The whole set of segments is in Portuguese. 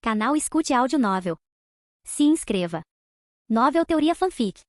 Canal Escute Áudio Novel. Se inscreva. Novel Teoria Fanfic.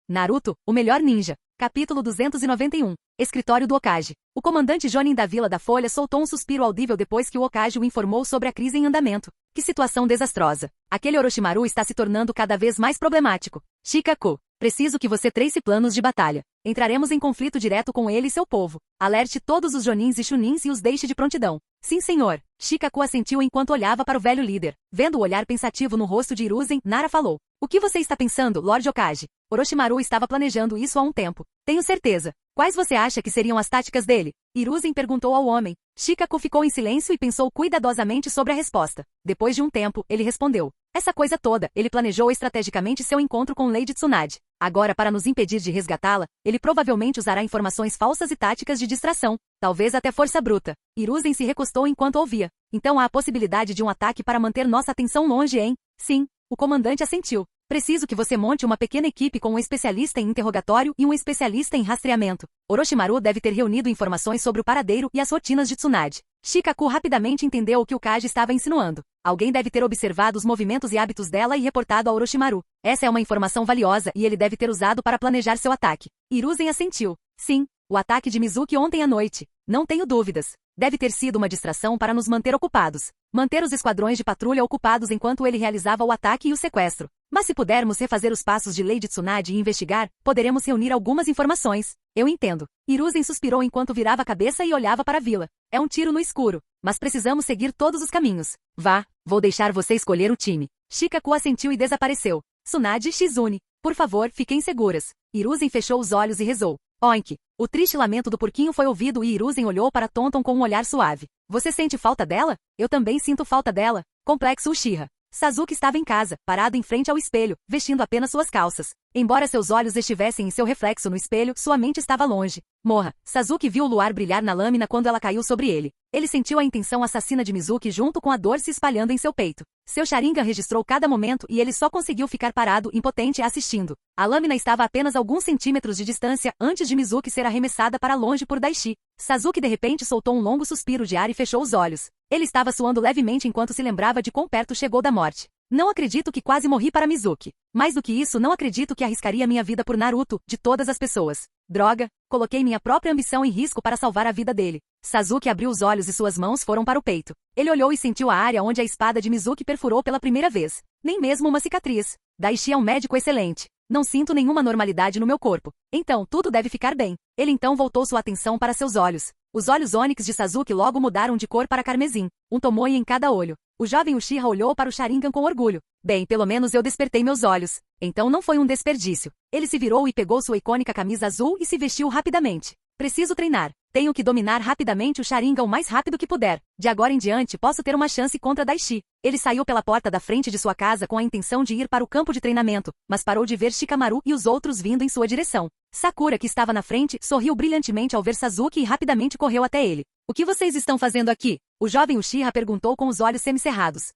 Naruto, o melhor ninja. Capítulo 291. Escritório do Hokage. O comandante Jonin da Vila da Folha soltou um suspiro audível depois que o Hokage o informou sobre a crise em andamento. Que situação desastrosa. Aquele Orochimaru está se tornando cada vez mais problemático. Shikaku, preciso que você trace planos de batalha. Entraremos em conflito direto com ele e seu povo. Alerte todos os Jonins e Chunins e os deixe de prontidão. Sim, senhor. Shikaku assentiu enquanto olhava para o velho líder. Vendo o olhar pensativo no rosto de Hiruzen, Nara falou. O que você está pensando, Lord Hokage? Orochimaru estava planejando isso há um tempo. Tenho certeza. Quais você acha que seriam as táticas dele? Hiruzen perguntou ao homem. Shikaku ficou em silêncio e pensou cuidadosamente sobre a resposta. Depois de um tempo, ele respondeu. Essa coisa toda, ele planejou estrategicamente seu encontro com Lady Tsunade. Agora, para nos impedir de resgatá-la, ele provavelmente usará informações falsas e táticas de distração. Talvez até força bruta. Hiruzen se recostou enquanto ouvia. Então há a possibilidade de um ataque para manter nossa atenção longe, hein? Sim. O comandante assentiu. Preciso que você monte uma pequena equipe com um especialista em interrogatório e um especialista em rastreamento. Orochimaru deve ter reunido informações sobre o paradeiro e as rotinas de Tsunade. Shikaku rapidamente entendeu o que o Kage estava insinuando. Alguém deve ter observado os movimentos e hábitos dela e reportado a Orochimaru. Essa é uma informação valiosa e ele deve ter usado para planejar seu ataque. Hiruzen assentiu. Sim, o ataque de Mizuki ontem à noite. Não tenho dúvidas. Deve ter sido uma distração para nos manter ocupados. Manter os esquadrões de patrulha ocupados enquanto ele realizava o ataque e o sequestro. Mas se pudermos refazer os passos de Lady Tsunade e investigar, poderemos reunir algumas informações. Eu entendo. Hiruzen suspirou enquanto virava a cabeça e olhava para a vila. É um tiro no escuro, mas precisamos seguir todos os caminhos. Vá, vou deixar você escolher o time. Shikaku assentiu e desapareceu. Tsunade e Shizune, por favor, fiquem seguras. Hiruzen fechou os olhos e rezou. Oink! O triste lamento do porquinho foi ouvido e Hiruzen olhou para Tonton com um olhar suave. Você sente falta dela? Eu também sinto falta dela. Complexo Uchiha. Sasuke estava em casa, parado em frente ao espelho, vestindo apenas suas calças. Embora seus olhos estivessem em seu reflexo no espelho, sua mente estava longe. Morra. Sasuke viu o luar brilhar na lâmina quando ela caiu sobre ele. Ele sentiu a intenção assassina de Mizuki junto com a dor se espalhando em seu peito. Seu Sharingan registrou cada momento e ele só conseguiu ficar parado, impotente, assistindo. A lâmina estava a apenas alguns centímetros de distância antes de Mizuki ser arremessada para longe por Daishi. Sasuke de repente soltou um longo suspiro de ar e fechou os olhos. Ele estava suando levemente enquanto se lembrava de quão perto chegou da morte. Não acredito que quase morri para Mizuki. Mais do que isso, não acredito que arriscaria minha vida por Naruto, de todas as pessoas. Droga, coloquei minha própria ambição em risco para salvar a vida dele. Sasuke abriu os olhos e suas mãos foram para o peito. Ele olhou e sentiu a área onde a espada de Mizuki perfurou pela primeira vez. Nem mesmo uma cicatriz. Daishi é um médico excelente. Não sinto nenhuma normalidade no meu corpo. Então, tudo deve ficar bem. Ele então voltou sua atenção para seus olhos. Os olhos ônix de Sasuke logo mudaram de cor para carmesim, um tomoe em cada olho. O jovem Uchiha olhou para o Sharingan com orgulho. Bem, pelo menos eu despertei meus olhos. Então não foi um desperdício. Ele se virou e pegou sua icônica camisa azul e se vestiu rapidamente. Preciso treinar. Tenho que dominar rapidamente o Sharingan o mais rápido que puder. De agora em diante posso ter uma chance contra Daishi. Ele saiu pela porta da frente de sua casa com a intenção de ir para o campo de treinamento, mas parou de ver Shikamaru e os outros vindo em sua direção. Sakura, que estava na frente, sorriu brilhantemente ao ver Sasuke e rapidamente correu até ele. O que vocês estão fazendo aqui? O jovem Uchiha perguntou com os olhos semicerrados.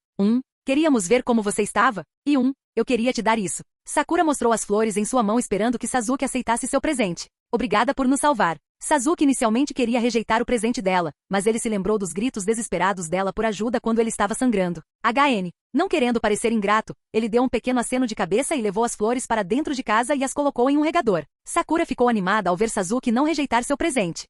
Queríamos ver como você estava, e eu queria te dar isso. Sakura mostrou as flores em sua mão esperando que Sasuke aceitasse seu presente. Obrigada por nos salvar. Sasuke inicialmente queria rejeitar o presente dela, mas ele se lembrou dos gritos desesperados dela por ajuda quando ele estava sangrando. Não querendo parecer ingrato, ele deu um pequeno aceno de cabeça e levou as flores para dentro de casa e as colocou em um regador. Sakura ficou animada ao ver Sasuke não rejeitar seu presente.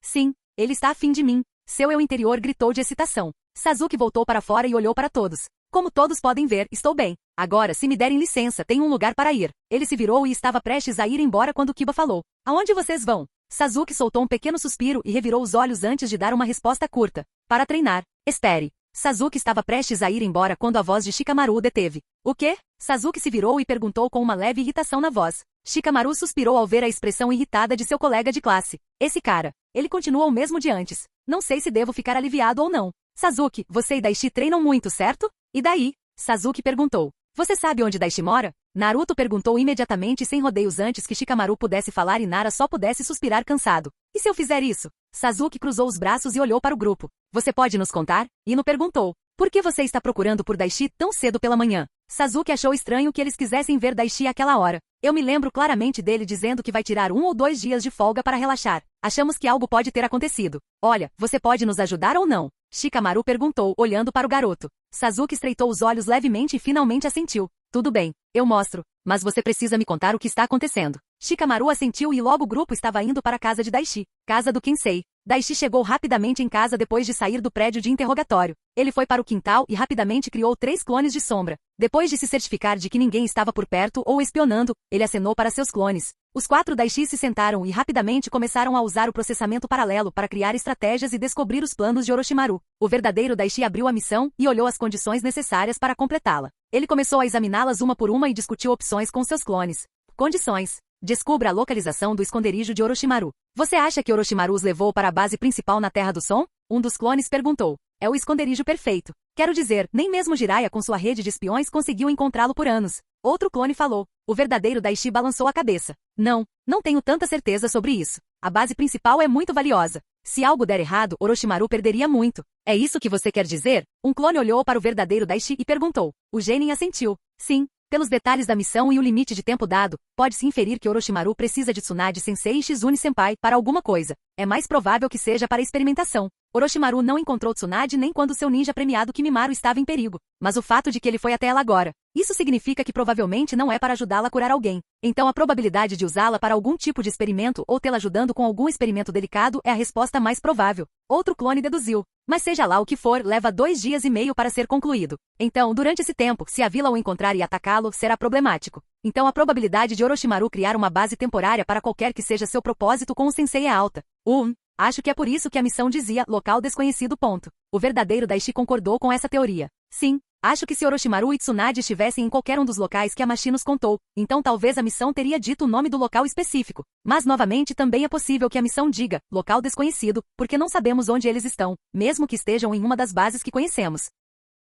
Sim, ele está afim de mim. Seu eu interior gritou de excitação. Sasuke voltou para fora e olhou para todos. Como todos podem ver, estou bem. Agora, se me derem licença, tenho um lugar para ir. Ele se virou e estava prestes a ir embora quando Kiba falou. Aonde vocês vão? Sasuke soltou um pequeno suspiro e revirou os olhos antes de dar uma resposta curta. Para treinar. Espere. Sasuke estava prestes a ir embora quando a voz de Shikamaru o deteve. O quê? Sasuke se virou e perguntou com uma leve irritação na voz. Shikamaru suspirou ao ver a expressão irritada de seu colega de classe. Esse cara. Ele continua o mesmo de antes. Não sei se devo ficar aliviado ou não. Sasuke, você e Daishi treinam muito, certo? E daí? Sasuke perguntou. Você sabe onde Daishi mora? Naruto perguntou imediatamente sem rodeios antes que Shikamaru pudesse falar e Nara só pudesse suspirar cansado. E se eu fizer isso? Sasuke cruzou os braços e olhou para o grupo. Você pode nos contar? Ino perguntou. Por que você está procurando por Daishi tão cedo pela manhã? Sasuke achou estranho que eles quisessem ver Daishi àquela hora. Eu me lembro claramente dele dizendo que vai tirar 1 ou 2 dias de folga para relaxar. Achamos que algo pode ter acontecido. Olha, você pode nos ajudar ou não? Shikamaru perguntou, olhando para o garoto. Sasuke estreitou os olhos levemente e finalmente assentiu. Tudo bem, eu mostro, mas você precisa me contar o que está acontecendo. Shikamaru assentiu e logo o grupo estava indo para a casa de Daishi, casa do Kensei. Daishi chegou rapidamente em casa depois de sair do prédio de interrogatório. Ele foi para o quintal e rapidamente criou 3 clones de sombra. Depois de se certificar de que ninguém estava por perto ou espionando, ele acenou para seus clones. Os 4 Daishi se sentaram e rapidamente começaram a usar o processamento paralelo para criar estratégias e descobrir os planos de Orochimaru. O verdadeiro Daishi abriu a missão e olhou as condições necessárias para completá-la. Ele começou a examiná-las uma por uma e discutiu opções com seus clones. Condições. Descubra a localização do esconderijo de Orochimaru. Você acha que Orochimaru os levou para a base principal na Terra do Som? Um dos clones perguntou. É o esconderijo perfeito. Quero dizer, nem mesmo Jiraiya com sua rede de espiões conseguiu encontrá-lo por anos. Outro clone falou. O verdadeiro Daishi balançou a cabeça. Não tenho tanta certeza sobre isso. A base principal é muito valiosa. Se algo der errado, Orochimaru perderia muito. É isso que você quer dizer? Um clone olhou para o verdadeiro Daishi e perguntou. O genin assentiu. Sim. Pelos detalhes da missão e o limite de tempo dado, pode-se inferir que Orochimaru precisa de Tsunade-sensei e Shizune-senpai para alguma coisa. É mais provável que seja para experimentação. Orochimaru não encontrou Tsunade nem quando seu ninja premiado Kimimaro estava em perigo, mas o fato de que ele foi até ela agora. Isso significa que provavelmente não é para ajudá-la a curar alguém. Então a probabilidade de usá-la para algum tipo de experimento ou tê-la ajudando com algum experimento delicado é a resposta mais provável. Outro clone deduziu. Mas seja lá o que for, leva 2 dias e meio para ser concluído. Então, durante esse tempo, se a vila o encontrar e atacá-lo, será problemático. Então a probabilidade de Orochimaru criar uma base temporária para qualquer que seja seu propósito com o sensei é alta. Acho que é por isso que a missão dizia local desconhecido. O verdadeiro Daishi concordou com essa teoria. Sim, acho que se Orochimaru e Tsunade estivessem em qualquer um dos locais que a Machi nos contou, então talvez a missão teria dito o nome do local específico. Mas novamente também é possível que a missão diga local desconhecido, porque não sabemos onde eles estão, mesmo que estejam em uma das bases que conhecemos.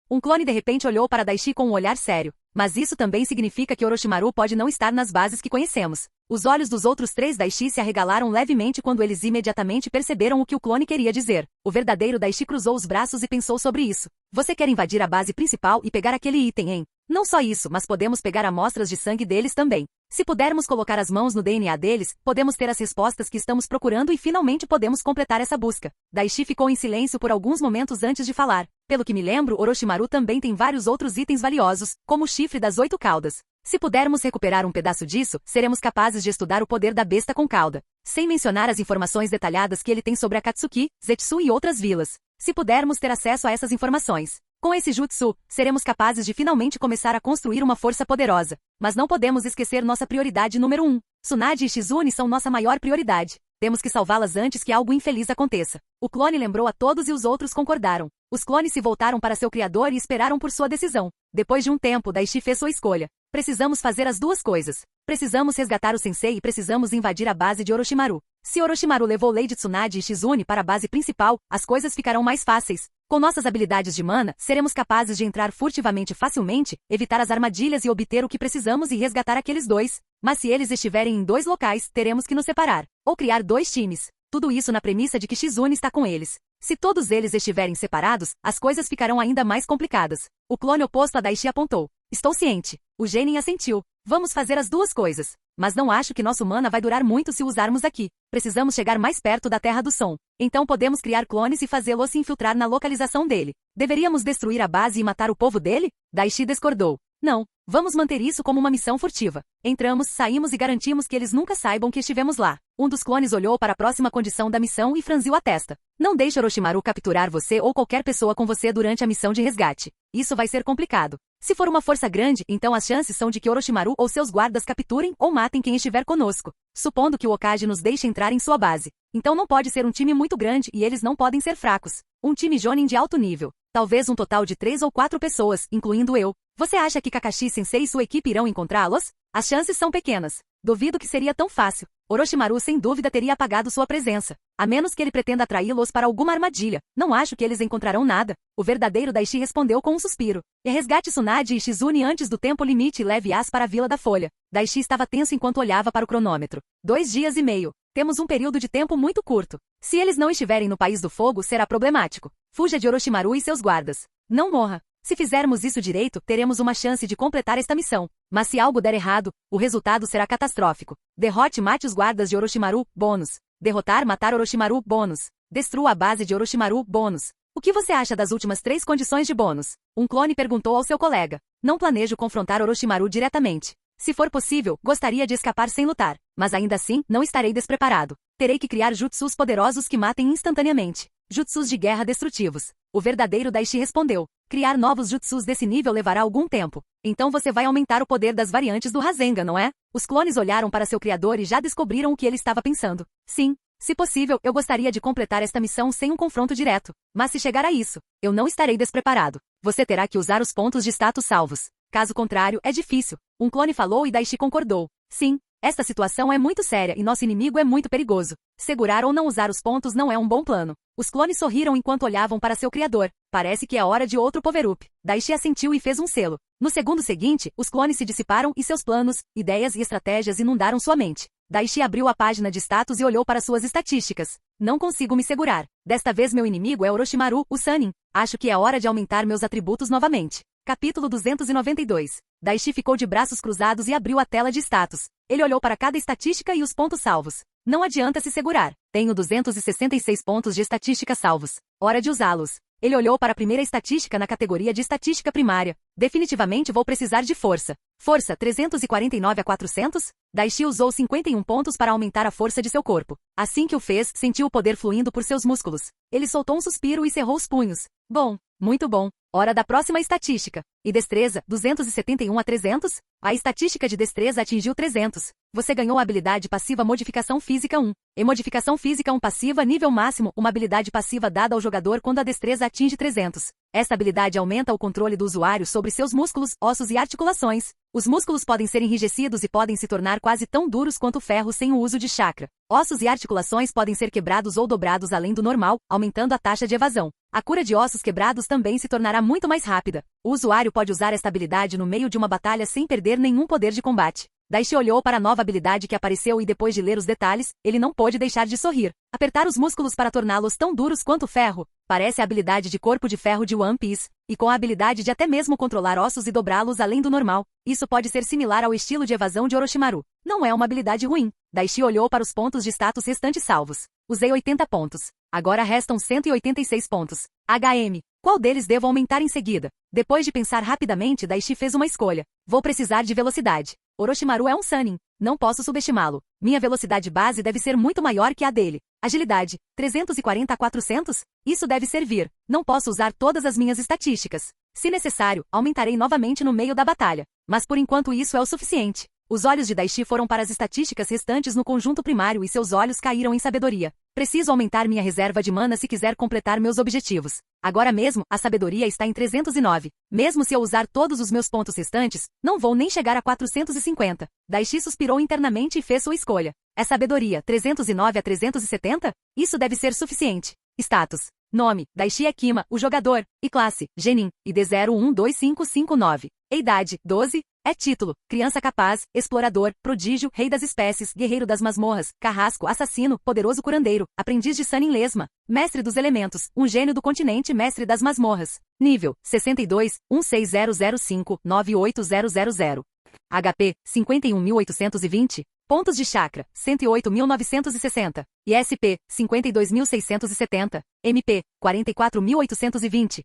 Um clone de repente olhou para Daishi com um olhar sério. Mas isso também significa que Orochimaru pode não estar nas bases que conhecemos. Os olhos dos outros 3 Daishi se arregalaram levemente quando eles imediatamente perceberam o que o clone queria dizer. O verdadeiro Daishi cruzou os braços e pensou sobre isso. Você quer invadir a base principal e pegar aquele item, hein? Não só isso, mas podemos pegar amostras de sangue deles também. Se pudermos colocar as mãos no DNA deles, podemos ter as respostas que estamos procurando e finalmente podemos completar essa busca. Daishi ficou em silêncio por alguns momentos antes de falar. Pelo que me lembro, Orochimaru também tem vários outros itens valiosos, como o chifre das 8 caudas. Se pudermos recuperar um pedaço disso, seremos capazes de estudar o poder da besta com cauda. Sem mencionar as informações detalhadas que ele tem sobre Akatsuki, Zetsu e outras vilas. Se pudermos ter acesso a essas informações. Com esse jutsu, seremos capazes de finalmente começar a construir uma força poderosa. Mas não podemos esquecer nossa prioridade número 1. Tsunade e Shizune são nossa maior prioridade. Temos que salvá-las antes que algo infeliz aconteça. O clone lembrou a todos e os outros concordaram. Os clones se voltaram para seu criador e esperaram por sua decisão. Depois de um tempo, Daishi fez sua escolha. Precisamos fazer as duas coisas. Precisamos resgatar o sensei e precisamos invadir a base de Orochimaru. Se Orochimaru levou Lady Tsunade e Shizune para a base principal, as coisas ficarão mais fáceis. Com nossas habilidades de mana, seremos capazes de entrar furtivamente facilmente, evitar as armadilhas e obter o que precisamos e resgatar aqueles 2. Mas se eles estiverem em 2 locais, teremos que nos separar. Ou criar 2 times. Tudo isso na premissa de que Shizune está com eles. Se todos eles estiverem separados, as coisas ficarão ainda mais complicadas. O clone oposto a Daishi apontou. Estou ciente. O genin assentiu. Vamos fazer as duas coisas. Mas não acho que nosso mana vai durar muito se usarmos aqui. Precisamos chegar mais perto da Terra do Som. Então podemos criar clones e fazê-los se infiltrar na localização dele. Deveríamos destruir a base e matar o povo dele? Daishi discordou. Não. Vamos manter isso como uma missão furtiva. Entramos, saímos e garantimos que eles nunca saibam que estivemos lá. Um dos clones olhou para a próxima condição da missão e franziu a testa. Não deixe Orochimaru capturar você ou qualquer pessoa com você durante a missão de resgate. Isso vai ser complicado. Se for uma força grande, então as chances são de que Orochimaru ou seus guardas capturem ou matem quem estiver conosco. Supondo que o Hokage nos deixe entrar em sua base. Então não pode ser um time muito grande e eles não podem ser fracos. Um time jonin de alto nível. Talvez um total de 3 ou 4 pessoas, incluindo eu. Você acha que Kakashi-sensei e sua equipe irão encontrá-los? As chances são pequenas. Duvido que seria tão fácil. Orochimaru sem dúvida teria apagado sua presença. A menos que ele pretenda atraí-los para alguma armadilha. Não acho que eles encontrarão nada. O verdadeiro Daishi respondeu com um suspiro. E resgate Tsunade e Shizune antes do tempo limite e leve-as para a Vila da Folha. Daishi estava tenso enquanto olhava para o cronômetro. 2 dias e meio. Temos um período de tempo muito curto. Se eles não estiverem no País do Fogo, será problemático. Fuja de Orochimaru e seus guardas. Não morra. Se fizermos isso direito, teremos uma chance de completar esta missão. Mas se algo der errado, o resultado será catastrófico. Derrote e mate os guardas de Orochimaru, bônus. Derrotar, matar Orochimaru, bônus. Destrua a base de Orochimaru, bônus. O que você acha das últimas 3 condições de bônus? Um clone perguntou ao seu colega. Não planejo confrontar Orochimaru diretamente. Se for possível, gostaria de escapar sem lutar. Mas ainda assim, não estarei despreparado. Terei que criar jutsus poderosos que matem instantaneamente. Jutsus de guerra destrutivos. O verdadeiro Daishi respondeu. Criar novos jutsus desse nível levará algum tempo. Então você vai aumentar o poder das variantes do Rasengan, não é? Os clones olharam para seu criador e já descobriram o que ele estava pensando. Sim. Se possível, eu gostaria de completar esta missão sem um confronto direto. Mas se chegar a isso, eu não estarei despreparado. Você terá que usar os pontos de status salvos. Caso contrário, é difícil. Um clone falou e Daishi concordou. Sim, esta situação é muito séria e nosso inimigo é muito perigoso. Segurar ou não usar os pontos não é um bom plano. Os clones sorriram enquanto olhavam para seu criador. Parece que é hora de outro power-up. Daishi assentiu e fez um selo. No segundo seguinte, os clones se dissiparam e seus planos, ideias e estratégias inundaram sua mente. Daishi abriu a página de status e olhou para suas estatísticas. Não consigo me segurar. Desta vez meu inimigo é Orochimaru, o Sannin. Acho que é hora de aumentar meus atributos novamente. Capítulo 292. Daishi ficou de braços cruzados e abriu a tela de status. Ele olhou para cada estatística e os pontos salvos. Não adianta se segurar. Tenho 266 pontos de estatística salvos. Hora de usá-los. Ele olhou para a primeira estatística na categoria de estatística primária. Definitivamente vou precisar de força. Força 349 a 400? Daishi usou 51 pontos para aumentar a força de seu corpo. Assim que o fez, sentiu o poder fluindo por seus músculos. Ele soltou um suspiro e cerrou os punhos. Bom, muito bom. Hora da próxima estatística. E destreza, 271 a 300? A estatística de destreza atingiu 300. Você ganhou a habilidade passiva Modificação Física 1. E Modificação Física 1 passiva nível máximo, uma habilidade passiva dada ao jogador quando a destreza atinge 300. Esta habilidade aumenta o controle do usuário sobre seus músculos, ossos e articulações. Os músculos podem ser enrijecidos e podem se tornar quase tão duros quanto o ferro sem o uso de chakra. Ossos e articulações podem ser quebrados ou dobrados além do normal, aumentando a taxa de evasão. A cura de ossos quebrados também se tornará muito mais rápida. O usuário pode usar esta habilidade no meio de uma batalha sem perder nenhum poder de combate. Daishi olhou para a nova habilidade que apareceu e depois de ler os detalhes, ele não pôde deixar de sorrir. Apertar os músculos para torná-los tão duros quanto o ferro. Parece a habilidade de corpo de ferro de One Piece, e com a habilidade de até mesmo controlar ossos e dobrá-los além do normal. Isso pode ser similar ao estilo de evasão de Orochimaru. Não é uma habilidade ruim. Daishi olhou para os pontos de status restantes salvos. Usei 80 pontos. Agora restam 186 pontos. HM. Qual deles devo aumentar em seguida? Depois de pensar rapidamente, Daishi fez uma escolha. Vou precisar de velocidade. Orochimaru é um Sannin. Não posso subestimá-lo. Minha velocidade base deve ser muito maior que a dele. Agilidade, 340 a 400? Isso deve servir. Não posso usar todas as minhas estatísticas. Se necessário, aumentarei novamente no meio da batalha. Mas por enquanto isso é o suficiente. Os olhos de Daishi foram para as estatísticas restantes no conjunto primário e seus olhos caíram em sabedoria. Preciso aumentar minha reserva de mana se quiser completar meus objetivos. Agora mesmo, a sabedoria está em 309. Mesmo se eu usar todos os meus pontos restantes, não vou nem chegar a 450. Daishi suspirou internamente e fez sua escolha. É sabedoria 309 a 370? Isso deve ser suficiente. Status. Nome, Daishi Ekima, o jogador. E classe, Genin, ID 012559. E idade, 12. É título, criança capaz, explorador, prodígio, rei das espécies, guerreiro das masmorras, carrasco, assassino, poderoso curandeiro, aprendiz de Sannin Lesma, mestre dos elementos, um gênio do continente, mestre das masmorras. Nível, 62, 16005, 98000. HP, 51.820. Pontos de chakra, 108.960. ISP, 52.670. MP, 44.820.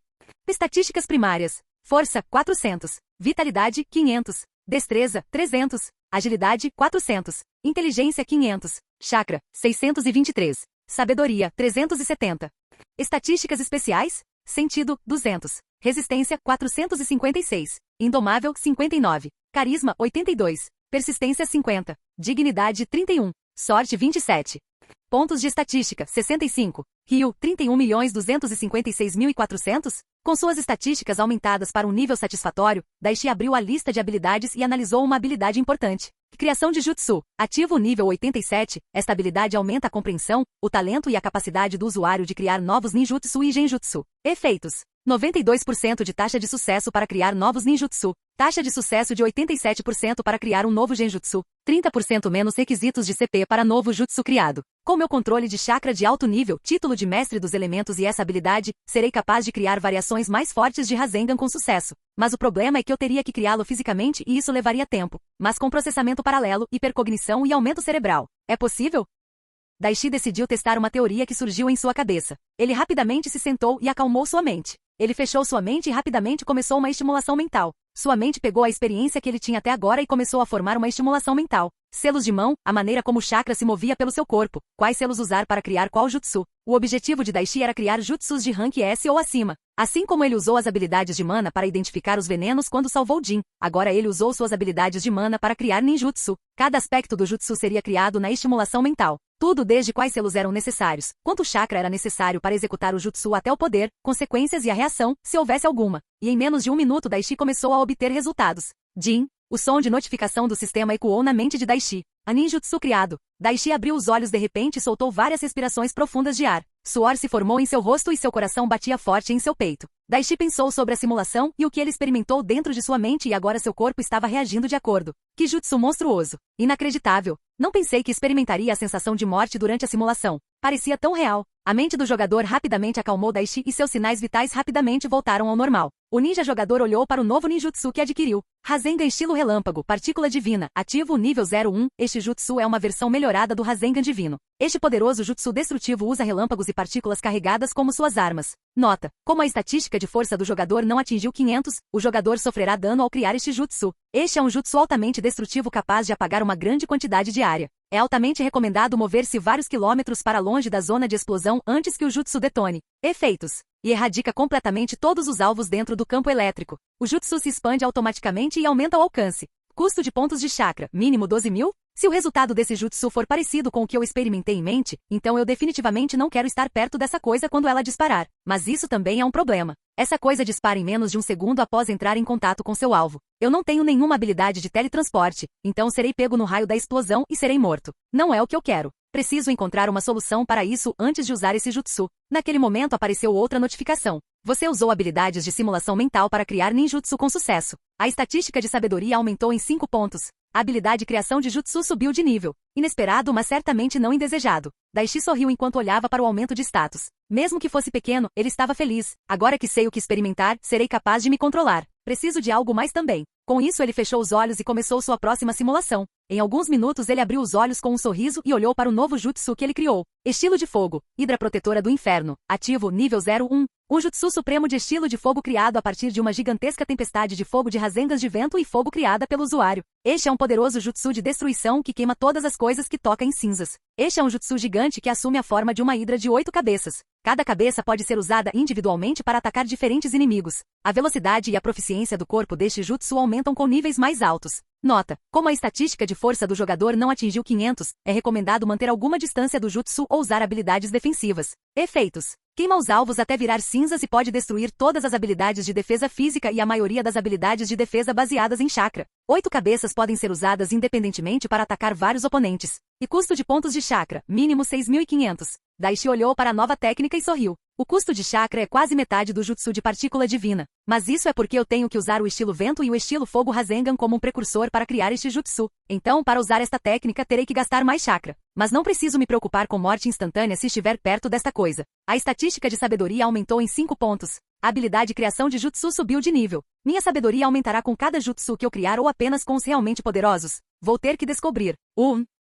Estatísticas primárias. Força, 400. Vitalidade, 500. Destreza, 300. Agilidade, 400. Inteligência, 500. Chakra, 623. Sabedoria, 370. Estatísticas especiais? Sentido, 200. Resistência, 456. Indomável, 59. Carisma, 82. Persistência, 50. Dignidade, 31. Sorte, 27. Pontos de estatística, 65. Rio, 31.256.400? Com suas estatísticas aumentadas para um nível satisfatório, Daishi abriu a lista de habilidades e analisou uma habilidade importante. Criação de Jutsu. Ativo nível 87, esta habilidade aumenta a compreensão, o talento e a capacidade do usuário de criar novos ninjutsu e genjutsu. Efeitos. 92% de taxa de sucesso para criar novos ninjutsu. Taxa de sucesso de 87% para criar um novo genjutsu. 30% menos requisitos de CP para novo jutsu criado. Com meu controle de chakra de alto nível, título de mestre dos elementos e essa habilidade, serei capaz de criar variações mais fortes de Rasengan com sucesso. Mas o problema é que eu teria que criá-lo fisicamente e isso levaria tempo. Mas com processamento paralelo, hipercognição e aumento cerebral. É possível? Daishi decidiu testar uma teoria que surgiu em sua cabeça. Ele rapidamente se sentou e acalmou sua mente. Ele fechou sua mente e rapidamente começou uma estimulação mental. Sua mente pegou a experiência que ele tinha até agora e começou a formar uma estimulação mental. Selos de mão, a maneira como o chakra se movia pelo seu corpo, quais selos usar para criar qual jutsu. O objetivo de Daishi era criar jutsus de rank S ou acima. Assim como ele usou as habilidades de mana para identificar os venenos quando salvou Jin, agora ele usou suas habilidades de mana para criar ninjutsu. Cada aspecto do jutsu seria criado na estimulação mental. Tudo desde quais selos eram necessários, quanto chakra era necessário para executar o jutsu até o poder, consequências e a reação, se houvesse alguma. E em menos de 1 minuto Daishi começou a obter resultados. Jin. O som de notificação do sistema ecoou na mente de Daishi. A ninjutsu criado. Daishi abriu os olhos de repente e soltou várias respirações profundas de ar. Suor se formou em seu rosto e seu coração batia forte em seu peito. Daishi pensou sobre a simulação e o que ele experimentou dentro de sua mente e agora seu corpo estava reagindo de acordo. Que jutsu monstruoso. Inacreditável. Não pensei que experimentaria a sensação de morte durante a simulação. Parecia tão real. A mente do jogador rapidamente acalmou Daishi e seus sinais vitais rapidamente voltaram ao normal. O ninja jogador olhou para o novo ninjutsu que adquiriu. Rasengan estilo relâmpago, partícula divina, ativo nível 01. Este jutsu é uma versão melhorada do Rasengan divino. Este poderoso jutsu destrutivo usa relâmpagos e partículas carregadas como suas armas. Nota: como a estatística de força do jogador não atingiu 500, o jogador sofrerá dano ao criar este jutsu. Este é um jutsu altamente destrutivo capaz de apagar uma grande quantidade de área. É altamente recomendado mover-se vários quilômetros para longe da zona de explosão antes que o jutsu detone. Efeitos: e erradica completamente todos os alvos dentro do campo elétrico. O jutsu se expande automaticamente e aumenta o alcance. Custo de pontos de chakra, mínimo 12.000? Se o resultado desse jutsu for parecido com o que eu experimentei em mente, então eu definitivamente não quero estar perto dessa coisa quando ela disparar. Mas isso também é um problema. Essa coisa dispara em menos de 1 segundo após entrar em contato com seu alvo. Eu não tenho nenhuma habilidade de teletransporte, então serei pego no raio da explosão e serei morto. Não é o que eu quero. Preciso encontrar uma solução para isso antes de usar esse jutsu. Naquele momento apareceu outra notificação. Você usou habilidades de simulação mental para criar ninjutsu com sucesso. A estatística de sabedoria aumentou em 5 pontos. A habilidade criação de jutsu subiu de nível. Inesperado, mas certamente não indesejado. Daishi sorriu enquanto olhava para o aumento de status. Mesmo que fosse pequeno, ele estava feliz. Agora que sei o que experimentar, serei capaz de me controlar. Preciso de algo mais também. Com isso ele fechou os olhos e começou sua próxima simulação. Em alguns minutos ele abriu os olhos com um sorriso e olhou para o novo jutsu que ele criou. Estilo de fogo. Hidra protetora do inferno. Ativo nível 01. Um jutsu supremo de estilo de fogo criado a partir de uma gigantesca tempestade de fogo de rasengas de vento e fogo criada pelo usuário. Este é um poderoso jutsu de destruição que queima todas as coisas que toca em cinzas. Este é um jutsu gigante que assume a forma de uma hidra de 8 cabeças. Cada cabeça pode ser usada individualmente para atacar diferentes inimigos. A velocidade e a proficiência do corpo deste jutsu aumentam com níveis mais altos. Nota: como a estatística de força do jogador não atingiu 500, é recomendado manter alguma distância do jutsu ou usar habilidades defensivas. Efeitos: queima os alvos até virar cinzas e pode destruir todas as habilidades de defesa física e a maioria das habilidades de defesa baseadas em chakra. 8 cabeças podem ser usadas independentemente para atacar vários oponentes. E custo de pontos de chakra, mínimo 6.500. Daishi olhou para a nova técnica e sorriu. O custo de chakra é quase metade do jutsu de partícula divina. Mas isso é porque eu tenho que usar o estilo vento e o estilo fogo Rasengan como um precursor para criar este jutsu. Então, para usar esta técnica, terei que gastar mais chakra. Mas não preciso me preocupar com morte instantânea se estiver perto desta coisa. A estatística de sabedoria aumentou em 5 pontos. A habilidade criação de jutsu subiu de nível. Minha sabedoria aumentará com cada jutsu que eu criar ou apenas com os realmente poderosos? Vou ter que descobrir.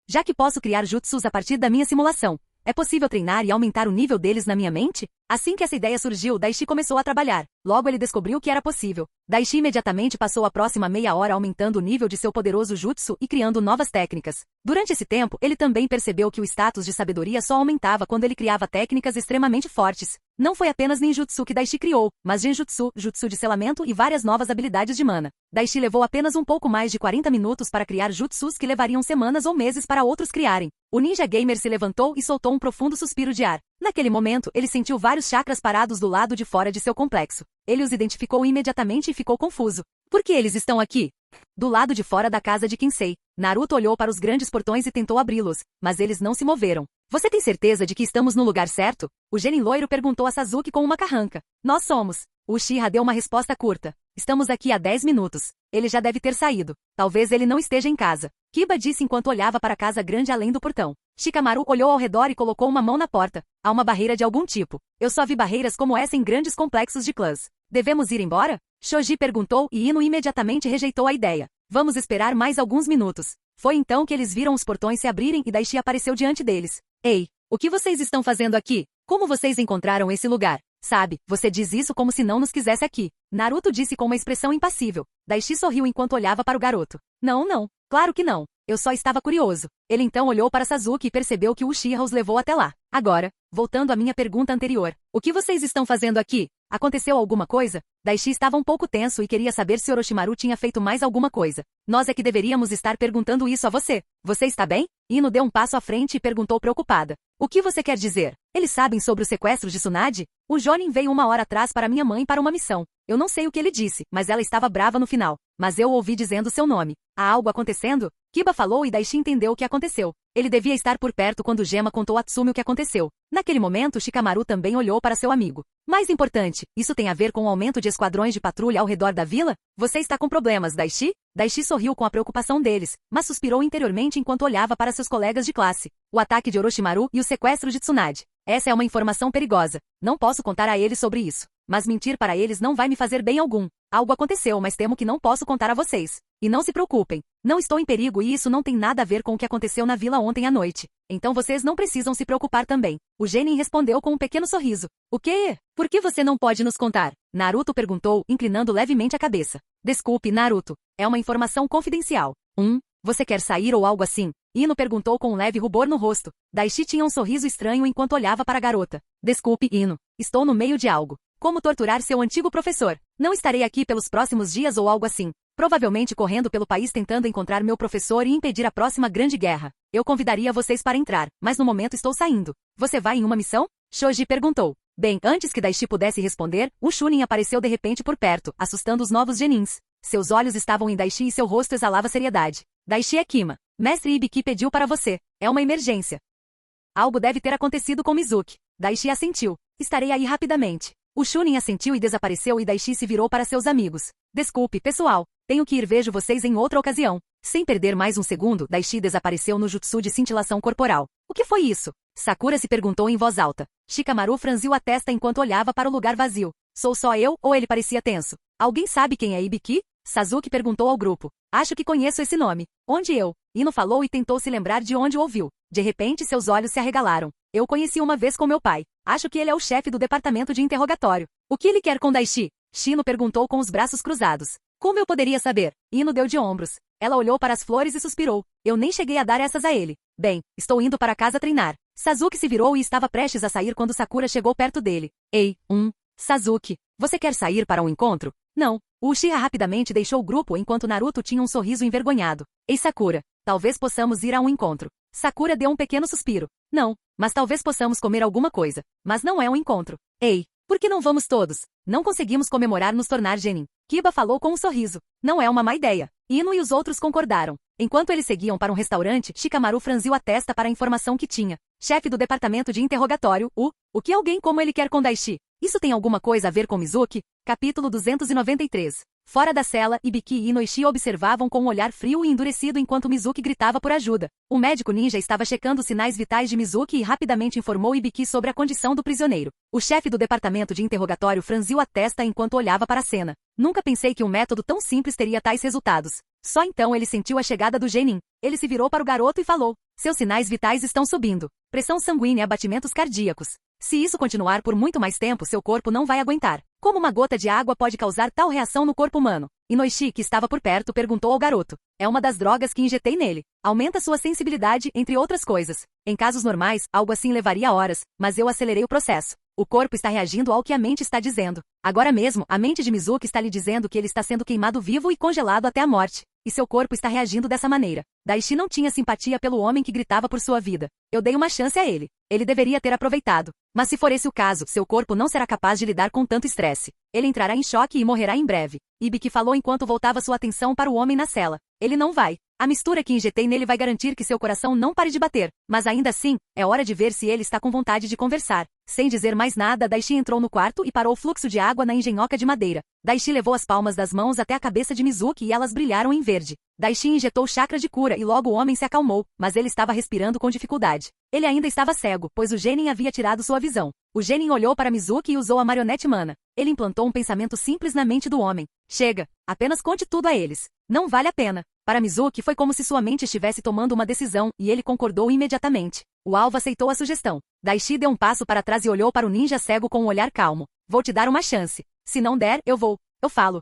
Já que posso criar jutsus a partir da minha simulação, é possível treinar e aumentar o nível deles na minha mente? Assim que essa ideia surgiu, Daishi começou a trabalhar. Logo ele descobriu que era possível. Daishi imediatamente passou a próxima meia hora aumentando o nível de seu poderoso jutsu e criando novas técnicas. Durante esse tempo, ele também percebeu que o status de sabedoria só aumentava quando ele criava técnicas extremamente fortes. Não foi apenas ninjutsu que Daishi criou, mas genjutsu, jutsu de selamento e várias novas habilidades de mana. Daishi levou apenas um pouco mais de 40 minutos para criar jutsus que levariam semanas ou meses para outros criarem. O ninja gamer se levantou e soltou um profundo suspiro de ar. Naquele momento, ele sentiu vários chakras parados do lado de fora de seu complexo. Ele os identificou imediatamente e ficou confuso. Por que eles estão aqui? Do lado de fora da casa de Kinsei. Naruto olhou para os grandes portões e tentou abri-los, mas eles não se moveram. Você tem certeza de que estamos no lugar certo? O genin loiro perguntou a Sasuke com uma carranca. Nós somos. O Uchiha deu uma resposta curta. Estamos aqui há 10 minutos. Ele já deve ter saído. Talvez ele não esteja em casa. Kiba disse enquanto olhava para a casa grande além do portão. Shikamaru olhou ao redor e colocou uma mão na porta. Há uma barreira de algum tipo. Eu só vi barreiras como essa em grandes complexos de clãs. Devemos ir embora? Shoji perguntou e Ino imediatamente rejeitou a ideia. Vamos esperar mais alguns minutos. Foi então que eles viram os portões se abrirem e Daishi apareceu diante deles. Ei, o que vocês estão fazendo aqui? Como vocês encontraram esse lugar? Sabe, você diz isso como se não nos quisesse aqui. Naruto disse com uma expressão impassível. Daishi sorriu enquanto olhava para o garoto. Não, claro que não. Eu só estava curioso. Ele então olhou para Sasuke e percebeu que o Uchiha os levou até lá. Agora, voltando à minha pergunta anterior. O que vocês estão fazendo aqui? Aconteceu alguma coisa? Daishi estava um pouco tenso e queria saber se Orochimaru tinha feito mais alguma coisa. Nós é que deveríamos estar perguntando isso a você. Você está bem? Ino deu um passo à frente e perguntou preocupada. O que você quer dizer? Eles sabem sobre o sequestro de Tsunade? O Jonin veio 1 hora atrás para minha mãe para uma missão. Eu não sei o que ele disse, mas ela estava brava no final. Mas eu ouvi dizendo seu nome. Há algo acontecendo? Kiba falou e Daishi entendeu o que aconteceu. Ele devia estar por perto quando Gema contou a Tsumi o que aconteceu. Naquele momento, Shikamaru também olhou para seu amigo. Mais importante, isso tem a ver com o aumento de esquadrões de patrulha ao redor da vila? Você está com problemas, Daishi? Daishi sorriu com a preocupação deles, mas suspirou interiormente enquanto olhava para seus colegas de classe. O ataque de Orochimaru e o sequestro de Tsunade. Essa é uma informação perigosa. Não posso contar a eles sobre isso. Mas mentir para eles não vai me fazer bem algum. Algo aconteceu, mas temo que não posso contar a vocês. E não se preocupem. Não estou em perigo e isso não tem nada a ver com o que aconteceu na vila ontem à noite. Então vocês não precisam se preocupar também. O Genin respondeu com um pequeno sorriso. O quê? Por que você não pode nos contar? Naruto perguntou, inclinando levemente a cabeça. Desculpe, Naruto. É uma informação confidencial. Você quer sair ou algo assim? Ino perguntou com um leve rubor no rosto. Daishi tinha um sorriso estranho enquanto olhava para a garota. Desculpe, Ino. Estou no meio de algo. Como torturar seu antigo professor? Não estarei aqui pelos próximos dias ou algo assim. Provavelmente correndo pelo país tentando encontrar meu professor e impedir a próxima grande guerra. Eu convidaria vocês para entrar, mas no momento estou saindo. Você vai em uma missão? Shoji perguntou. Bem, antes que Daishi pudesse responder, um Chunin apareceu de repente por perto, assustando os novos genins. Seus olhos estavam em Daishi e seu rosto exalava seriedade. Daishi é Kima. Mestre Ibiki pediu para você. É uma emergência. Algo deve ter acontecido com Mizuki. Daishi assentiu. Estarei aí rapidamente. O Chunin assentiu e desapareceu e Daishi se virou para seus amigos. Desculpe, pessoal. Tenho que ir, vejo vocês em outra ocasião. Sem perder mais um segundo, Daishi desapareceu no jutsu de cintilação corporal. O que foi isso? Sakura se perguntou em voz alta. Shikamaru franziu a testa enquanto olhava para o lugar vazio. Sou só eu ou ele parecia tenso? Alguém sabe quem é Ibiki? Sasuke perguntou ao grupo. Acho que conheço esse nome. Onde eu? Ino falou e tentou se lembrar de onde o ouviu. De repente seus olhos se arregalaram. Eu o conheci uma vez com meu pai. Acho que ele é o chefe do departamento de interrogatório. O que ele quer com Daishi? Shino perguntou com os braços cruzados. Como eu poderia saber? Ino deu de ombros. Ela olhou para as flores e suspirou. Eu nem cheguei a dar essas a ele. Bem, estou indo para casa treinar. Sasuke se virou e estava prestes a sair quando Sakura chegou perto dele. Ei, Sasuke, você quer sair para um encontro? Não. O Uchiha rapidamente deixou o grupo enquanto Naruto tinha um sorriso envergonhado. Ei, Sakura, talvez possamos ir a um encontro. Sakura deu um pequeno suspiro. Não, mas talvez possamos comer alguma coisa. Mas não é um encontro. Ei, por que não vamos todos? Não conseguimos comemorar nos tornar Genin. Kiba falou com um sorriso. Não é uma má ideia. Ino e os outros concordaram. Enquanto eles seguiam para um restaurante, Shikamaru franziu a testa para a informação que tinha. Chefe do departamento de interrogatório, o que alguém como ele quer com Daishi? Isso tem alguma coisa a ver com Mizuki? Capítulo 293. Fora da cela, Ibiki e Inoishi observavam com um olhar frio e endurecido enquanto Mizuki gritava por ajuda. O médico ninja estava checando os sinais vitais de Mizuki e rapidamente informou Ibiki sobre a condição do prisioneiro. O chefe do departamento de interrogatório franziu a testa enquanto olhava para a cena. Nunca pensei que um método tão simples teria tais resultados. Só então ele sentiu a chegada do Genin. Ele se virou para o garoto e falou. Seus sinais vitais estão subindo. Pressão sanguínea e batimentos cardíacos. Se isso continuar por muito mais tempo, seu corpo não vai aguentar. Como uma gota de água pode causar tal reação no corpo humano? Inoishi, que estava por perto, perguntou ao garoto. É uma das drogas que injetei nele. Aumenta sua sensibilidade, entre outras coisas. Em casos normais, algo assim levaria horas, mas eu acelerei o processo. O corpo está reagindo ao que a mente está dizendo. Agora mesmo, a mente de Mizuki está lhe dizendo que ele está sendo queimado vivo e congelado até a morte. E seu corpo está reagindo dessa maneira. Daishi não tinha simpatia pelo homem que gritava por sua vida. Eu dei uma chance a ele. Ele deveria ter aproveitado. Mas se for esse o caso, seu corpo não será capaz de lidar com tanto estresse. Ele entrará em choque e morrerá em breve. Ibiki falou enquanto voltava sua atenção para o homem na cela. Ele não vai. A mistura que injetei nele vai garantir que seu coração não pare de bater. Mas ainda assim, é hora de ver se ele está com vontade de conversar. Sem dizer mais nada, Daishi entrou no quarto e parou o fluxo de água na engenhoca de madeira. Daishi levou as palmas das mãos até a cabeça de Mizuki e elas brilharam em verde. Daishi injetou chakra de cura e logo o homem se acalmou, mas ele estava respirando com dificuldade. Ele ainda estava cego, pois o genin havia tirado sua visão. O genin olhou para Mizuki e usou a marionete mana. Ele implantou um pensamento simples na mente do homem. Chega, apenas conte tudo a eles. Não vale a pena. Para Mizuki foi como se sua mente estivesse tomando uma decisão, e ele concordou imediatamente. O alvo aceitou a sugestão. Daishi deu um passo para trás e olhou para o ninja cego com um olhar calmo. Vou te dar uma chance. Se não der, eu vou. Eu falo.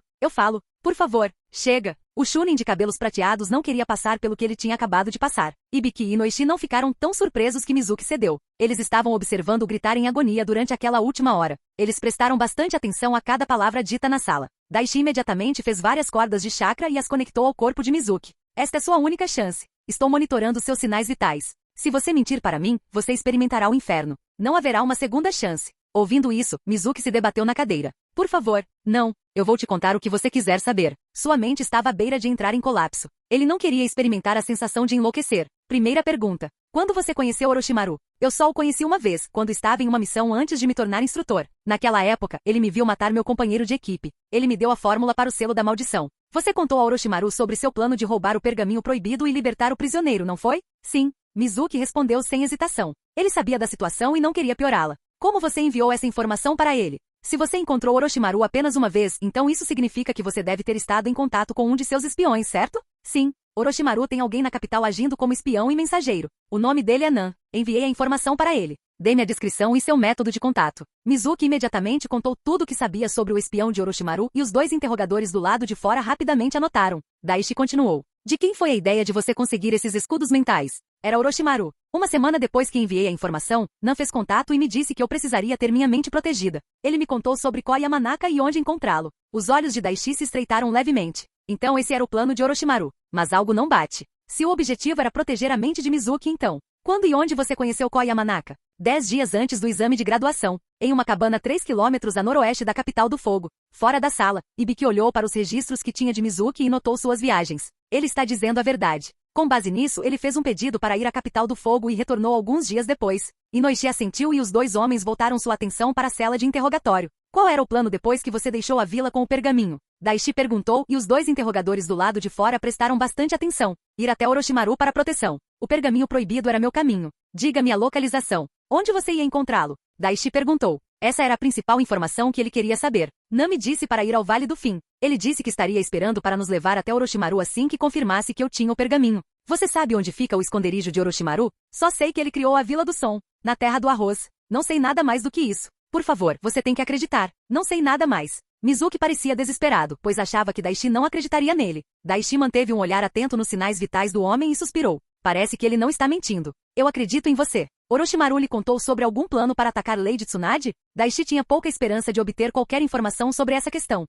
Por favor, chega. O Chunin de cabelos prateados não queria passar pelo que ele tinha acabado de passar. Ibiki e Noishi não ficaram tão surpresos que Mizuki cedeu. Eles estavam observando gritar em agonia durante aquela última hora. Eles prestaram bastante atenção a cada palavra dita na sala. Daishi imediatamente fez várias cordas de chakra e as conectou ao corpo de Mizuki. Esta é sua única chance. Estou monitorando seus sinais vitais. Se você mentir para mim, você experimentará o inferno. Não haverá uma segunda chance. Ouvindo isso, Mizuki se debateu na cadeira. Por favor, não. Eu vou te contar o que você quiser saber. Sua mente estava à beira de entrar em colapso. Ele não queria experimentar a sensação de enlouquecer. Primeira pergunta. Quando você conheceu Orochimaru? Eu só o conheci uma vez, quando estava em uma missão antes de me tornar instrutor. Naquela época, ele me viu matar meu companheiro de equipe. Ele me deu a fórmula para o selo da maldição. Você contou a Orochimaru sobre seu plano de roubar o pergaminho proibido e libertar o prisioneiro, não foi? Sim. Mizuki respondeu sem hesitação. Ele sabia da situação e não queria piorá-la. Como você enviou essa informação para ele? Se você encontrou Orochimaru apenas uma vez, então isso significa que você deve ter estado em contato com um de seus espiões, certo? Sim. Orochimaru tem alguém na capital agindo como espião e mensageiro. O nome dele é Nan. Enviei a informação para ele. Dê-me a descrição e seu método de contato. Mizuki imediatamente contou tudo o que sabia sobre o espião de Orochimaru e os dois interrogadores do lado de fora rapidamente anotaram. Daishi continuou. De quem foi a ideia de você conseguir esses escudos mentais? Era Orochimaru. Uma semana depois que enviei a informação, Nan fez contato e me disse que eu precisaria ter minha mente protegida. Ele me contou sobre Koa Yamanaka e onde encontrá-lo. Os olhos de Daishi se estreitaram levemente. Então esse era o plano de Orochimaru. Mas algo não bate. Se o objetivo era proteger a mente de Mizuki, então. Quando e onde você conheceu Koa Yamanaka? 10 dias antes do exame de graduação, em uma cabana 3 quilômetros a noroeste da capital do fogo. Fora da sala, Ibiki olhou para os registros que tinha de Mizuki e notou suas viagens. Ele está dizendo a verdade. Com base nisso, ele fez um pedido para ir à capital do fogo e retornou alguns dias depois. Inoichi assentiu e os dois homens voltaram sua atenção para a cela de interrogatório. Qual era o plano depois que você deixou a vila com o pergaminho? Daishi perguntou e os dois interrogadores do lado de fora prestaram bastante atenção. Ir até Orochimaru para proteção. O pergaminho proibido era meu caminho. Diga-me a localização. Onde você ia encontrá-lo? Daishi perguntou. Essa era a principal informação que ele queria saber. Nami disse para ir ao Vale do Fim. Ele disse que estaria esperando para nos levar até Orochimaru assim que confirmasse que eu tinha o pergaminho. Você sabe onde fica o esconderijo de Orochimaru? Só sei que ele criou a Vila do Som, na Terra do Arroz. Não sei nada mais do que isso. Por favor, você tem que acreditar. Não sei nada mais. Mizuki parecia desesperado, pois achava que Daishi não acreditaria nele. Daishi manteve um olhar atento nos sinais vitais do homem e suspirou. Parece que ele não está mentindo. Eu acredito em você. Orochimaru lhe contou sobre algum plano para atacar Lady Tsunade? Daishi tinha pouca esperança de obter qualquer informação sobre essa questão.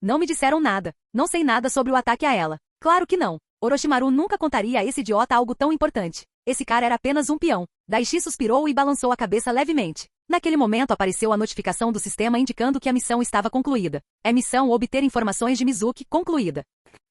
Não me disseram nada. Não sei nada sobre o ataque a ela. Claro que não. Orochimaru nunca contaria a esse idiota algo tão importante. Esse cara era apenas um peão. Daishi suspirou e balançou a cabeça levemente. Naquele momento apareceu a notificação do sistema indicando que a missão estava concluída. É missão obter informações de Mizuki concluída.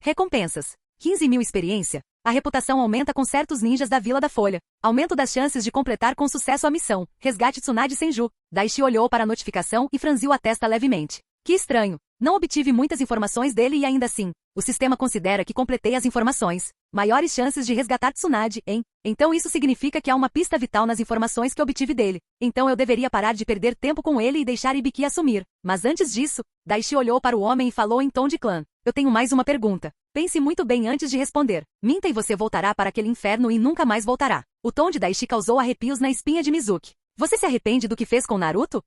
Recompensas. 15.000 experiência. A reputação aumenta com certos ninjas da Vila da Folha. Aumento das chances de completar com sucesso a missão. Resgate Tsunade Senju. Daishi olhou para a notificação e franziu a testa levemente. Que estranho. Não obtive muitas informações dele e ainda assim, o sistema considera que completei as informações. Maiores chances de resgatar Tsunade, hein? Então isso significa que há uma pista vital nas informações que obtive dele. Então eu deveria parar de perder tempo com ele e deixar Ibiki assumir. Mas antes disso, Daishi olhou para o homem e falou em tom de clã. Eu tenho mais uma pergunta. Pense muito bem antes de responder. Minta e você voltará para aquele inferno e nunca mais voltará. O tom de Daishi causou arrepios na espinha de Mizuki. Você se arrepende do que fez com Naruto?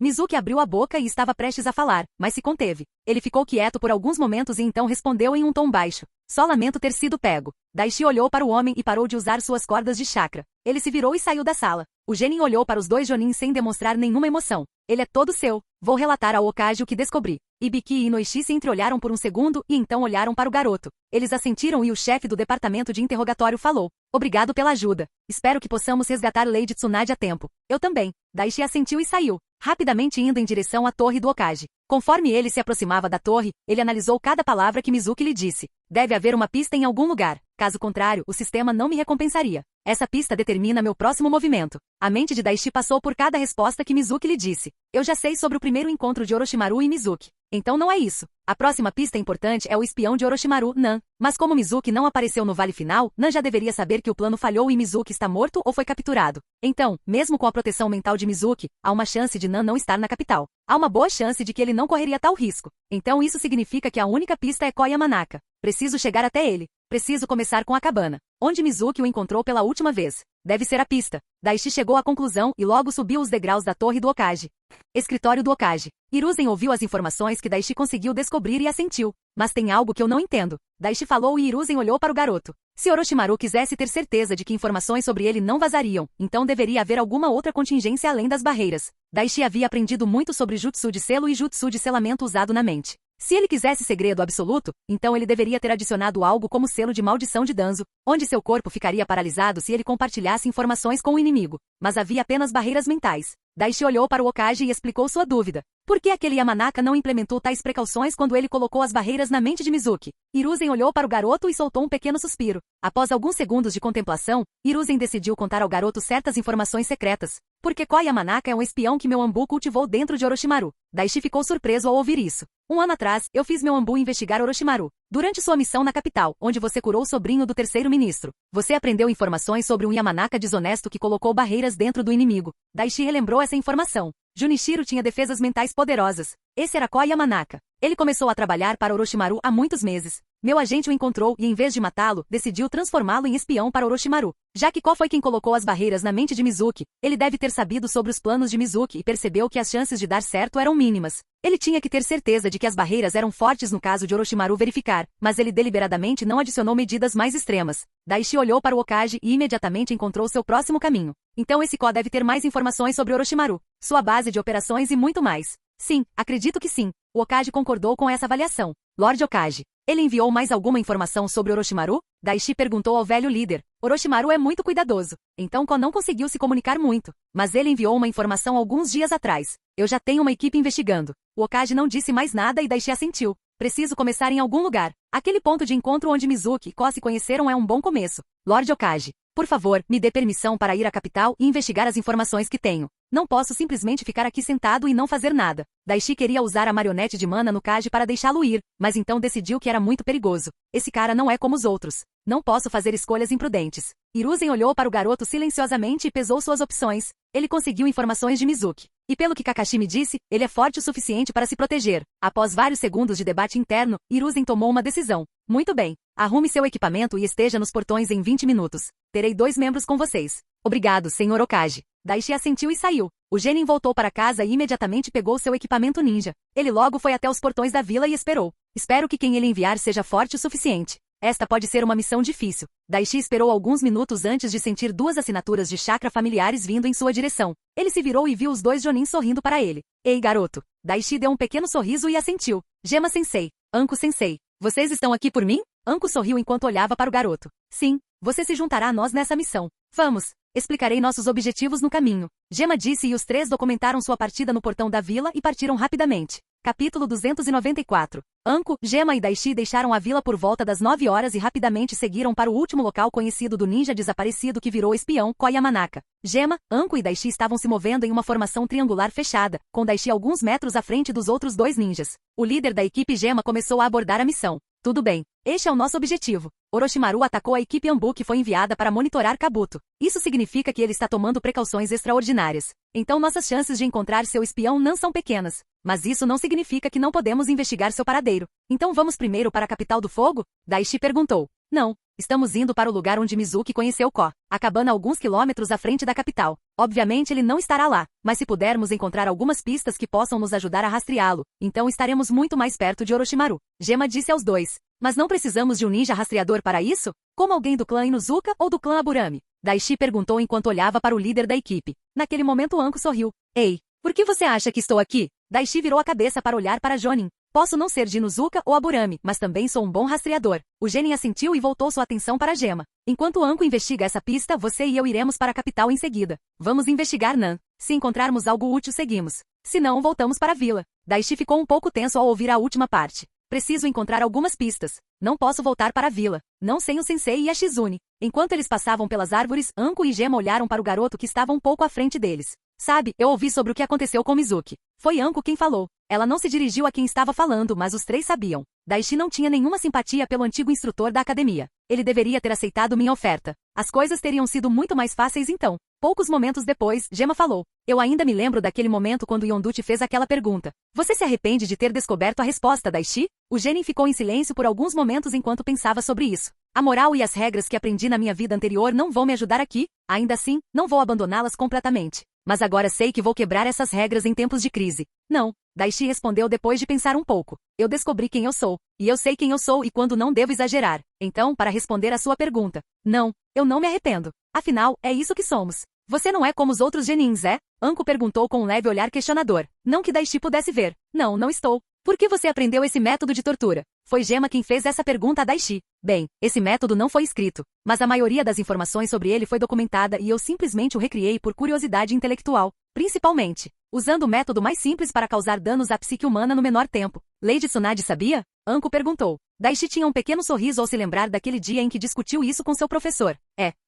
Mizuki abriu a boca e estava prestes a falar, mas se conteve. Ele ficou quieto por alguns momentos e então respondeu em um tom baixo. Só lamento ter sido pego. Daishi olhou para o homem e parou de usar suas cordas de chakra. Ele se virou e saiu da sala. O genin olhou para os dois Jonin sem demonstrar nenhuma emoção. Ele é todo seu. Vou relatar ao Hokage o que descobri. Ibiki e Inoichi se entreolharam por um segundo e então olharam para o garoto. Eles assentiram e o chefe do departamento de interrogatório falou. Obrigado pela ajuda. Espero que possamos resgatar Lady Tsunade a tempo. Eu também. Daishi assentiu e saiu. rapidamente indo em direção à torre do Hokage. Conforme ele se aproximava da torre, ele analisou cada palavra que Mizuki lhe disse. Deve haver uma pista em algum lugar. Caso contrário, o sistema não me recompensaria. Essa pista determina meu próximo movimento. A mente de Daishi passou por cada resposta que Mizuki lhe disse. Eu já sei sobre o primeiro encontro de Orochimaru e Mizuki. Então não é isso. A próxima pista importante é o espião de Orochimaru, Nan. Mas como Mizuki não apareceu no vale final, Nan já deveria saber que o plano falhou e Mizuki está morto ou foi capturado. Então, mesmo com a proteção mental de Mizuki, há uma chance de Nan não estar na capital. Há uma boa chance de que ele não correria tal risco. Então isso significa que a única pista é Koya Manaka. Preciso chegar até ele. Preciso começar com a cabana, onde Mizuki o encontrou pela última vez. Deve ser a pista. Daishi chegou à conclusão e logo subiu os degraus da torre do Hokage. Escritório do Hokage. Hiruzen ouviu as informações que Daishi conseguiu descobrir e assentiu. Mas tem algo que eu não entendo. Daishi falou e Hiruzen olhou para o garoto. Se Orochimaru quisesse ter certeza de que informações sobre ele não vazariam, então deveria haver alguma outra contingência além das barreiras. Daishi havia aprendido muito sobre jutsu de selo e jutsu de selamento usado na mente. Se ele quisesse segredo absoluto, então ele deveria ter adicionado algo como selo de maldição de Danzo, onde seu corpo ficaria paralisado se ele compartilhasse informações com o inimigo. Mas havia apenas barreiras mentais. Daishi olhou para o Hokage e explicou sua dúvida. Por que aquele Yamanaka não implementou tais precauções quando ele colocou as barreiras na mente de Mizuki? Hiruzen olhou para o garoto e soltou um pequeno suspiro. Após alguns segundos de contemplação, Hiruzen decidiu contar ao garoto certas informações secretas. Porque Koya Yamanaka é um espião que meu Anbu cultivou dentro de Orochimaru. Daishi ficou surpreso ao ouvir isso. Um ano atrás, eu fiz meu Anbu investigar Orochimaru. Durante sua missão na capital, onde você curou o sobrinho do terceiro ministro, você aprendeu informações sobre um Yamanaka desonesto que colocou barreiras dentro do inimigo. Daishi relembrou essa informação. Junichiro tinha defesas mentais poderosas. Esse era Koya Yamanaka. Ele começou a trabalhar para Orochimaru há muitos meses. Meu agente o encontrou e, em vez de matá-lo, decidiu transformá-lo em espião para Orochimaru. Já que Ko foi quem colocou as barreiras na mente de Mizuki, ele deve ter sabido sobre os planos de Mizuki e percebeu que as chances de dar certo eram mínimas. Ele tinha que ter certeza de que as barreiras eram fortes no caso de Orochimaru verificar, mas ele deliberadamente não adicionou medidas mais extremas. Daishi olhou para o Hokage e imediatamente encontrou seu próximo caminho. Então esse Ko deve ter mais informações sobre Orochimaru, sua base de operações e muito mais. Sim, acredito que sim. O Hokage concordou com essa avaliação. Lord Hokage, ele enviou mais alguma informação sobre Orochimaru? Daishi perguntou ao velho líder. Orochimaru é muito cuidadoso. Então Ko não conseguiu se comunicar muito. Mas ele enviou uma informação alguns dias atrás. Eu já tenho uma equipe investigando. O Hokage não disse mais nada e Daishi assentiu. Preciso começar em algum lugar. Aquele ponto de encontro onde Mizuki e Ko se conheceram é um bom começo. Lord Hokage, por favor, me dê permissão para ir à capital e investigar as informações que tenho. Não posso simplesmente ficar aqui sentado e não fazer nada. Daishi queria usar a marionete de mana no Kage para deixá-lo ir, mas então decidiu que era muito perigoso. Esse cara não é como os outros. Não posso fazer escolhas imprudentes. Hiruzen olhou para o garoto silenciosamente e pesou suas opções. Ele conseguiu informações de Mizuki. E pelo que Kakashi me disse, ele é forte o suficiente para se proteger. Após vários segundos de debate interno, Hiruzen tomou uma decisão. Muito bem. Arrume seu equipamento e esteja nos portões em 20 minutos. Terei 2 membros com vocês. Obrigado, Sr. Hokage. Daishi assentiu e saiu. O genin voltou para casa e imediatamente pegou seu equipamento ninja. Ele logo foi até os portões da vila e esperou. Espero que quem ele enviar seja forte o suficiente. Esta pode ser uma missão difícil. Daishi esperou alguns minutos antes de sentir 2 assinaturas de chakra familiares vindo em sua direção. Ele se virou e viu os 2 jonins sorrindo para ele. Ei, garoto. Daishi deu um pequeno sorriso e assentiu. Gema Sensei. Anko Sensei. Vocês estão aqui por mim? Anko sorriu enquanto olhava para o garoto. Sim, você se juntará a nós nessa missão. Vamos. Explicarei nossos objetivos no caminho. Gema disse e os 3 documentaram sua partida no portão da vila e partiram rapidamente. Capítulo 294. Anko, Gema e Daishi deixaram a vila por volta das 9 horas e rapidamente seguiram para o último local conhecido do ninja desaparecido que virou espião, Koya Yamanaka. Gema, Anko e Daishi estavam se movendo em uma formação triangular fechada, com Daishi alguns metros à frente dos outros 2 ninjas. O líder da equipe Gema começou a abordar a missão. Tudo bem. Este é o nosso objetivo. Orochimaru atacou a equipe Anbu que foi enviada para monitorar Kabuto. Isso significa que ele está tomando precauções extraordinárias. Então nossas chances de encontrar seu espião não são pequenas. Mas isso não significa que não podemos investigar seu paradeiro. Então vamos primeiro para a capital do fogo? Daishi perguntou. Não. Estamos indo para o lugar onde Mizuki conheceu Ko. A cabana alguns quilômetros à frente da capital. Obviamente ele não estará lá, mas se pudermos encontrar algumas pistas que possam nos ajudar a rastreá-lo, então estaremos muito mais perto de Orochimaru. Gema disse aos 2. Mas não precisamos de um ninja rastreador para isso? Como alguém do clã Inuzuka ou do clã Aburami? Daishi perguntou enquanto olhava para o líder da equipe. Naquele momento Anko sorriu. Ei, por que você acha que estou aqui? Daishi virou a cabeça para olhar para Jonin. Posso não ser de Inuzuka ou Aburami, mas também sou um bom rastreador. O genin assentiu e voltou sua atenção para Gema. Enquanto Anko investiga essa pista, você e eu iremos para a capital em seguida. Vamos investigar Nan. Se encontrarmos algo útil, seguimos. Se não, voltamos para a vila. Daishi ficou um pouco tenso ao ouvir a última parte. Preciso encontrar algumas pistas. Não posso voltar para a vila. Não sem o sensei e a Shizune. Enquanto eles passavam pelas árvores, Anko e Gema olharam para o garoto que estava um pouco à frente deles. Sabe, eu ouvi sobre o que aconteceu com Mizuki. Foi Anko quem falou. Ela não se dirigiu a quem estava falando, mas os três sabiam. Daishi não tinha nenhuma simpatia pelo antigo instrutor da academia. Ele deveria ter aceitado minha oferta. As coisas teriam sido muito mais fáceis então. Poucos momentos depois, Gema falou. Eu ainda me lembro daquele momento quando Yondu te fez aquela pergunta. Você se arrepende de ter descoberto a resposta, Daishi? O genin ficou em silêncio por alguns momentos enquanto pensava sobre isso. A moral e as regras que aprendi na minha vida anterior não vão me ajudar aqui, ainda assim, não vou abandoná-las completamente. Mas agora sei que vou quebrar essas regras em tempos de crise. Não, Daishi respondeu depois de pensar um pouco. Eu descobri quem eu sou, e eu sei quem eu sou e quando não devo exagerar. Então, para responder a sua pergunta, não, eu não me arrependo. Afinal, é isso que somos. Você não é como os outros genins, é? Anko perguntou com um leve olhar questionador. Não que Daishi pudesse ver. Não, não estou. Por que você aprendeu esse método de tortura? Foi Gema quem fez essa pergunta a Daishi. Bem, esse método não foi escrito, mas a maioria das informações sobre ele foi documentada e eu simplesmente o recriei por curiosidade intelectual, principalmente, usando o método mais simples para causar danos à psique humana no menor tempo. Lady Tsunade sabia? Anko perguntou. Daishi tinha um pequeno sorriso ao se lembrar daquele dia em que discutiu isso com seu professor.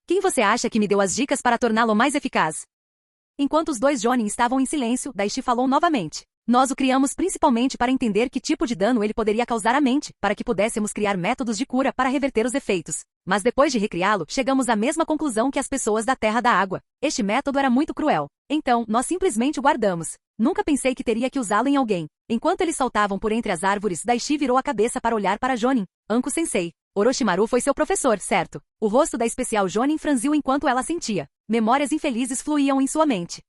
Quem você acha que me deu as dicas para torná-lo mais eficaz? Enquanto os dois Jonin estavam em silêncio, Daishi falou novamente. Nós o criamos principalmente para entender que tipo de dano ele poderia causar à mente, para que pudéssemos criar métodos de cura para reverter os efeitos. Mas depois de recriá-lo, chegamos à mesma conclusão que as pessoas da Terra da Água. Este método era muito cruel. Então, nós simplesmente o guardamos. Nunca pensei que teria que usá-lo em alguém. Enquanto eles saltavam por entre as árvores, Daishi virou a cabeça para olhar para Jonin. Anko-sensei. Orochimaru foi seu professor, certo? O rosto da especial Jonin franziu enquanto ela sentia. Memórias infelizes fluíam em sua mente.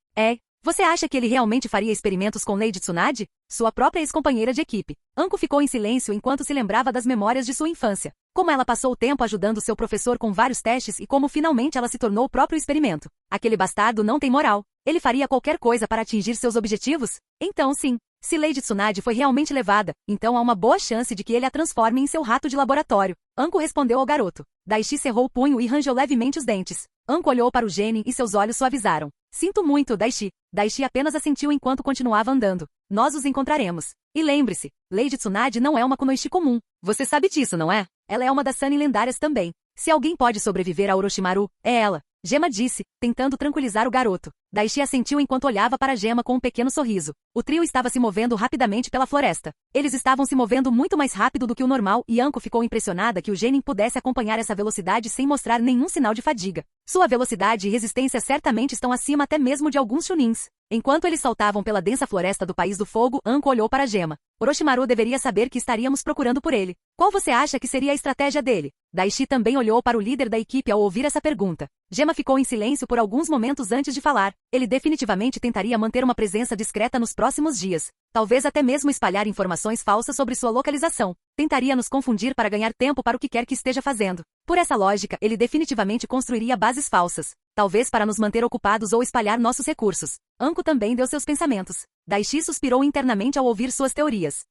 Você acha que ele realmente faria experimentos com Lady Tsunade? Sua própria ex-companheira de equipe. Anko ficou em silêncio enquanto se lembrava das memórias de sua infância. Como ela passou o tempo ajudando seu professor com vários testes e como finalmente ela se tornou o próprio experimento. Aquele bastardo não tem moral. Ele faria qualquer coisa para atingir seus objetivos? Então sim. Se Lady Tsunade foi realmente levada, então há uma boa chance de que ele a transforme em seu rato de laboratório. Anko respondeu ao garoto. Daishi cerrou o punho e rangeu levemente os dentes. Anko olhou para o genin e seus olhos suavizaram. Sinto muito, Daishi. Daishi apenas assentiu enquanto continuava andando. Nós os encontraremos. E lembre-se, Lady Tsunade não é uma Kunoichi comum. Você sabe disso, não é? Ela é uma das Sannin lendárias também. Se alguém pode sobreviver a Orochimaru, é ela. Gema disse, tentando tranquilizar o garoto. Daishi assentiu enquanto olhava para Gema com um pequeno sorriso. O trio estava se movendo rapidamente pela floresta. Eles estavam se movendo muito mais rápido do que o normal e Anko ficou impressionada que o genin pudesse acompanhar essa velocidade sem mostrar nenhum sinal de fadiga. Sua velocidade e resistência certamente estão acima até mesmo de alguns chunins. Enquanto eles saltavam pela densa floresta do País do Fogo, Anko olhou para Gema. Orochimaru deveria saber que estaríamos procurando por ele. Qual você acha que seria a estratégia dele? Daishi também olhou para o líder da equipe ao ouvir essa pergunta. Gema ficou em silêncio por alguns momentos antes de falar. Ele definitivamente tentaria manter uma presença discreta nos próximos dias. Talvez até mesmo espalhar informações falsas sobre sua localização. Tentaria nos confundir para ganhar tempo para o que quer que esteja fazendo. Por essa lógica, ele definitivamente construiria bases falsas. Talvez para nos manter ocupados ou espalhar nossos recursos. Anko também deu seus pensamentos. Daishi suspirou internamente ao ouvir suas teorias.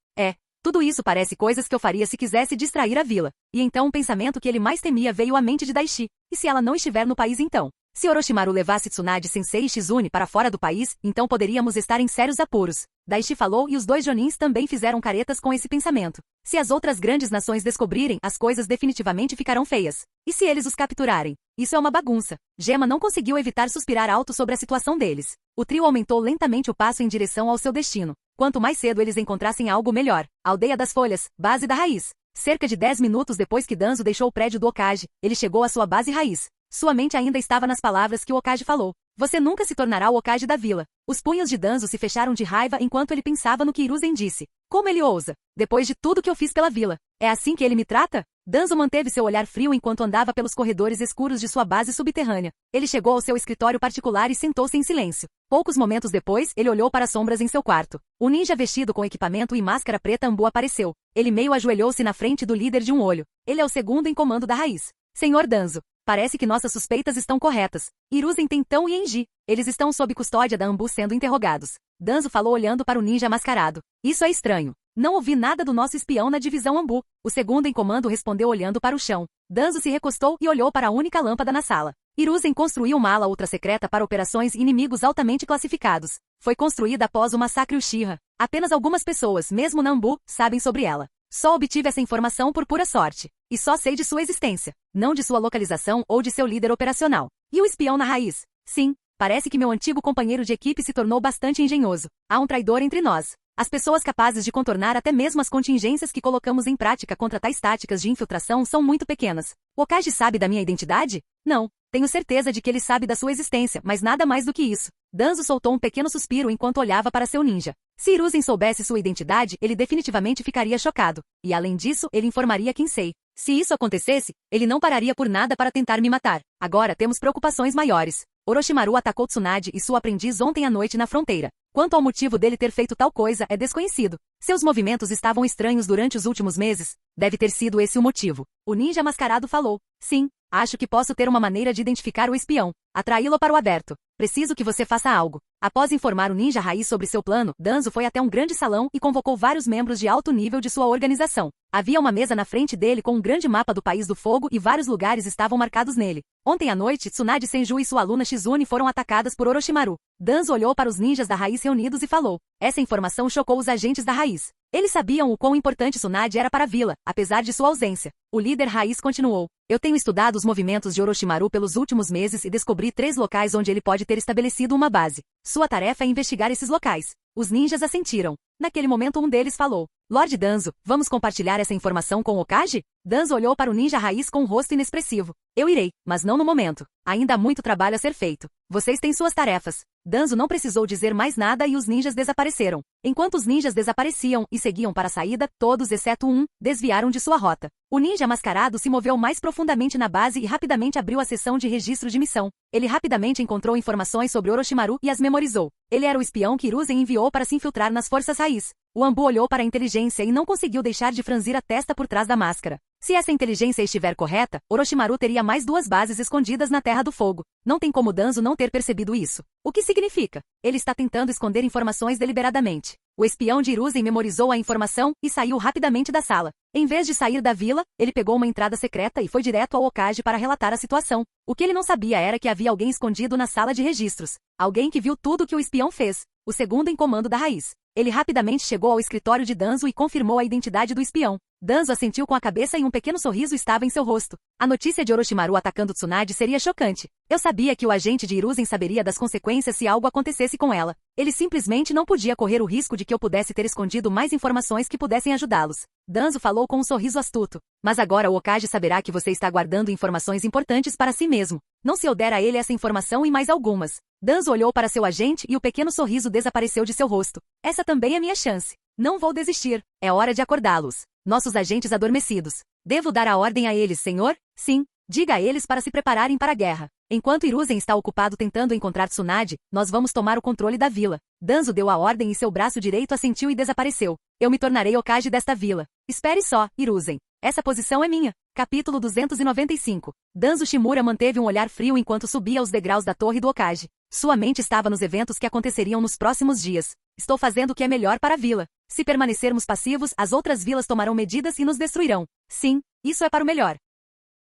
Tudo isso parece coisas que eu faria se quisesse distrair a vila. E então o pensamento que ele mais temia veio à mente de Daishi. E se ela não estiver no país então? Se Orochimaru levasse Tsunade-sensei e Shizune para fora do país, então poderíamos estar em sérios apuros. Daishi falou e os dois Jonins também fizeram caretas com esse pensamento. Se as outras grandes nações descobrirem, as coisas definitivamente ficarão feias. E se eles os capturarem? Isso é uma bagunça. Gema não conseguiu evitar suspirar alto sobre a situação deles. O trio aumentou lentamente o passo em direção ao seu destino. Quanto mais cedo eles encontrassem algo melhor. Aldeia das Folhas, base da raiz. Cerca de 10 minutos depois que Danzo deixou o prédio do Hokage, ele chegou à sua base raiz. Sua mente ainda estava nas palavras que o Hokage falou. Você nunca se tornará o Hokage da vila. Os punhos de Danzo se fecharam de raiva enquanto ele pensava no que Hiruzen disse. Como ele ousa? Depois de tudo que eu fiz pela vila. É assim que ele me trata? Danzo manteve seu olhar frio enquanto andava pelos corredores escuros de sua base subterrânea. Ele chegou ao seu escritório particular e sentou-se em silêncio. Poucos momentos depois, ele olhou para as sombras em seu quarto. Um ninja vestido com equipamento e máscara preta ambu apareceu. Ele meio ajoelhou-se na frente do líder de um olho. Ele é o segundo em comando da raiz. Senhor Danzo. Parece que nossas suspeitas estão corretas. Hiruzen, Tentão e Enji. Eles estão sob custódia da Ambu sendo interrogados. Danzo falou olhando para o ninja mascarado. Isso é estranho. Não ouvi nada do nosso espião na divisão Ambu. O segundo em comando respondeu olhando para o chão. Danzo se recostou e olhou para a única lâmpada na sala. Hiruzen construiu uma ala ultra-secreta para operações e inimigos altamente classificados. Foi construída após o massacre Uchiha. Apenas algumas pessoas, mesmo na Ambu, sabem sobre ela. Só obtive essa informação por pura sorte. E só sei de sua existência, não de sua localização ou de seu líder operacional. E o espião na raiz? Sim, parece que meu antigo companheiro de equipe se tornou bastante engenhoso. Há um traidor entre nós. As pessoas capazes de contornar até mesmo as contingências que colocamos em prática contra tais táticas de infiltração são muito pequenas. O Okage sabe da minha identidade? Não. Tenho certeza de que ele sabe da sua existência, mas nada mais do que isso. Danzo soltou um pequeno suspiro enquanto olhava para seu ninja. Se Hiruzen soubesse sua identidade, ele definitivamente ficaria chocado. E além disso, ele informaria Kinsei. Se isso acontecesse, ele não pararia por nada para tentar me matar. Agora temos preocupações maiores. Orochimaru atacou Tsunade e sua aprendiz ontem à noite na fronteira. Quanto ao motivo dele ter feito tal coisa é desconhecido. Seus movimentos estavam estranhos durante os últimos meses. Deve ter sido esse o motivo. O ninja mascarado falou. Sim, acho que posso ter uma maneira de identificar o espião. Atraí-lo para o aberto. Preciso que você faça algo. Após informar o ninja raiz sobre seu plano, Danzo foi até um grande salão e convocou vários membros de alto nível de sua organização. Havia uma mesa na frente dele com um grande mapa do País do Fogo e vários lugares estavam marcados nele. Ontem à noite, Tsunade Senju e sua aluna Shizune foram atacadas por Orochimaru. Danzo olhou para os ninjas da raiz reunidos e falou. Essa informação chocou os agentes da raiz. Eles sabiam o quão importante Tsunade era para a vila, apesar de sua ausência. O líder raiz continuou. Eu tenho estudado os movimentos de Orochimaru pelos últimos meses e descobri 3 locais onde ele pode ter estabelecido uma base. Sua tarefa é investigar esses locais. Os ninjas assentiram. Naquele momento um deles falou. Lord Danzo, vamos compartilhar essa informação com o Okage? Danzo olhou para o ninja raiz com um rosto inexpressivo. Eu irei, mas não no momento. Ainda há muito trabalho a ser feito. Vocês têm suas tarefas. Danzo não precisou dizer mais nada e os ninjas desapareceram. Enquanto os ninjas desapareciam e seguiam para a saída, todos exceto um, desviaram de sua rota. O ninja mascarado se moveu mais profundamente na base e rapidamente abriu a seção de registro de missão. Ele rapidamente encontrou informações sobre Orochimaru e as memorizou. Ele era o espião que Hiruzen enviou para se infiltrar nas forças raiz. O Ambu olhou para a inteligência e não conseguiu deixar de franzir a testa por trás da máscara. Se essa inteligência estiver correta, Orochimaru teria mais 2 bases escondidas na Terra do Fogo. Não tem como Danzo não ter percebido isso. O que significa? Ele está tentando esconder informações deliberadamente. O espião de Hiruzen memorizou a informação e saiu rapidamente da sala. Em vez de sair da vila, ele pegou uma entrada secreta e foi direto ao Okage para relatar a situação. O que ele não sabia era que havia alguém escondido na sala de registros. Alguém que viu tudo o que o espião fez. O segundo em comando da raiz. Ele rapidamente chegou ao escritório de Danzo e confirmou a identidade do espião. Danzo assentiu com a cabeça e um pequeno sorriso estava em seu rosto. A notícia de Orochimaru atacando Tsunade seria chocante. Eu sabia que o agente de Hiruzen saberia das consequências se algo acontecesse com ela. Ele simplesmente não podia correr o risco de que eu pudesse ter escondido mais informações que pudessem ajudá-los. Danzo falou com um sorriso astuto. Mas agora o Okage saberá que você está guardando informações importantes para si mesmo. Não se eu der a ele essa informação e mais algumas. Danzo olhou para seu agente e o pequeno sorriso desapareceu de seu rosto. Essa também é minha chance. Não vou desistir. É hora de acordá-los. Nossos agentes adormecidos. Devo dar a ordem a eles, senhor? Sim. Diga a eles para se prepararem para a guerra. Enquanto Hiruzen está ocupado tentando encontrar Tsunade, nós vamos tomar o controle da vila. Danzo deu a ordem e seu braço direito assentiu e desapareceu. Eu me tornarei Okage desta vila. Espere só, Hiruzen. Essa posição é minha. Capítulo 295. Danzo Shimura manteve um olhar frio enquanto subia os degraus da torre do Okage. Sua mente estava nos eventos que aconteceriam nos próximos dias. Estou fazendo o que é melhor para a vila. Se permanecermos passivos, as outras vilas tomarão medidas e nos destruirão. Sim, isso é para o melhor.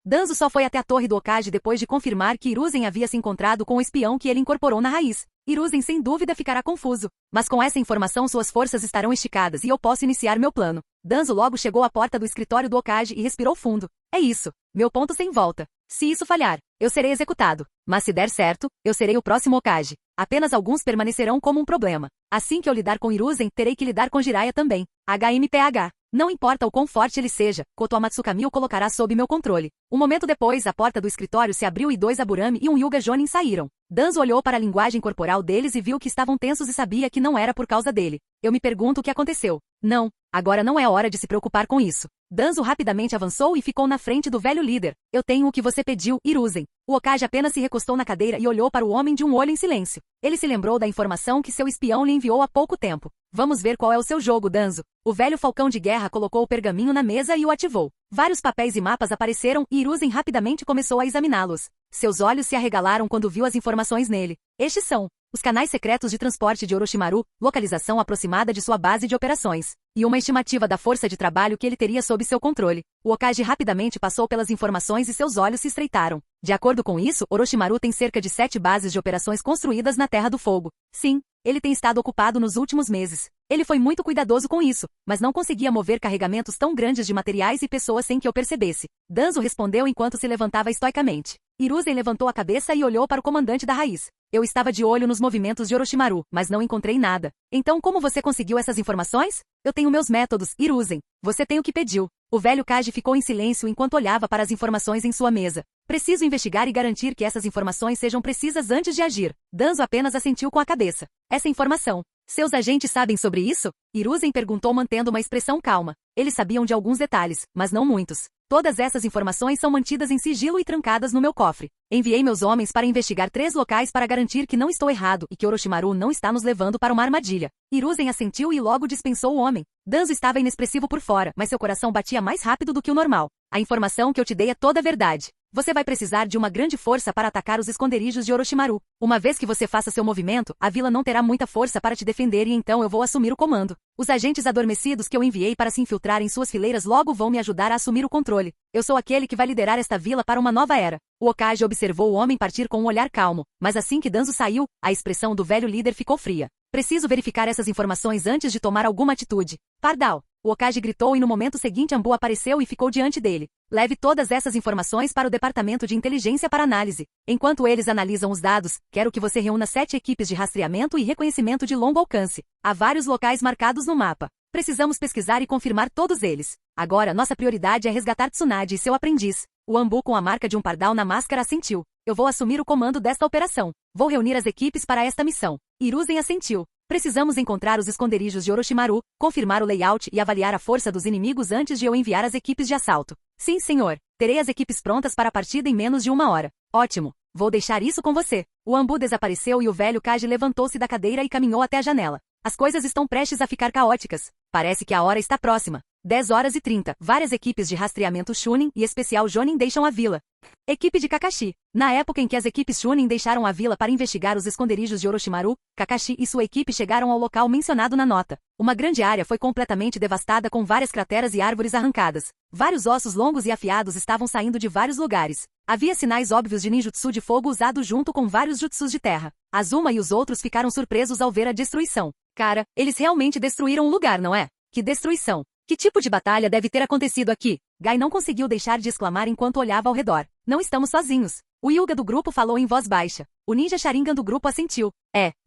Danzo só foi até a torre do Okage depois de confirmar que Hiruzen havia se encontrado com o espião que ele incorporou na raiz. Hiruzen sem dúvida ficará confuso. Mas com essa informação suas forças estarão esticadas e eu posso iniciar meu plano. Danzo logo chegou à porta do escritório do Okage e respirou fundo. É isso. Meu ponto sem volta. Se isso falhar, eu serei executado. Mas se der certo, eu serei o próximo Okage. Apenas alguns permanecerão como um problema. Assim que eu lidar com Hiruzen, terei que lidar com Jiraiya também. HMPH. Não importa o quão forte ele seja, Koto Amatsukami o colocará sob meu controle. Um momento depois, a porta do escritório se abriu e 2 Aburame e um Hyuga Jonin saíram. Danzo olhou para a linguagem corporal deles e viu que estavam tensos e sabia que não era por causa dele. Eu me pergunto o que aconteceu. Não, agora não é hora de se preocupar com isso. Danzo rapidamente avançou e ficou na frente do velho líder. Eu tenho o que você pediu, Hiruzen. O Okage apenas se recostou na cadeira e olhou para o homem de um olho em silêncio. Ele se lembrou da informação que seu espião lhe enviou há pouco tempo. Vamos ver qual é o seu jogo, Danzo. O velho falcão de guerra colocou o pergaminho na mesa e o ativou. Vários papéis e mapas apareceram e Hiruzen rapidamente começou a examiná-los. Seus olhos se arregalaram quando viu as informações nele. Estes são. os canais secretos de transporte de Orochimaru, localização aproximada de sua base de operações, e uma estimativa da força de trabalho que ele teria sob seu controle. O Hokage rapidamente passou pelas informações e seus olhos se estreitaram. De acordo com isso, Orochimaru tem cerca de 7 bases de operações construídas na Terra do Fogo. Sim, ele tem estado ocupado nos últimos meses. Ele foi muito cuidadoso com isso, mas não conseguia mover carregamentos tão grandes de materiais e pessoas sem que eu percebesse. Danzo respondeu enquanto se levantava estoicamente. Hiruzen levantou a cabeça e olhou para o comandante da raiz. Eu estava de olho nos movimentos de Orochimaru, mas não encontrei nada. Então como você conseguiu essas informações? Eu tenho meus métodos, Hiruzen. Você tem o que pediu. O velho Kage ficou em silêncio enquanto olhava para as informações em sua mesa. Preciso investigar e garantir que essas informações sejam precisas antes de agir. Danzo apenas assentiu com a cabeça. Essa informação. Seus agentes sabem sobre isso? Hiruzen perguntou mantendo uma expressão calma. Eles sabiam de alguns detalhes, mas não muitos. Todas essas informações são mantidas em sigilo e trancadas no meu cofre. Enviei meus homens para investigar 3 locais para garantir que não estou errado e que Orochimaru não está nos levando para uma armadilha. Hiruzen assentiu e logo dispensou o homem. Danzo estava inexpressivo por fora, mas seu coração batia mais rápido do que o normal. A informação que eu te dei é toda a verdade. Você vai precisar de uma grande força para atacar os esconderijos de Orochimaru. Uma vez que você faça seu movimento, a vila não terá muita força para te defender e então eu vou assumir o comando. Os agentes adormecidos que eu enviei para se infiltrar em suas fileiras logo vão me ajudar a assumir o controle. Eu sou aquele que vai liderar esta vila para uma nova era. O Hokage observou o homem partir com um olhar calmo, mas assim que Danzo saiu, a expressão do velho líder ficou fria. Preciso verificar essas informações antes de tomar alguma atitude. Pardal! O Hokage gritou e no momento seguinte Anbu apareceu e ficou diante dele. Leve todas essas informações para o departamento de inteligência para análise. Enquanto eles analisam os dados, quero que você reúna 7 equipes de rastreamento e reconhecimento de longo alcance. Há vários locais marcados no mapa. Precisamos pesquisar e confirmar todos eles. Agora nossa prioridade é resgatar Tsunade e seu aprendiz. O Anbu com a marca de um pardal na máscara assentiu. Eu vou assumir o comando desta operação. Vou reunir as equipes para esta missão. Hiruzen assentiu. Precisamos encontrar os esconderijos de Orochimaru, confirmar o layout e avaliar a força dos inimigos antes de eu enviar as equipes de assalto. Sim, senhor. Terei as equipes prontas para a partida em menos de 1 hora. Ótimo. Vou deixar isso com você. O Anbu desapareceu e o velho Kage levantou-se da cadeira e caminhou até a janela. As coisas estão prestes a ficar caóticas. Parece que a hora está próxima. 10h30. Várias equipes de rastreamento Chunin e especial Jonin deixam a vila. Equipe de Kakashi. Na época em que as equipes Chunin deixaram a vila para investigar os esconderijos de Orochimaru, Kakashi e sua equipe chegaram ao local mencionado na nota. Uma grande área foi completamente devastada com várias crateras e árvores arrancadas. Vários ossos longos e afiados estavam saindo de vários lugares. Havia sinais óbvios de ninjutsu de fogo usado junto com vários jutsus de terra. Azuma e os outros ficaram surpresos ao ver a destruição. Cara, eles realmente destruíram o lugar, não é? Que destruição! Que tipo de batalha deve ter acontecido aqui? Gai não conseguiu deixar de exclamar enquanto olhava ao redor. Não estamos sozinhos. O Hyuga do grupo falou em voz baixa. O ninja Sharingan do grupo assentiu.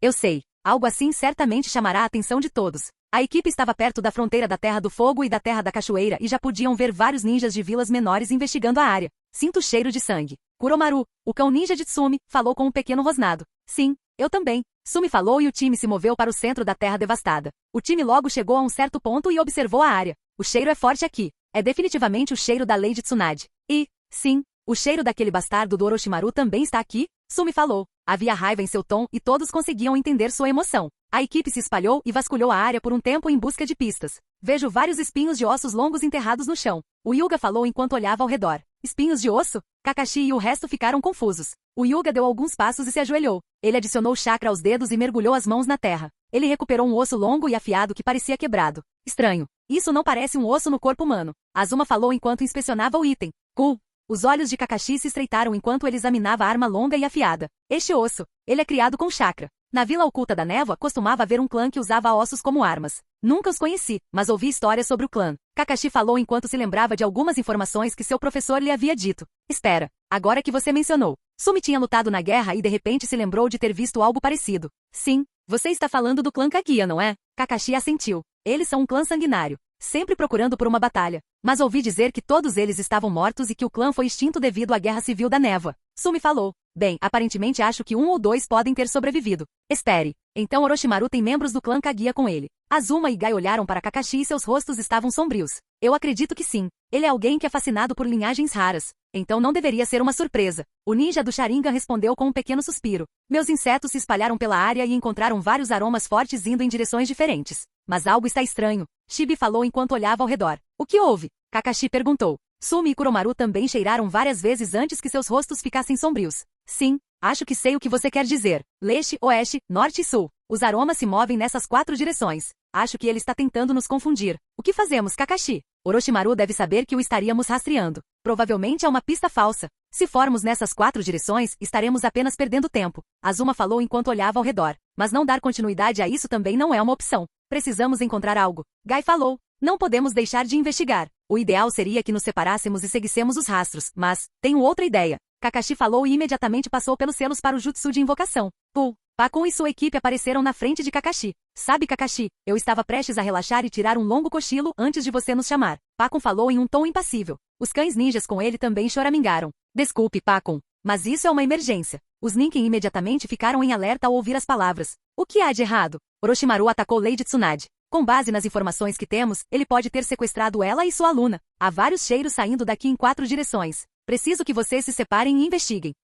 Eu sei. Algo assim certamente chamará a atenção de todos. A equipe estava perto da fronteira da Terra do Fogo e da Terra da Cachoeira e já podiam ver vários ninjas de vilas menores investigando a área. Sinto o cheiro de sangue. Kuromaru, o cão ninja de Tsumi, falou com um pequeno rosnado. Sim, eu também. Sumi falou e o time se moveu para o centro da terra devastada. O time logo chegou a um certo ponto e observou a área. O cheiro é forte aqui. É definitivamente o cheiro da Lady Tsunade. E, sim, o cheiro daquele bastardo do Orochimaru também está aqui? Sumi falou. Havia raiva em seu tom e todos conseguiam entender sua emoção. A equipe se espalhou e vasculhou a área por um tempo em busca de pistas. Vejo vários espinhos de ossos longos enterrados no chão. O Hyuga falou enquanto olhava ao redor. Espinhos de osso? Kakashi e o resto ficaram confusos. O Hyuga deu alguns passos e se ajoelhou. Ele adicionou chakra aos dedos e mergulhou as mãos na terra. Ele recuperou um osso longo e afiado que parecia quebrado. Estranho. Isso não parece um osso no corpo humano. Azuma falou enquanto inspecionava o item. Cool. Os olhos de Kakashi se estreitaram enquanto ele examinava a arma longa e afiada. Este osso. Ele é criado com chakra. Na Vila Oculta da Névoa costumava haver um clã que usava ossos como armas. Nunca os conheci, mas ouvi histórias sobre o clã. Kakashi falou enquanto se lembrava de algumas informações que seu professor lhe havia dito. Espera, agora que você mencionou. Sumi tinha lutado na guerra e de repente se lembrou de ter visto algo parecido. Sim, você está falando do clã Kaguya, não é? Kakashi assentiu. Eles são um clã sanguinário, sempre procurando por uma batalha. Mas ouvi dizer que todos eles estavam mortos e que o clã foi extinto devido à Guerra Civil da Névoa. Sumi falou. Bem, aparentemente acho que 1 ou 2 podem ter sobrevivido. Espere. Então Orochimaru tem membros do clã Kaguya com ele. Azuma e Gai olharam para Kakashi e seus rostos estavam sombrios. Eu acredito que sim. Ele é alguém que é fascinado por linhagens raras. Então não deveria ser uma surpresa. O ninja do Sharingan respondeu com um pequeno suspiro. Meus insetos se espalharam pela área e encontraram vários aromas fortes indo em direções diferentes. Mas algo está estranho. Shibi falou enquanto olhava ao redor. O que houve? Kakashi perguntou. Sumi e Kuromaru também cheiraram várias vezes antes que seus rostos ficassem sombrios. Sim, Acho que sei o que você quer dizer. Leste, oeste, norte e sul. Os aromas se movem nessas 4 direções. Acho que ele está tentando nos confundir. O que fazemos, Kakashi? Orochimaru deve saber que o estaríamos rastreando. Provavelmente é uma pista falsa. Se formos nessas 4 direções, estaremos apenas perdendo tempo. Azuma falou enquanto olhava ao redor. Mas não dar continuidade a isso também não é uma opção. Precisamos encontrar algo. Gai falou. Não podemos deixar de investigar. O ideal seria que nos separássemos e seguíssemos os rastros, mas tenho outra ideia. Kakashi falou e imediatamente passou pelos selos para o jutsu de invocação. Pakun e sua equipe apareceram na frente de Kakashi. Sabe, Kakashi, eu estava prestes a relaxar e tirar um longo cochilo antes de você nos chamar. Pakun falou em um tom impassível. Os cães ninjas com ele também choramingaram. Desculpe, Pakun, mas isso é uma emergência. Os Ninken imediatamente ficaram em alerta ao ouvir as palavras. O que há de errado? Orochimaru atacou Lady Tsunade. Com base nas informações que temos, ele pode ter sequestrado ela e sua aluna. Há vários cheiros saindo daqui em 4 direções. Preciso que vocês se separem e investiguem.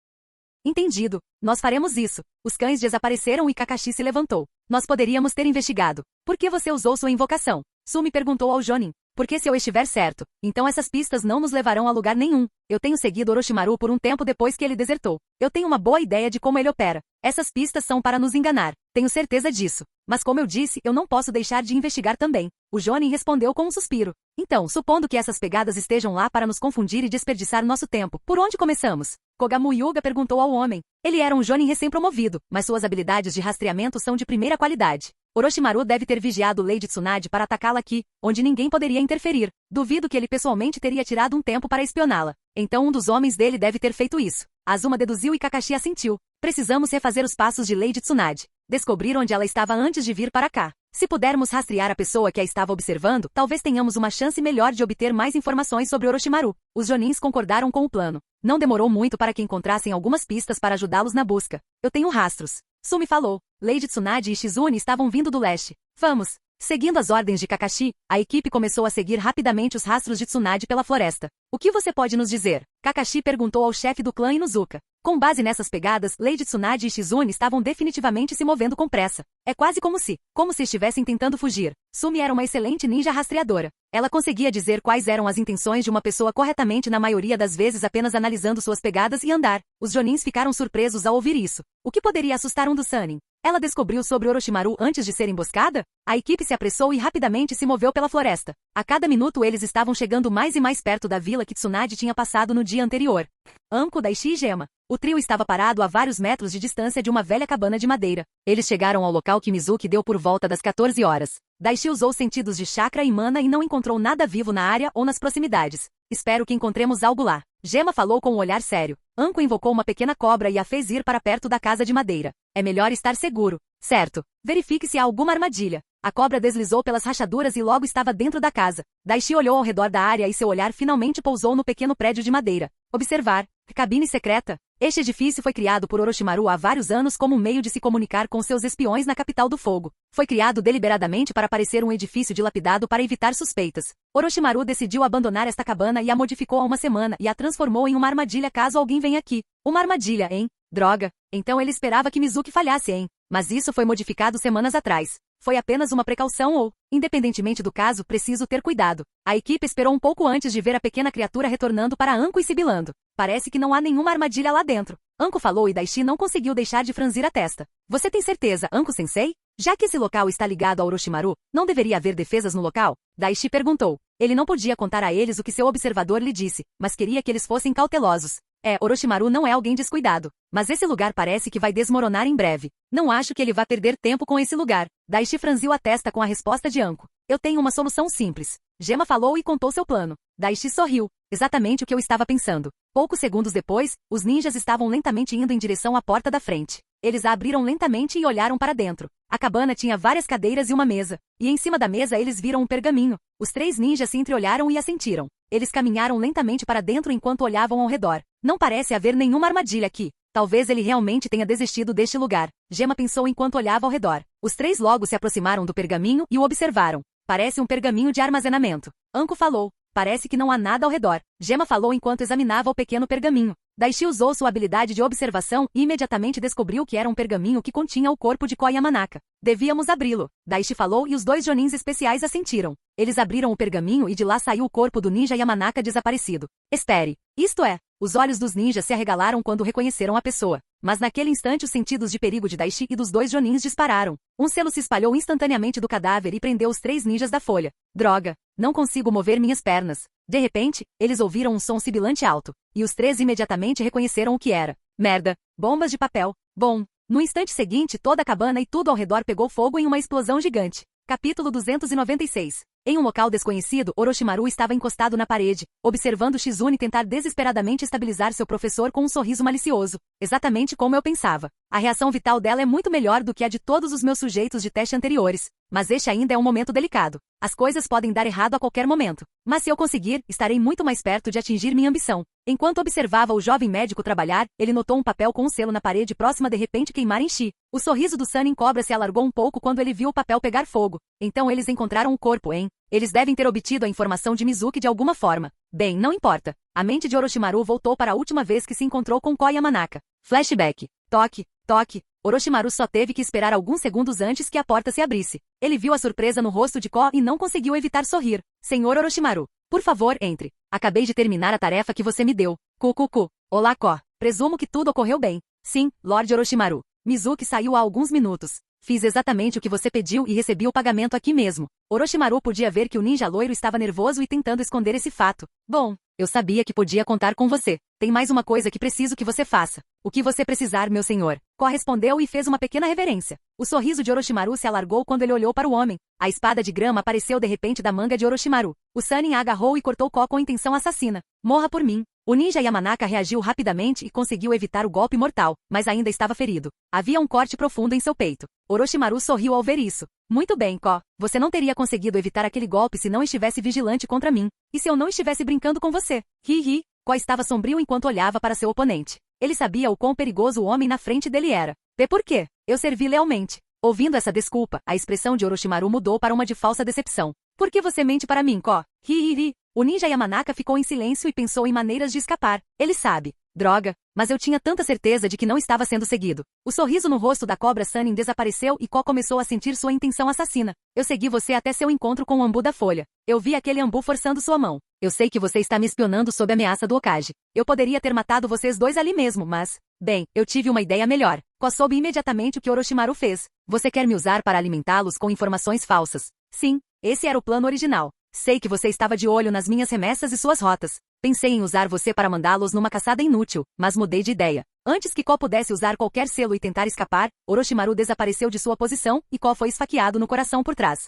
Entendido. Nós faremos isso. Os cães desapareceram e Kakashi se levantou. Nós poderíamos ter investigado. Por que você usou sua invocação? Sumi perguntou ao Jonin. Porque se eu estiver certo, então essas pistas não nos levarão a lugar nenhum. Eu tenho seguido Orochimaru por um tempo depois que ele desertou. Eu tenho uma boa ideia de como ele opera. Essas pistas são para nos enganar. Tenho certeza disso. Mas como eu disse, eu não posso deixar de investigar também. O Jonin respondeu com um suspiro. Então, supondo que essas pegadas estejam lá para nos confundir e desperdiçar nosso tempo, por onde começamos? Kogamu Yuga perguntou ao homem. Ele era um Jonin recém-promovido, mas suas habilidades de rastreamento são de primeira qualidade. Orochimaru deve ter vigiado Lady Tsunade para atacá-la aqui, onde ninguém poderia interferir. Duvido que ele pessoalmente teria tirado um tempo para espioná-la. Então um dos homens dele deve ter feito isso. Azuma deduziu e Kakashi assentiu. Precisamos refazer os passos de Lady Tsunade. Descobrir onde ela estava antes de vir para cá. Se pudermos rastrear a pessoa que a estava observando, talvez tenhamos uma chance melhor de obter mais informações sobre Orochimaru. Os Jonins concordaram com o plano. Não demorou muito para que encontrassem algumas pistas para ajudá-los na busca. Eu tenho rastros. Sumi falou. Lady Tsunade e Shizune estavam vindo do leste. Vamos. Seguindo as ordens de Kakashi, a equipe começou a seguir rapidamente os rastros de Tsunade pela floresta. O que você pode nos dizer? Kakashi perguntou ao chefe do clã Inuzuka. Com base nessas pegadas, Lady Tsunade e Shizune estavam definitivamente se movendo com pressa. É quase como se estivessem tentando fugir. Sumi era uma excelente ninja rastreadora. Ela conseguia dizer quais eram as intenções de uma pessoa corretamente na maioria das vezes apenas analisando suas pegadas e andar. Os Jonins ficaram surpresos ao ouvir isso. O que poderia assustar um dos Sannin? Ela descobriu sobre Orochimaru antes de ser emboscada? A equipe se apressou e rapidamente se moveu pela floresta. A cada minuto eles estavam chegando mais e mais perto da vila que Tsunade tinha passado no dia anterior. Anko, Daishi e Gema. O trio estava parado a vários metros de distância de uma velha cabana de madeira. Eles chegaram ao local que Mizuki deu por volta das 14 horas. Daishi usou sentidos de chakra e mana e não encontrou nada vivo na área ou nas proximidades. Espero que encontremos algo lá. Gema falou com um olhar sério. Anko invocou uma pequena cobra e a fez ir para perto da casa de madeira. É melhor estar seguro. Certo. Verifique se há alguma armadilha. A cobra deslizou pelas rachaduras e logo estava dentro da casa. Daishi olhou ao redor da área e seu olhar finalmente pousou no pequeno prédio de madeira. Observar. Cabine secreta. Este edifício foi criado por Orochimaru há vários anos como um meio de se comunicar com seus espiões na capital do fogo. Foi criado deliberadamente para parecer um edifício dilapidado para evitar suspeitas. Orochimaru decidiu abandonar esta cabana e a modificou há uma semana e a transformou em uma armadilha caso alguém venha aqui. Uma armadilha, hein? Droga. Então ele esperava que Mizuki falhasse, hein? Mas isso foi modificado semanas atrás. Foi apenas uma precaução ou, independentemente do caso, preciso ter cuidado. A equipe esperou um pouco antes de ver a pequena criatura retornando para Anko e sibilando. Parece que não há nenhuma armadilha lá dentro. Anko falou e Daishi não conseguiu deixar de franzir a testa. Você tem certeza, Anko-sensei? Já que esse local está ligado a Orochimaru, não deveria haver defesas no local? Daishi perguntou. Ele não podia contar a eles o que seu observador lhe disse, mas queria que eles fossem cautelosos. Orochimaru não é alguém descuidado. Mas esse lugar parece que vai desmoronar em breve. Não acho que ele vá perder tempo com esse lugar. Daishi franziu a testa com a resposta de Anko. Eu tenho uma solução simples. Gema falou e contou seu plano. Daishi sorriu. Exatamente o que eu estava pensando. Poucos segundos depois, os ninjas estavam lentamente indo em direção à porta da frente. Eles a abriram lentamente e olharam para dentro. A cabana tinha várias cadeiras e uma mesa. E em cima da mesa eles viram um pergaminho. Os 3 ninjas se entreolharam e assentiram. Eles caminharam lentamente para dentro enquanto olhavam ao redor. Não parece haver nenhuma armadilha aqui. Talvez ele realmente tenha desistido deste lugar. Gema pensou enquanto olhava ao redor. Os 3 logo se aproximaram do pergaminho e o observaram. Parece um pergaminho de armazenamento. Anko falou. Parece que não há nada ao redor. Gema falou enquanto examinava o pequeno pergaminho. Daishi usou sua habilidade de observação e imediatamente descobriu que era um pergaminho que continha o corpo de Koya Yamanaka. Devíamos abri-lo. Daishi falou e os 2 Jonins especiais assentiram. Eles abriram o pergaminho e de lá saiu o corpo do ninja Yamanaka desaparecido. Espere. Isto é. Os olhos dos ninjas se arregalaram quando reconheceram a pessoa. Mas naquele instante os sentidos de perigo de Daishi e dos dois Jonins dispararam. Um selo se espalhou instantaneamente do cadáver e prendeu os 3 ninjas da folha. Droga! Não consigo mover minhas pernas. De repente, eles ouviram um som sibilante alto. E os 3 imediatamente reconheceram o que era. Merda! Bombas de papel. Bom! No instante seguinte, toda a cabana e tudo ao redor pegou fogo em uma explosão gigante. Capítulo 296. Em um local desconhecido, Orochimaru estava encostado na parede, observando Shizune tentar desesperadamente estabilizar seu professor com um sorriso malicioso. Exatamente como eu pensava. A reação vital dela é muito melhor do que a de todos os meus sujeitos de teste anteriores. Mas este ainda é um momento delicado. As coisas podem dar errado a qualquer momento. Mas se eu conseguir, estarei muito mais perto de atingir minha ambição. Enquanto observava o jovem médico trabalhar, ele notou um papel com um selo na parede próxima de repente queimar em Shi. O sorriso do Sannin Cobra se alargou um pouco quando ele viu o papel pegar fogo. Então eles encontraram o corpo, hein? Eles devem ter obtido a informação de Mizuki de alguma forma. Bem, não importa. A mente de Orochimaru voltou para a última vez que se encontrou com Ko Yamanaka. Flashback. Toque, toque. Orochimaru só teve que esperar alguns segundos antes que a porta se abrisse. Ele viu a surpresa no rosto de Ko e não conseguiu evitar sorrir. Senhor Orochimaru, por favor, entre. Acabei de terminar a tarefa que você me deu. Cu. Olá, Ko. Presumo que tudo ocorreu bem. Sim, Lord Orochimaru. Mizuki saiu há alguns minutos. Fiz exatamente o que você pediu e recebi o pagamento aqui mesmo. Orochimaru podia ver que o ninja loiro estava nervoso e tentando esconder esse fato. Bom, eu sabia que podia contar com você. Tem mais uma coisa que preciso que você faça. O que você precisar, meu senhor. Ko respondeu e fez uma pequena reverência. O sorriso de Orochimaru se alargou quando ele olhou para o homem. A espada de grama apareceu de repente da manga de Orochimaru. O Sannin a agarrou e cortou Ko com intenção assassina. Morra por mim. O ninja Yamanaka reagiu rapidamente e conseguiu evitar o golpe mortal, mas ainda estava ferido. Havia um corte profundo em seu peito. Orochimaru sorriu ao ver isso. Muito bem, Ko. Você não teria conseguido evitar aquele golpe se não estivesse vigilante contra mim. E se eu não estivesse brincando com você? Hi. Ko estava sombrio enquanto olhava para seu oponente. Ele sabia o quão perigoso o homem na frente dele era. Por quê? Eu servi lealmente. Ouvindo essa desculpa, a expressão de Orochimaru mudou para uma de falsa decepção. Por que você mente para mim, Ko? Hi. O ninja Yamanaka ficou em silêncio e pensou em maneiras de escapar. Ele sabe. Droga, mas eu tinha tanta certeza de que não estava sendo seguido. O sorriso no rosto da cobra Sannin desapareceu e Ko começou a sentir sua intenção assassina. Eu segui você até seu encontro com o Ambu da Folha. Eu vi aquele Ambu forçando sua mão. Eu sei que você está me espionando sob ameaça do Hokage. Eu poderia ter matado vocês dois ali mesmo, mas... Bem, eu tive uma ideia melhor. Ko soube imediatamente o que Orochimaru fez. Você quer me usar para alimentá-los com informações falsas? Sim, esse era o plano original. Sei que você estava de olho nas minhas remessas e suas rotas. Pensei em usar você para mandá-los numa caçada inútil, mas mudei de ideia. Antes que Ko pudesse usar qualquer selo e tentar escapar, Orochimaru desapareceu de sua posição e Ko foi esfaqueado no coração por trás.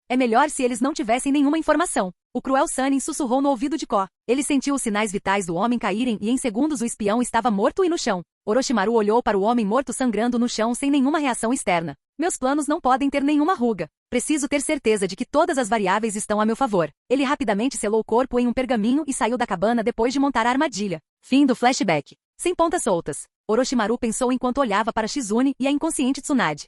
É melhor se eles não tivessem nenhuma informação. O cruel Sannin sussurrou no ouvido de Ko. Ele sentiu os sinais vitais do homem caírem e em segundos o espião estava morto e no chão. Orochimaru olhou para o homem morto sangrando no chão sem nenhuma reação externa. Meus planos não podem ter nenhuma ruga. Preciso ter certeza de que todas as variáveis estão a meu favor. Ele rapidamente selou o corpo em um pergaminho e saiu da cabana depois de montar a armadilha. Fim do flashback. Sem pontas soltas. Orochimaru pensou enquanto olhava para Shizune e a inconsciente Tsunade.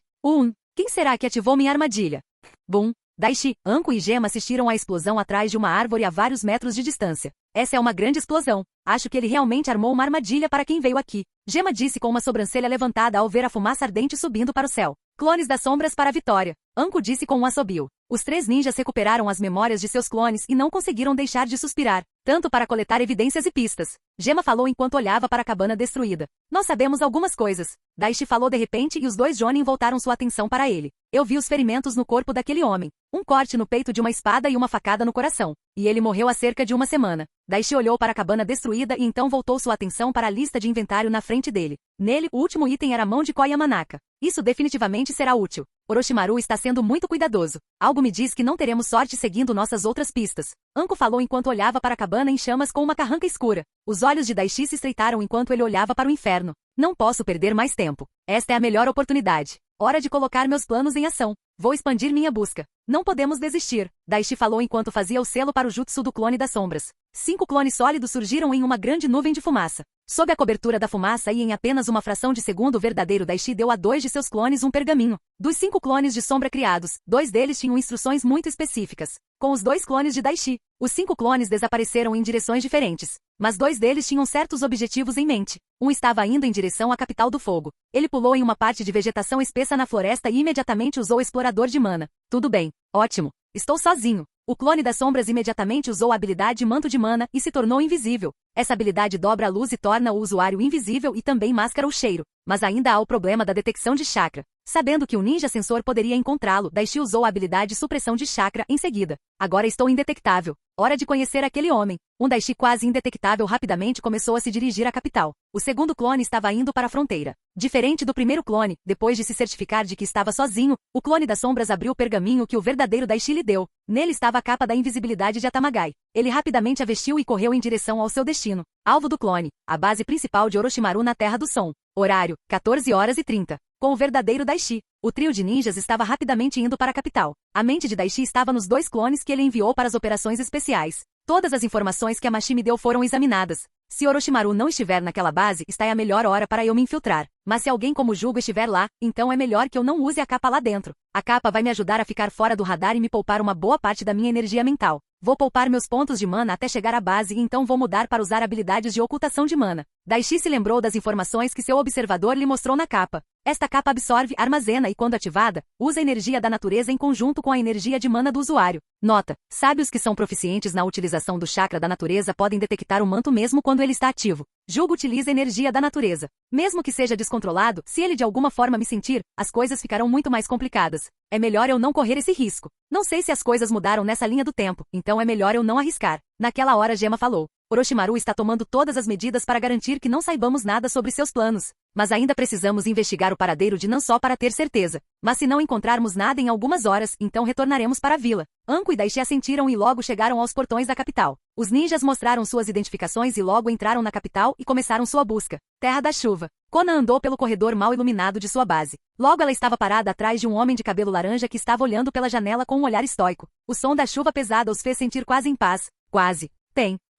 Quem será que ativou minha armadilha? Bum. Daishi, Anko e Gema assistiram à explosão atrás de uma árvore a vários metros de distância. Essa é uma grande explosão. Acho que ele realmente armou uma armadilha para quem veio aqui. Gema disse com uma sobrancelha levantada ao ver a fumaça ardente subindo para o céu. Clones das sombras para a vitória. Anko disse com um assobio. Os 3 ninjas recuperaram as memórias de seus clones e não conseguiram deixar de suspirar, tanto para coletar evidências e pistas. Gema falou enquanto olhava para a cabana destruída. Nós sabemos algumas coisas. Daishi falou de repente e os 2 Jonin voltaram sua atenção para ele. Eu vi os ferimentos no corpo daquele homem. Um corte no peito de uma espada e uma facada no coração. E ele morreu há cerca de uma semana. Daishi olhou para a cabana destruída e então voltou sua atenção para a lista de inventário na frente dele. Nele, o último item era a mão de Ko Yamanaka. Isso definitivamente será útil. Orochimaru está sendo muito cuidadoso. Algo me diz que não teremos sorte seguindo nossas outras pistas. Anko falou enquanto olhava para a cabana em chamas com uma carranca escura. Os olhos de Daishi se estreitaram enquanto ele olhava para o inferno. Não posso perder mais tempo. Esta é a melhor oportunidade. Hora de colocar meus planos em ação. Vou expandir minha busca. Não podemos desistir. Daishi falou enquanto fazia o selo para o jutsu do clone das sombras. 5 clones sólidos surgiram em uma grande nuvem de fumaça. Sob a cobertura da fumaça e em apenas uma fração de segundo o verdadeiro Daishi deu a 2 de seus clones um pergaminho. Dos 5 clones de sombra criados, 2 deles tinham instruções muito específicas. Com os 2 clones de Daishi, os 5 clones desapareceram em direções diferentes. Mas 2 deles tinham certos objetivos em mente. Um estava indo em direção à capital do fogo. Ele pulou em uma parte de vegetação espessa na floresta e imediatamente usou o explorador de mana. Tudo bem. Ótimo. Estou sozinho. O clone das sombras imediatamente usou a habilidade Manto de Mana e se tornou invisível. Essa habilidade dobra a luz e torna o usuário invisível e também mascara o cheiro. Mas ainda há o problema da detecção de chakra. Sabendo que o ninja sensor poderia encontrá-lo, Daishi usou a habilidade Supressão de Chakra em seguida. Agora estou indetectável. Hora de conhecer aquele homem. Um Daishi quase indetectável rapidamente começou a se dirigir à capital. O segundo clone estava indo para a fronteira. Diferente do primeiro clone, depois de se certificar de que estava sozinho, o clone das sombras abriu o pergaminho que o verdadeiro Daishi lhe deu. Nele estava a capa da invisibilidade de Atamagai. Ele rapidamente a vestiu e correu em direção ao seu destino. Alvo do clone. A base principal de Orochimaru na Terra do Som. Horário, 14h30. Com o verdadeiro Daishi, o trio de ninjas estava rapidamente indo para a capital. A mente de Daishi estava nos 2 clones que ele enviou para as operações especiais. Todas as informações que a Mashimi deu foram examinadas. Se Orochimaru não estiver naquela base, está a melhor hora para eu me infiltrar. Mas se alguém como Jugo estiver lá, então é melhor que eu não use a capa lá dentro. A capa vai me ajudar a ficar fora do radar e me poupar uma boa parte da minha energia mental. Vou poupar meus pontos de mana até chegar à base e então vou mudar para usar habilidades de ocultação de mana. Daishi se lembrou das informações que seu observador lhe mostrou na capa. Esta capa absorve, armazena e, quando ativada, usa a energia da natureza em conjunto com a energia de mana do usuário. Nota: sábios que são proficientes na utilização do chakra da natureza podem detectar o manto mesmo quando ele está ativo. Jugo utiliza a energia da natureza. Mesmo que seja descontrolado, se ele de alguma forma me sentir, as coisas ficarão muito mais complicadas. É melhor eu não correr esse risco. Não sei se as coisas mudaram nessa linha do tempo, então é melhor eu não arriscar. Naquela hora Gema falou. Orochimaru está tomando todas as medidas para garantir que não saibamos nada sobre seus planos. Mas ainda precisamos investigar o paradeiro de Nan só para ter certeza. Mas se não encontrarmos nada em algumas horas, então retornaremos para a vila. Anko e Daishi assentiram e logo chegaram aos portões da capital. Os ninjas mostraram suas identificações e logo entraram na capital e começaram sua busca. Terra da Chuva. Konan andou pelo corredor mal iluminado de sua base. Logo ela estava parada atrás de um homem de cabelo laranja que estava olhando pela janela com um olhar estoico. O som da chuva pesada os fez sentir quase em paz. Quase.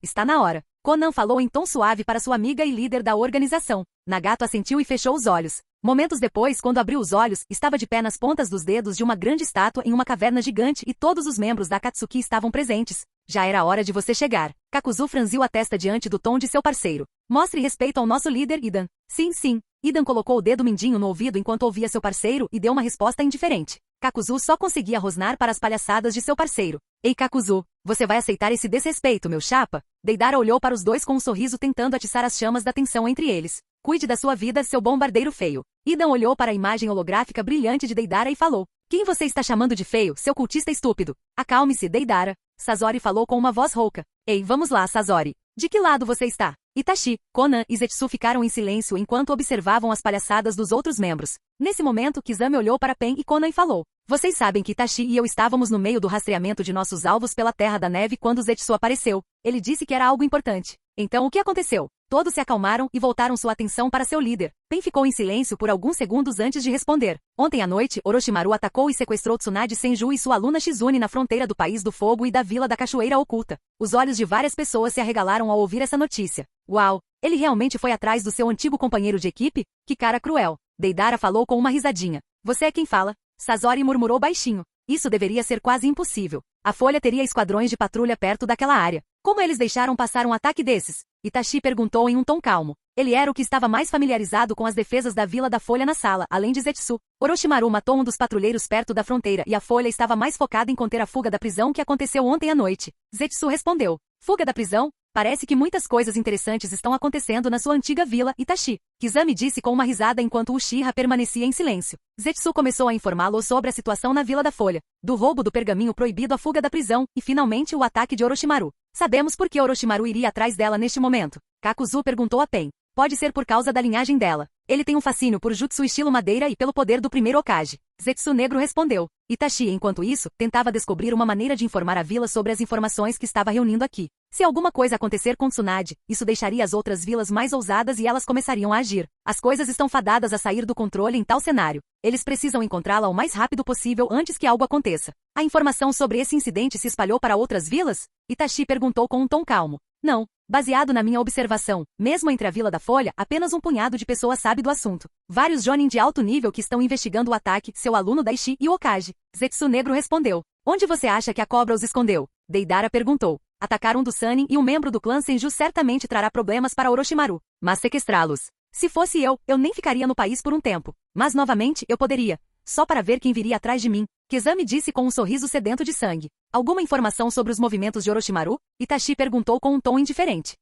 Está na hora. Konan falou em tom suave para sua amiga e líder da organização. Nagato assentiu e fechou os olhos. Momentos depois, quando abriu os olhos, estava de pé nas pontas dos dedos de uma grande estátua em uma caverna gigante e todos os membros da Akatsuki estavam presentes. Já era hora de você chegar. Kakuzu franziu a testa diante do tom de seu parceiro. Mostre respeito ao nosso líder, Idan. Sim, sim. Idan colocou o dedo mindinho no ouvido enquanto ouvia seu parceiro e deu uma resposta indiferente. Kakuzu só conseguia rosnar para as palhaçadas de seu parceiro. Ei Kakuzu, você vai aceitar esse desrespeito, meu chapa? Deidara olhou para os dois com um sorriso tentando atiçar as chamas da tensão entre eles. Cuide da sua vida, seu bombardeiro feio. Idan olhou para a imagem holográfica brilhante de Deidara e falou. Quem você está chamando de feio, seu cultista estúpido? Acalme-se, Deidara. Sasori falou com uma voz rouca. Ei, vamos lá, Sasori. De que lado você está? Itachi, Konan e Zetsu ficaram em silêncio enquanto observavam as palhaçadas dos outros membros. Nesse momento, Kizami olhou para Pen e Konan e falou. Vocês sabem que Itachi e eu estávamos no meio do rastreamento de nossos alvos pela Terra da Neve quando Zetsu apareceu. Ele disse que era algo importante. Então o que aconteceu? Todos se acalmaram e voltaram sua atenção para seu líder. Pen ficou em silêncio por alguns segundos antes de responder. Ontem à noite, Orochimaru atacou e sequestrou Tsunade Senju e sua aluna Shizune na fronteira do País do Fogo e da Vila da Cachoeira Oculta. Os olhos de várias pessoas se arregalaram ao ouvir essa notícia. Uau! Ele realmente foi atrás do seu antigo companheiro de equipe? Que cara cruel! Deidara falou com uma risadinha. Você é quem fala? Sasori murmurou baixinho. Isso deveria ser quase impossível. A Folha teria esquadrões de patrulha perto daquela área. Como eles deixaram passar um ataque desses? Itachi perguntou em um tom calmo. Ele era o que estava mais familiarizado com as defesas da Vila da Folha na sala, além de Zetsu. Orochimaru matou um dos patrulheiros perto da fronteira e a Folha estava mais focada em conter a fuga da prisão que aconteceu ontem à noite. Zetsu respondeu. Fuga da prisão? Parece que muitas coisas interessantes estão acontecendo na sua antiga vila, Itachi. Kizami disse com uma risada enquanto Uchiha permanecia em silêncio. Zetsu começou a informá-lo sobre a situação na Vila da Folha, do roubo do pergaminho proibido à fuga da prisão e, finalmente, o ataque de Orochimaru. Sabemos por que Orochimaru iria atrás dela neste momento. Kakuzu perguntou a Pen. Pode ser por causa da linhagem dela. Ele tem um fascínio por jutsu estilo madeira e pelo poder do primeiro Hokage. Zetsu Negro respondeu. Itachi, enquanto isso, tentava descobrir uma maneira de informar a vila sobre as informações que estava reunindo aqui. Se alguma coisa acontecer com Tsunade, isso deixaria as outras vilas mais ousadas e elas começariam a agir. As coisas estão fadadas a sair do controle em tal cenário. Eles precisam encontrá-la o mais rápido possível antes que algo aconteça. A informação sobre esse incidente se espalhou para outras vilas? Itachi perguntou com um tom calmo. Não. Baseado na minha observação, mesmo entre a Vila da Folha, apenas um punhado de pessoas sabe do assunto. Vários jonin de alto nível que estão investigando o ataque, seu aluno Daishi e o Hokage. Zetsu Negro respondeu. Onde você acha que a cobra os escondeu? Deidara perguntou. Atacar um do Sannin e um membro do clã Senju certamente trará problemas para Orochimaru. Mas sequestrá-los. Se fosse eu nem ficaria no país por um tempo. Mas novamente, eu poderia. Só para ver quem viria atrás de mim. Kizami disse com um sorriso sedento de sangue. Alguma informação sobre os movimentos de Orochimaru? Itachi perguntou com um tom indiferente.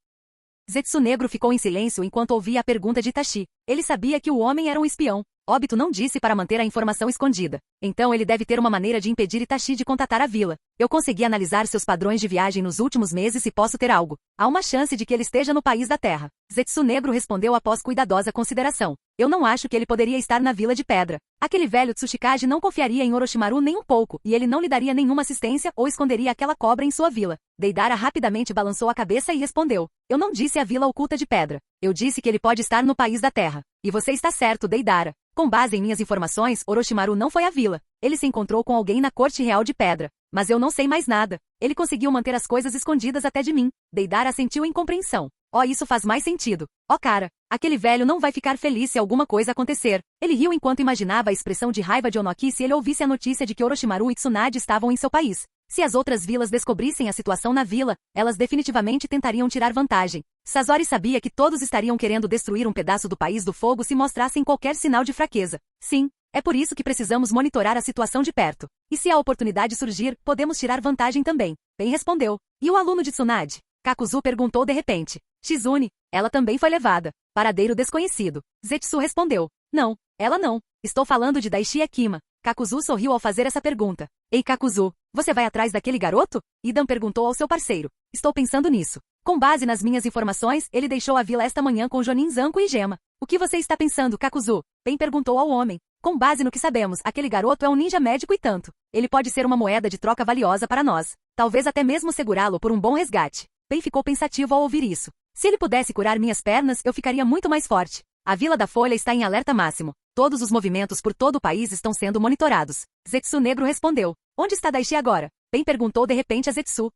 Zetsu Negro ficou em silêncio enquanto ouvia a pergunta de Itachi. Ele sabia que o homem era um espião. Obito não disse para manter a informação escondida. Então ele deve ter uma maneira de impedir Itachi de contatar a vila. Eu consegui analisar seus padrões de viagem nos últimos meses e posso ter algo. Há uma chance de que ele esteja no país da terra. Zetsu Negro respondeu após cuidadosa consideração. Eu não acho que ele poderia estar na Vila de Pedra. Aquele velho Tsuchikage não confiaria em Orochimaru nem um pouco, e ele não lhe daria nenhuma assistência ou esconderia aquela cobra em sua vila. Deidara rapidamente balançou a cabeça e respondeu. Eu não disse a Vila Oculta de Pedra. Eu disse que ele pode estar no país da terra. E você está certo, Deidara. Com base em minhas informações, Orochimaru não foi à vila. Ele se encontrou com alguém na Corte Real de Pedra. Mas eu não sei mais nada. Ele conseguiu manter as coisas escondidas até de mim. Deidara sentiu incompreensão. Oh, isso faz mais sentido. Oh, cara, aquele velho não vai ficar feliz se alguma coisa acontecer. Ele riu enquanto imaginava a expressão de raiva de Onoki se ele ouvisse a notícia de que Orochimaru e Tsunade estavam em seu país. Se as outras vilas descobrissem a situação na vila, elas definitivamente tentariam tirar vantagem. Sasori sabia que todos estariam querendo destruir um pedaço do país do fogo se mostrassem qualquer sinal de fraqueza. Sim, é por isso que precisamos monitorar a situação de perto. E se a oportunidade surgir, podemos tirar vantagem também. Bem respondeu. E o aluno de Tsunade? Kakuzu perguntou de repente. Shizune, ela também foi levada. Paradeiro desconhecido. Zetsu respondeu. Não, ela não. Estou falando de Daishi Akima. Kakuzu sorriu ao fazer essa pergunta. Ei Kakuzu, você vai atrás daquele garoto? Idan perguntou ao seu parceiro. Estou pensando nisso. Com base nas minhas informações, ele deixou a vila esta manhã com Jonin Zanko e Gema. O que você está pensando, Kakuzu? Pen perguntou ao homem. Com base no que sabemos, aquele garoto é um ninja médico e tanto. Ele pode ser uma moeda de troca valiosa para nós. Talvez até mesmo segurá-lo por um bom resgate. Pen ficou pensativo ao ouvir isso. Se ele pudesse curar minhas pernas, eu ficaria muito mais forte. A Vila da Folha está em alerta máximo. Todos os movimentos por todo o país estão sendo monitorados. Zetsu Negro respondeu. Onde está Daishi agora? Pen perguntou de repente a Zetsu.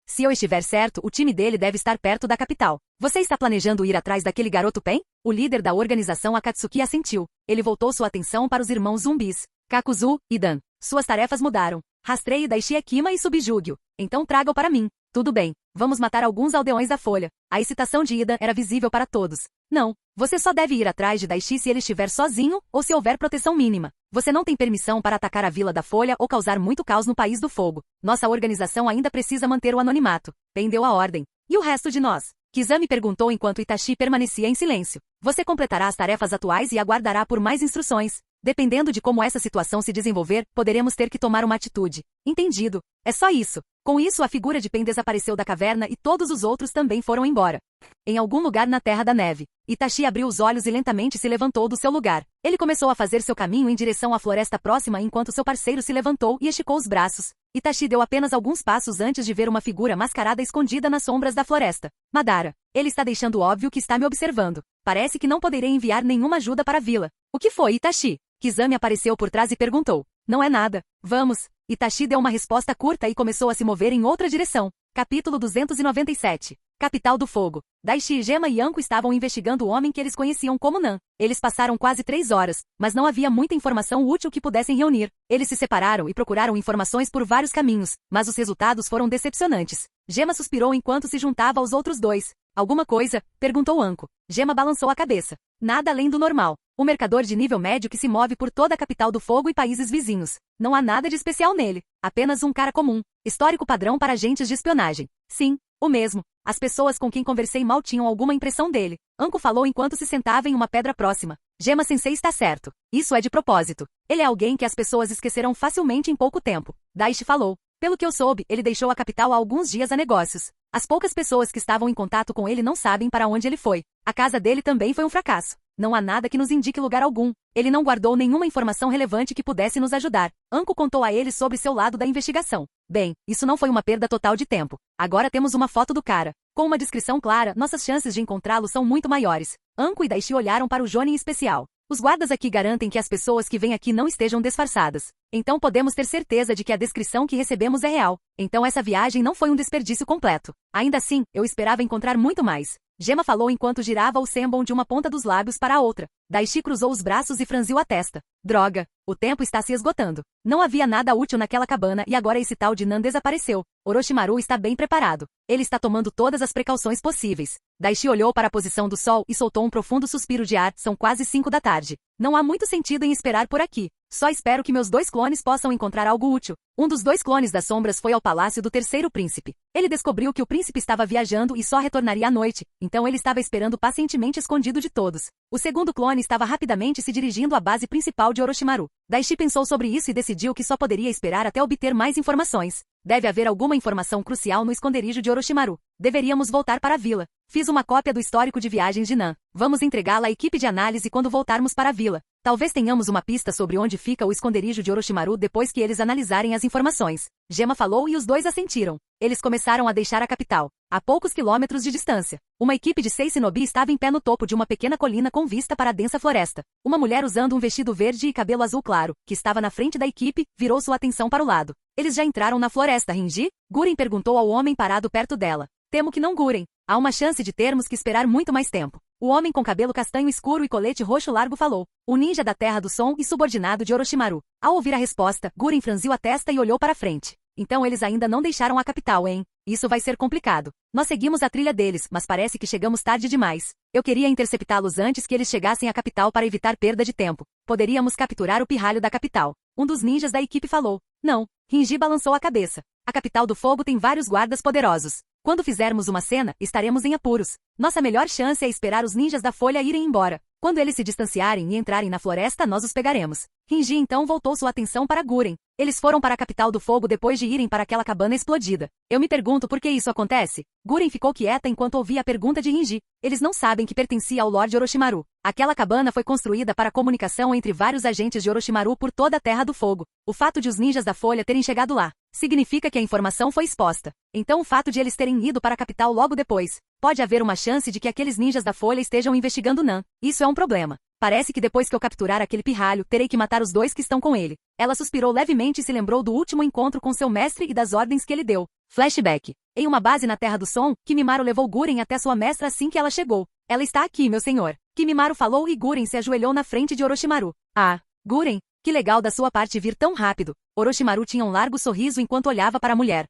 Se eu estiver certo, o time dele deve estar perto da capital. Você está planejando ir atrás daquele garoto Pen? O líder da organização Akatsuki assentiu. Ele voltou sua atenção para os irmãos zumbis. Kakuzu, Idan. Suas tarefas mudaram. Rastreie Daishi Akima e subjugue-o. Então traga-o para mim. Tudo bem. Vamos matar alguns aldeões da Folha. A excitação de Idan era visível para todos. Não. Você só deve ir atrás de Daishi se ele estiver sozinho ou se houver proteção mínima. Você não tem permissão para atacar a Vila da Folha ou causar muito caos no País do Fogo. Nossa organização ainda precisa manter o anonimato. Pen deu a ordem. E o resto de nós? Kizami perguntou enquanto Itachi permanecia em silêncio. Você completará as tarefas atuais e aguardará por mais instruções. Dependendo de como essa situação se desenvolver, poderemos ter que tomar uma atitude. Entendido. É só isso. Com isso, a figura de Pen desapareceu da caverna e todos os outros também foram embora. Em algum lugar na Terra da Neve, Itachi abriu os olhos e lentamente se levantou do seu lugar. Ele começou a fazer seu caminho em direção à floresta próxima enquanto seu parceiro se levantou e esticou os braços. Itachi deu apenas alguns passos antes de ver uma figura mascarada escondida nas sombras da floresta. Madara. Ele está deixando óbvio que está me observando. Parece que não poderei enviar nenhuma ajuda para a vila. O que foi, Itachi? Kizami apareceu por trás e perguntou. Não é nada. Vamos. Itachi deu uma resposta curta e começou a se mover em outra direção. Capítulo 297. Capital do Fogo. Daishi, Gema e Anko estavam investigando o homem que eles conheciam como Nan. Eles passaram quase 3 horas, mas não havia muita informação útil que pudessem reunir. Eles se separaram e procuraram informações por vários caminhos, mas os resultados foram decepcionantes. Gema suspirou enquanto se juntava aos outros dois. Alguma coisa? Perguntou Anko. Gema balançou a cabeça. Nada além do normal. Um mercador de nível médio que se move por toda a capital do fogo e países vizinhos. Não há nada de especial nele. Apenas um cara comum. Histórico padrão para agentes de espionagem. Sim, o mesmo. As pessoas com quem conversei mal tinham alguma impressão dele. Anko falou enquanto se sentava em uma pedra próxima. Gema-sensei está certo. Isso é de propósito. Ele é alguém que as pessoas esquecerão facilmente em pouco tempo. Daishi falou. Pelo que eu soube, ele deixou a capital há alguns dias a negócios. As poucas pessoas que estavam em contato com ele não sabem para onde ele foi. A casa dele também foi um fracasso. Não há nada que nos indique lugar algum. Ele não guardou nenhuma informação relevante que pudesse nos ajudar. Anko contou a ele sobre seu lado da investigação. Bem, isso não foi uma perda total de tempo. Agora temos uma foto do cara. Com uma descrição clara, nossas chances de encontrá-lo são muito maiores. Anko e Daishi olharam para o Jonin especial. Os guardas aqui garantem que as pessoas que vêm aqui não estejam disfarçadas. Então podemos ter certeza de que a descrição que recebemos é real. Então essa viagem não foi um desperdício completo. Ainda assim, eu esperava encontrar muito mais. Gema falou enquanto girava o sembon de uma ponta dos lábios para a outra. Daishi cruzou os braços e franziu a testa. Droga, o tempo está se esgotando. Não havia nada útil naquela cabana e agora esse tal de Nan desapareceu. Orochimaru está bem preparado. Ele está tomando todas as precauções possíveis. Daishi olhou para a posição do sol e soltou um profundo suspiro de ar. São quase 5 da tarde. Não há muito sentido em esperar por aqui. Só espero que meus 2 clones possam encontrar algo útil. Um dos 2 clones das sombras foi ao palácio do terceiro príncipe. Ele descobriu que o príncipe estava viajando e só retornaria à noite, então ele estava esperando pacientemente escondido de todos. O segundo clone estava rapidamente se dirigindo à base principal de Orochimaru. Daishi pensou sobre isso e decidiu que só poderia esperar até obter mais informações. Deve haver alguma informação crucial no esconderijo de Orochimaru. Deveríamos voltar para a vila. Fiz uma cópia do histórico de viagens de Nan. Vamos entregá-la à equipe de análise quando voltarmos para a vila. Talvez tenhamos uma pista sobre onde fica o esconderijo de Orochimaru depois que eles analisarem as informações. Gema falou e os 2 assentiram. Eles começaram a deixar a capital. A poucos quilômetros de distância, uma equipe de 6 shinobi estava em pé no topo de uma pequena colina com vista para a densa floresta. Uma mulher usando um vestido verde e cabelo azul claro, que estava na frente da equipe, virou sua atenção para o lado. Eles já entraram na floresta, Rinji? Guren perguntou ao homem parado perto dela. Temo que não, Guren. Há uma chance de termos que esperar muito mais tempo. O homem com cabelo castanho escuro e colete roxo largo falou. O ninja da Terra do Som e subordinado de Orochimaru. Ao ouvir a resposta, Guren franziu a testa e olhou para frente. Então eles ainda não deixaram a capital, hein? Isso vai ser complicado. Nós seguimos a trilha deles, mas parece que chegamos tarde demais. Eu queria interceptá-los antes que eles chegassem à capital para evitar perda de tempo. Poderíamos capturar o pirralho da capital. Um dos ninjas da equipe falou. Não. Rinji balançou a cabeça. A capital do fogo tem vários guardas poderosos. Quando fizermos uma cena, estaremos em apuros. Nossa melhor chance é esperar os ninjas da folha irem embora. Quando eles se distanciarem e entrarem na floresta, nós os pegaremos. Rinji então voltou sua atenção para Guren. Eles foram para a capital do fogo depois de irem para aquela cabana explodida. Eu me pergunto por que isso acontece? Guren ficou quieta enquanto ouvia a pergunta de Rinji. Eles não sabem que pertencia ao Lorde Orochimaru. Aquela cabana foi construída para a comunicação entre vários agentes de Orochimaru por toda a Terra do Fogo. O fato de os ninjas da folha terem chegado lá significa que a informação foi exposta. Então o fato de eles terem ido para a capital logo depois, pode haver uma chance de que aqueles ninjas da folha estejam investigando Nan. Isso é um problema. Parece que depois que eu capturar aquele pirralho, terei que matar os 2 que estão com ele. Ela suspirou levemente e se lembrou do último encontro com seu mestre e das ordens que ele deu. Flashback. Em uma base na Terra do Som, Kimimaro levou Guren até sua mestra assim que ela chegou. Ela está aqui, meu senhor. Kimimaro falou e Guren se ajoelhou na frente de Orochimaru. Ah, Guren, que legal da sua parte vir tão rápido. Orochimaru tinha um largo sorriso enquanto olhava para a mulher.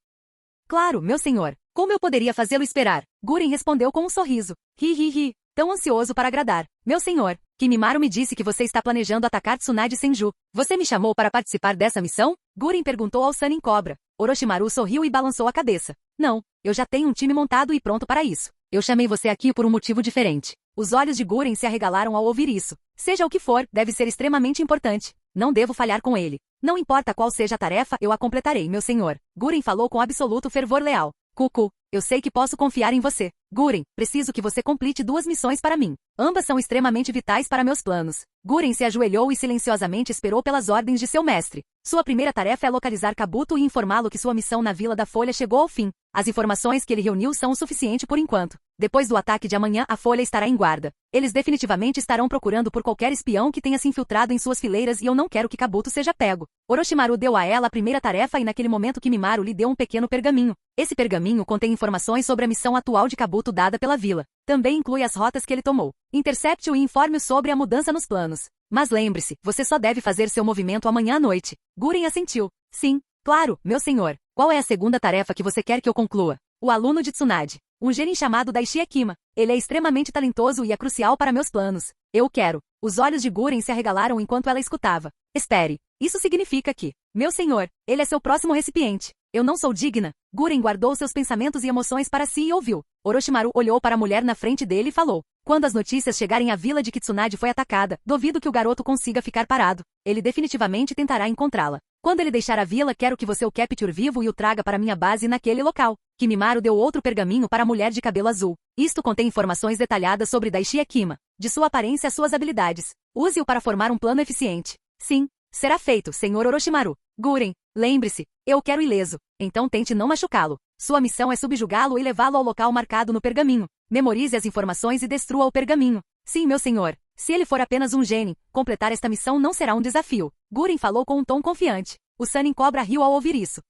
Claro, meu senhor. Como eu poderia fazê-lo esperar? Guren respondeu com um sorriso. Ri. Tão ansioso para agradar. Meu senhor, Kimimaro me disse que você está planejando atacar Tsunade Senju. Você me chamou para participar dessa missão? Guren perguntou ao Sannin Cobra. Orochimaru sorriu e balançou a cabeça. Não, eu já tenho um time montado e pronto para isso. Eu chamei você aqui por um motivo diferente. Os olhos de Guren se arregalaram ao ouvir isso. Seja o que for, deve ser extremamente importante. Não devo falhar com ele. Não importa qual seja a tarefa, eu a completarei, meu senhor. Guren falou com absoluto fervor leal. Cucu, eu sei que posso confiar em você. Guren, preciso que você complete 2 missões para mim. Ambas são extremamente vitais para meus planos. Guren se ajoelhou e silenciosamente esperou pelas ordens de seu mestre. Sua primeira tarefa é localizar Kabuto e informá-lo que sua missão na Vila da Folha chegou ao fim. As informações que ele reuniu são o suficiente por enquanto. Depois do ataque de amanhã, a Folha estará em guarda. Eles definitivamente estarão procurando por qualquer espião que tenha se infiltrado em suas fileiras e eu não quero que Kabuto seja pego. Orochimaru deu a ela a primeira tarefa e naquele momento Kimimaro lhe deu um pequeno pergaminho. Esse pergaminho contém informações sobre a missão atual de Kabuto dada pela vila. Também inclui as rotas que ele tomou. Intercepte-o e informe-o sobre a mudança nos planos. Mas lembre-se, você só deve fazer seu movimento amanhã à noite. Guren assentiu. Sim, claro, meu senhor. Qual é a segunda tarefa que você quer que eu conclua? O aluno de Tsunade. Um genin chamado Daishi Akima. Ele é extremamente talentoso e é crucial para meus planos. Eu o quero. Os olhos de Guren se arregalaram enquanto ela escutava. Espere. Isso significa que, meu senhor, ele é seu próximo recipiente. Eu não sou digna. Guren guardou seus pensamentos e emoções para si e ouviu. Orochimaru olhou para a mulher na frente dele e falou. Quando as notícias chegarem à vila de que Tsunade foi atacada, duvido que o garoto consiga ficar parado. Ele definitivamente tentará encontrá-la. Quando ele deixar a vila, quero que você o capture vivo e o traga para minha base naquele local. Kimimaro deu outro pergaminho para a mulher de cabelo azul. Isto contém informações detalhadas sobre Daishi Akima, de sua aparência a suas habilidades. Use-o para formar um plano eficiente. Sim, será feito, senhor Orochimaru. Guren, lembre-se, eu o quero ileso. Então tente não machucá-lo. Sua missão é subjugá-lo e levá-lo ao local marcado no pergaminho. Memorize as informações e destrua o pergaminho. Sim, meu senhor. Se ele for apenas um genin, completar esta missão não será um desafio. Guren falou com um tom confiante. O Sannin Cobra riu ao ouvir isso.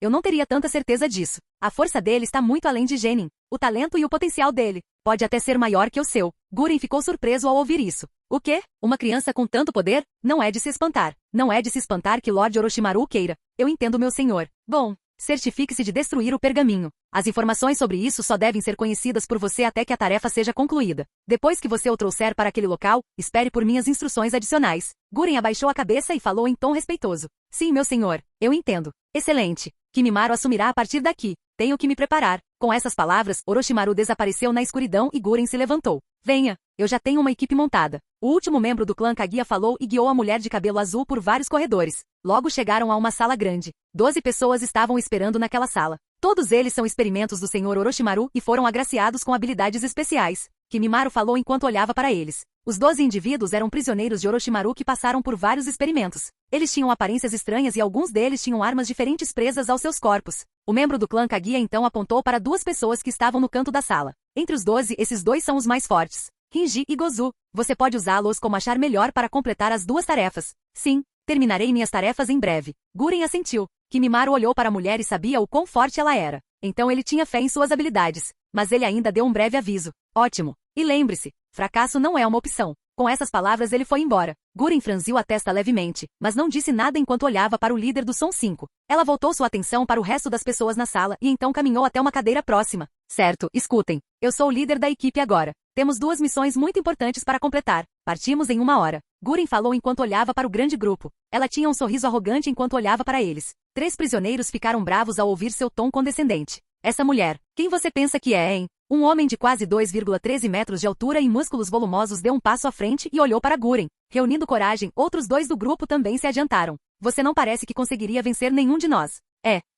Eu não teria tanta certeza disso. A força dele está muito além de genin. O talento e o potencial dele pode até ser maior que o seu. Guren ficou surpreso ao ouvir isso. O quê? Uma criança com tanto poder? Não é de se espantar. Não é de se espantar que Lord Orochimaru o queira. Eu entendo, meu senhor. Bom, Certifique-se de destruir o pergaminho. As informações sobre isso só devem ser conhecidas por você até que a tarefa seja concluída. Depois que você o trouxer para aquele local, espere por minhas instruções adicionais. Guren abaixou a cabeça e falou em tom respeitoso. Sim, meu senhor, eu entendo. Excelente. Kimimaro assumirá a partir daqui. Tenho que me preparar. Com essas palavras, Orochimaru desapareceu na escuridão e Guren se levantou. Venha, eu já tenho uma equipe montada. O último membro do clã Kaguya falou e guiou a mulher de cabelo azul por vários corredores. Logo chegaram a uma sala grande. 12 pessoas estavam esperando naquela sala. Todos eles são experimentos do Senhor Orochimaru e foram agraciados com habilidades especiais. Kimimaro falou enquanto olhava para eles. Os 12 indivíduos eram prisioneiros de Orochimaru que passaram por vários experimentos. Eles tinham aparências estranhas e alguns deles tinham armas diferentes presas aos seus corpos. O membro do clã Kaguya então apontou para 2 pessoas que estavam no canto da sala. Entre os 12, esses 2 são os mais fortes. Rinji e Gozu. Você pode usá-los como achar melhor para completar as 2 tarefas. Sim, terminarei minhas tarefas em breve. Guren assentiu. Kimimaro olhou para a mulher e sabia o quão forte ela era. Então ele tinha fé em suas habilidades. Mas ele ainda deu um breve aviso. Ótimo. E lembre-se, fracasso não é uma opção. Com essas palavras ele foi embora. Guren franziu a testa levemente, mas não disse nada enquanto olhava para o líder do Som 5. Ela voltou sua atenção para o resto das pessoas na sala e então caminhou até uma cadeira próxima. Certo, escutem. Eu sou o líder da equipe agora. Temos 2 missões muito importantes para completar. Partimos em 1 hora. Guren falou enquanto olhava para o grande grupo. Ela tinha um sorriso arrogante enquanto olhava para eles. 3 prisioneiros ficaram bravos ao ouvir seu tom condescendente. Essa mulher, quem você pensa que é, hein? Um homem de quase 2,13 metros de altura e músculos volumosos deu um passo à frente e olhou para Guren. Reunindo coragem, outros 2 do grupo também se adiantaram. Você não parece que conseguiria vencer nenhum de nós.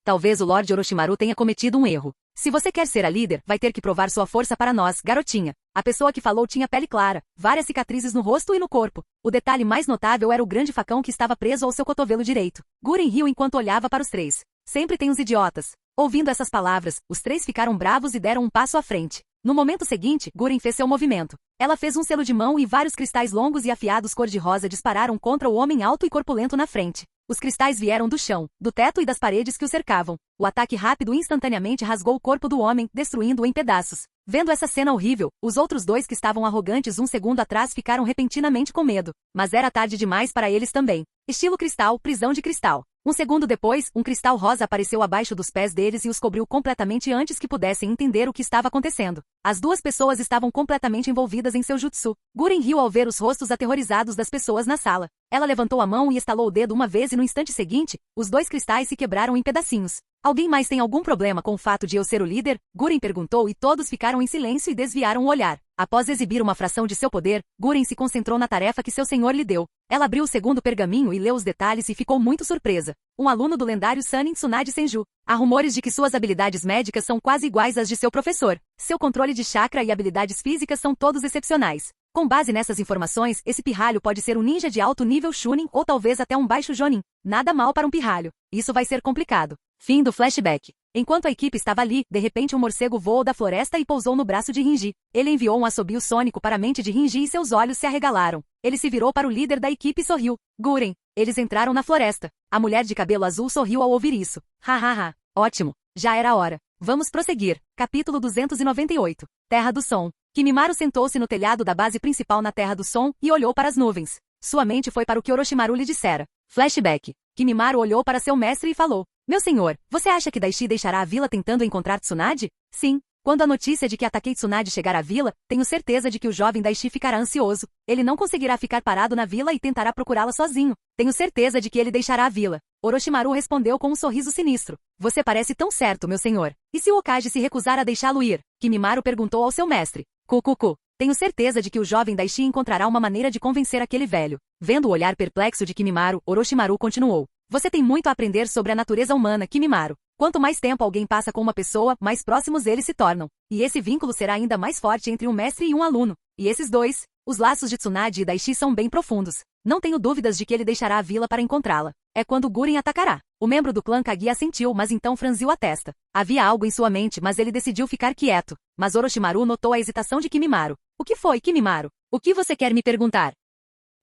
Talvez o Lorde Orochimaru tenha cometido um erro. Se você quer ser a líder, vai ter que provar sua força para nós, garotinha. A pessoa que falou tinha pele clara, várias cicatrizes no rosto e no corpo. O detalhe mais notável era o grande facão que estava preso ao seu cotovelo direito. Guren riu enquanto olhava para os 3. Sempre tem uns idiotas. Ouvindo essas palavras, os 3 ficaram bravos e deram um passo à frente. No momento seguinte, Guren fez seu movimento. Ela fez um selo de mão e vários cristais longos e afiados cor-de-rosa dispararam contra o homem alto e corpulento na frente. Os cristais vieram do chão, do teto e das paredes que o cercavam. O ataque rápido instantaneamente rasgou o corpo do homem, destruindo-o em pedaços. Vendo essa cena horrível, os outros 2 que estavam arrogantes um segundo atrás ficaram repentinamente com medo. Mas era tarde demais para eles também. Estilo cristal, prisão de cristal. Um segundo depois, um cristal rosa apareceu abaixo dos pés deles e os cobriu completamente antes que pudessem entender o que estava acontecendo. As 2 pessoas estavam completamente envolvidas em seu jutsu. Guren riu ao ver os rostos aterrorizados das pessoas na sala. Ela levantou a mão e estalou o dedo uma vez e no instante seguinte, os 2 cristais se quebraram em pedacinhos. Alguém mais tem algum problema com o fato de eu ser o líder? Guren perguntou e todos ficaram em silêncio e desviaram o olhar. Após exibir uma fração de seu poder, Guren se concentrou na tarefa que seu senhor lhe deu. Ela abriu o segundo pergaminho e leu os detalhes e ficou muito surpresa. Um aluno do lendário Sannin Tsunade Senju. Há rumores de que suas habilidades médicas são quase iguais às de seu professor. Seu controle de chakra e habilidades físicas são todos excepcionais. Com base nessas informações, esse pirralho pode ser um ninja de alto nível Chunin ou talvez até um baixo Jonin. Nada mal para um pirralho. Isso vai ser complicado. Fim do flashback. Enquanto a equipe estava ali, de repente um morcego voou da floresta e pousou no braço de Rinji. Ele enviou um assobio sônico para a mente de Rinji e seus olhos se arregalaram. Ele se virou para o líder da equipe e sorriu. Guren. Eles entraram na floresta. A mulher de cabelo azul sorriu ao ouvir isso. Hahaha. Ótimo. Já era hora. Vamos prosseguir. Capítulo 298. Terra do Som. Kimimaro sentou-se no telhado da base principal na Terra do Som e olhou para as nuvens. Sua mente foi para o que Orochimaru lhe dissera. Flashback. Kimimaro olhou para seu mestre e falou. Meu senhor, você acha que Daishi deixará a vila tentando encontrar Tsunade? Sim. Quando a notícia de que ataquei Tsunade chegar à vila, tenho certeza de que o jovem Daishi ficará ansioso. Ele não conseguirá ficar parado na vila e tentará procurá-la sozinho. Tenho certeza de que ele deixará a vila. Orochimaru respondeu com um sorriso sinistro. Você parece tão certo, meu senhor. E se o Hokage se recusar a deixá-lo ir? Kimimaro perguntou ao seu mestre. Cucucu. Tenho certeza de que o jovem Daishi encontrará uma maneira de convencer aquele velho. Vendo o olhar perplexo de Kimimaro, Orochimaru continuou. Você tem muito a aprender sobre a natureza humana, Kimimaro. Quanto mais tempo alguém passa com uma pessoa, mais próximos eles se tornam. E esse vínculo será ainda mais forte entre um mestre e um aluno. E esses 2, os laços de Tsunade e Daishi são bem profundos. Não tenho dúvidas de que ele deixará a vila para encontrá-la. É quando Guren atacará. O membro do clã Kaguya assentiu, mas então franziu a testa. Havia algo em sua mente, mas ele decidiu ficar quieto. Mas Orochimaru notou a hesitação de Kimimaro. O que foi, Kimimaro? O que você quer me perguntar?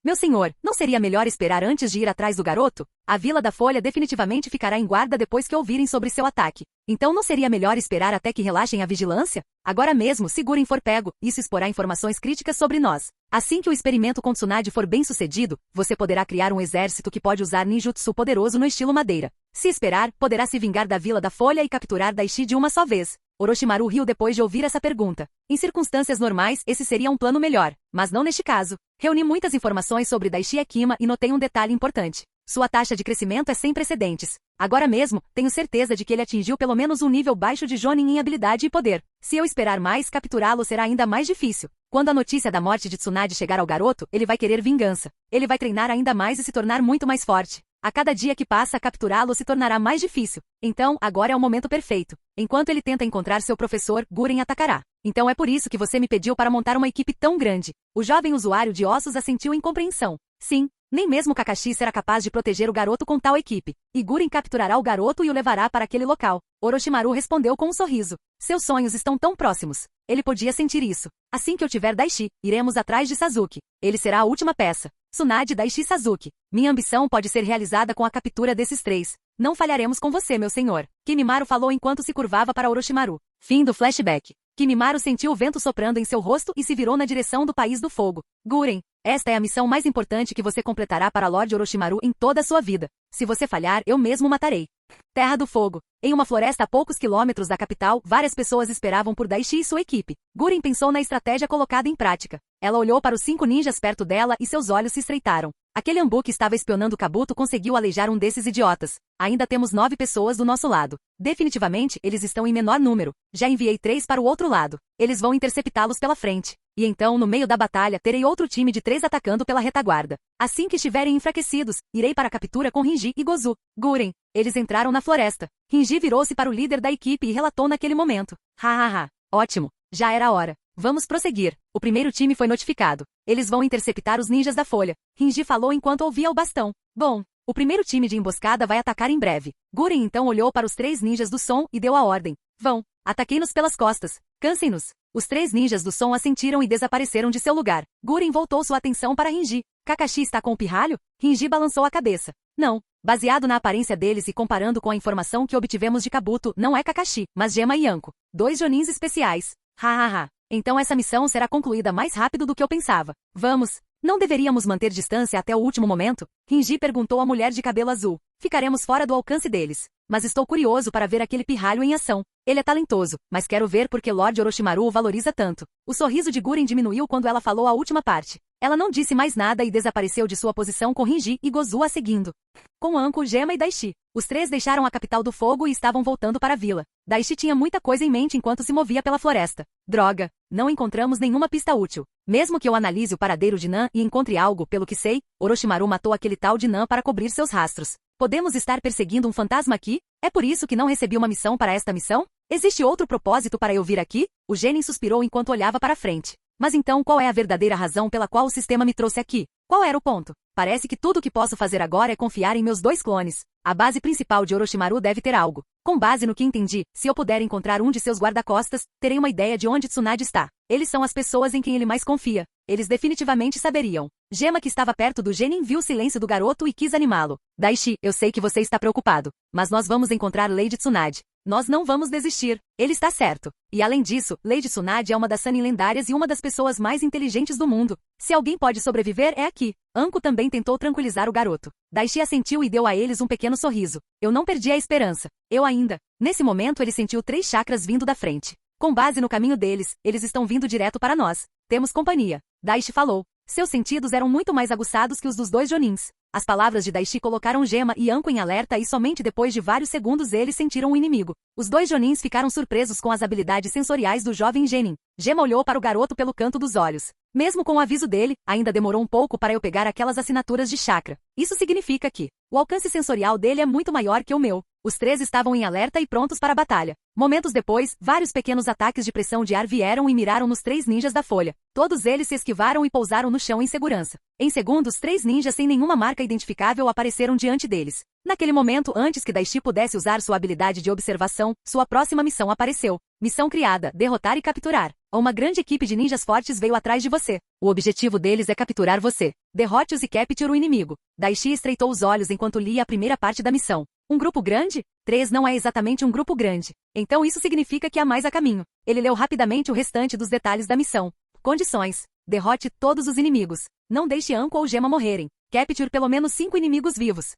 Meu senhor, não seria melhor esperar antes de ir atrás do garoto? A Vila da Folha definitivamente ficará em guarda depois que ouvirem sobre seu ataque. Então não seria melhor esperar até que relaxem a vigilância? Agora mesmo, se Guren for pego, isso exporá informações críticas sobre nós. Assim que o experimento com Tsunade for bem sucedido, você poderá criar um exército que pode usar ninjutsu poderoso no estilo madeira. Se esperar, poderá se vingar da Vila da Folha e capturar Daishi de uma só vez. Orochimaru riu depois de ouvir essa pergunta. Em circunstâncias normais, esse seria um plano melhor, mas não neste caso. Reuni muitas informações sobre Daishi Akima e notei um detalhe importante. Sua taxa de crescimento é sem precedentes. Agora mesmo, tenho certeza de que ele atingiu pelo menos um nível baixo de Jonin em habilidade e poder. Se eu esperar mais, capturá-lo será ainda mais difícil. Quando a notícia da morte de Tsunade chegar ao garoto, ele vai querer vingança. Ele vai treinar ainda mais e se tornar muito mais forte. A cada dia que passa, capturá-lo se tornará mais difícil. Então, agora é o momento perfeito. Enquanto ele tenta encontrar seu professor, Guren atacará. Então é por isso que você me pediu para montar uma equipe tão grande. O jovem usuário de ossos assentiu em compreensão. Sim, nem mesmo Kakashi será capaz de proteger o garoto com tal equipe. E Guren capturará o garoto e o levará para aquele local. Orochimaru respondeu com um sorriso. Seus sonhos estão tão próximos. Ele podia sentir isso. Assim que eu tiver Daishi, iremos atrás de Sasuke. Ele será a última peça. Tsunade, Daishi e Sasuke. Minha ambição pode ser realizada com a captura desses três. Não falharemos com você, meu senhor. Kimimaro falou enquanto se curvava para Orochimaru. Fim do flashback. Kimimaro sentiu o vento soprando em seu rosto e se virou na direção do País do Fogo. Guren, esta é a missão mais importante que você completará para Lord Orochimaru em toda a sua vida. Se você falhar, eu mesmo matarei. Terra do Fogo. Em uma floresta a poucos quilômetros da capital, várias pessoas esperavam por Daishi e sua equipe. Guren pensou na estratégia colocada em prática. Ela olhou para os 5 ninjas perto dela e seus olhos se estreitaram. Aquele Anbu que estava espionando Kabuto conseguiu aleijar um desses idiotas. Ainda temos 9 pessoas do nosso lado. Definitivamente, eles estão em menor número. Já enviei 3 para o outro lado. Eles vão interceptá-los pela frente. E então, no meio da batalha, terei outro time de 3 atacando pela retaguarda. Assim que estiverem enfraquecidos, irei para a captura com Rinji e Gozu. Guren, eles entraram na floresta. Rinji virou-se para o líder da equipe e relatou naquele momento. Hahaha. Ótimo. Já era hora. Vamos prosseguir. O primeiro time foi notificado. Eles vão interceptar os ninjas da Folha. Rinji falou enquanto ouvia o bastão. Bom, o primeiro time de emboscada vai atacar em breve. Guren então olhou para os 3 ninjas do som e deu a ordem. Vão. Ataquei-nos pelas costas. Cansem-nos. Os 3 ninjas do som assentiram e desapareceram de seu lugar. Guren voltou sua atenção para Rinji. Kakashi está com o pirralho? Rinji balançou a cabeça. Não. Baseado na aparência deles e comparando com a informação que obtivemos de Kabuto, não é Kakashi, mas Gema e Anko. 2 Jonins especiais. Hahaha. Então essa missão será concluída mais rápido do que eu pensava. Vamos. Não deveríamos manter distância até o último momento? Rinji perguntou à mulher de cabelo azul. Ficaremos fora do alcance deles. Mas estou curioso para ver aquele pirralho em ação. Ele é talentoso, mas quero ver por que Lord Orochimaru o valoriza tanto. O sorriso de Guren diminuiu quando ela falou a última parte. Ela não disse mais nada e desapareceu de sua posição com Rinji e Gozu a seguindo. Com Anko, Gema e Daishi. Os 3 deixaram a capital do fogo e estavam voltando para a vila. Daishi tinha muita coisa em mente enquanto se movia pela floresta. Droga, não encontramos nenhuma pista útil. Mesmo que eu analise o paradeiro de Nan e encontre algo, pelo que sei, Orochimaru matou aquele tal de Nan para cobrir seus rastros. Podemos estar perseguindo um fantasma aqui? É por isso que não recebi uma missão para esta missão? Existe outro propósito para eu vir aqui? O Genin suspirou enquanto olhava para frente. Mas então qual é a verdadeira razão pela qual o sistema me trouxe aqui? Qual era o ponto? Parece que tudo o que posso fazer agora é confiar em meus 2 clones. A base principal de Orochimaru deve ter algo. Com base no que entendi, se eu puder encontrar um de seus guarda-costas, terei uma ideia de onde Tsunade está. Eles são as pessoas em quem ele mais confia. Eles definitivamente saberiam. Gema, que estava perto do Genin, viu o silêncio do garoto e quis animá-lo. Daishi, eu sei que você está preocupado. Mas nós vamos encontrar Lady Tsunade. Nós não vamos desistir. Ele está certo. E além disso, Lady Tsunade é uma das Sannin lendárias e uma das pessoas mais inteligentes do mundo. Se alguém pode sobreviver, é aqui. Anko também tentou tranquilizar o garoto. Daishi assentiu e deu a eles um pequeno sorriso. Eu não perdi a esperança. Eu ainda. Nesse momento ele sentiu 3 chakras vindo da frente. Com base no caminho deles, eles estão vindo direto para nós. Temos companhia. Daishi falou. Seus sentidos eram muito mais aguçados que os dos 2 Jonins. As palavras de Daishi colocaram Gema e Anko em alerta e somente depois de vários segundos eles sentiram o inimigo. Os 2 Jonins ficaram surpresos com as habilidades sensoriais do jovem Genin. Gema olhou para o garoto pelo canto dos olhos. Mesmo com o aviso dele, ainda demorou um pouco para eu pegar aquelas assinaturas de chakra. Isso significa que o alcance sensorial dele é muito maior que o meu. Os três estavam em alerta e prontos para a batalha. Momentos depois, vários pequenos ataques de pressão de ar vieram e miraram nos três ninjas da folha. Todos eles se esquivaram e pousaram no chão em segurança. Em segundos, três ninjas sem nenhuma marca identificável apareceram diante deles. Naquele momento, antes que Daishi pudesse usar sua habilidade de observação, sua próxima missão apareceu. Missão criada: derrotar e capturar. Uma grande equipe de ninjas fortes veio atrás de você. O objetivo deles é capturar você. Derrote-os e capture o inimigo. Daishi estreitou os olhos enquanto lia a primeira parte da missão. Um grupo grande? 3 não é exatamente um grupo grande. Então isso significa que há mais a caminho. Ele leu rapidamente o restante dos detalhes da missão. Condições: derrote todos os inimigos. Não deixe Anko ou Gema morrerem. Capture pelo menos 5 inimigos vivos.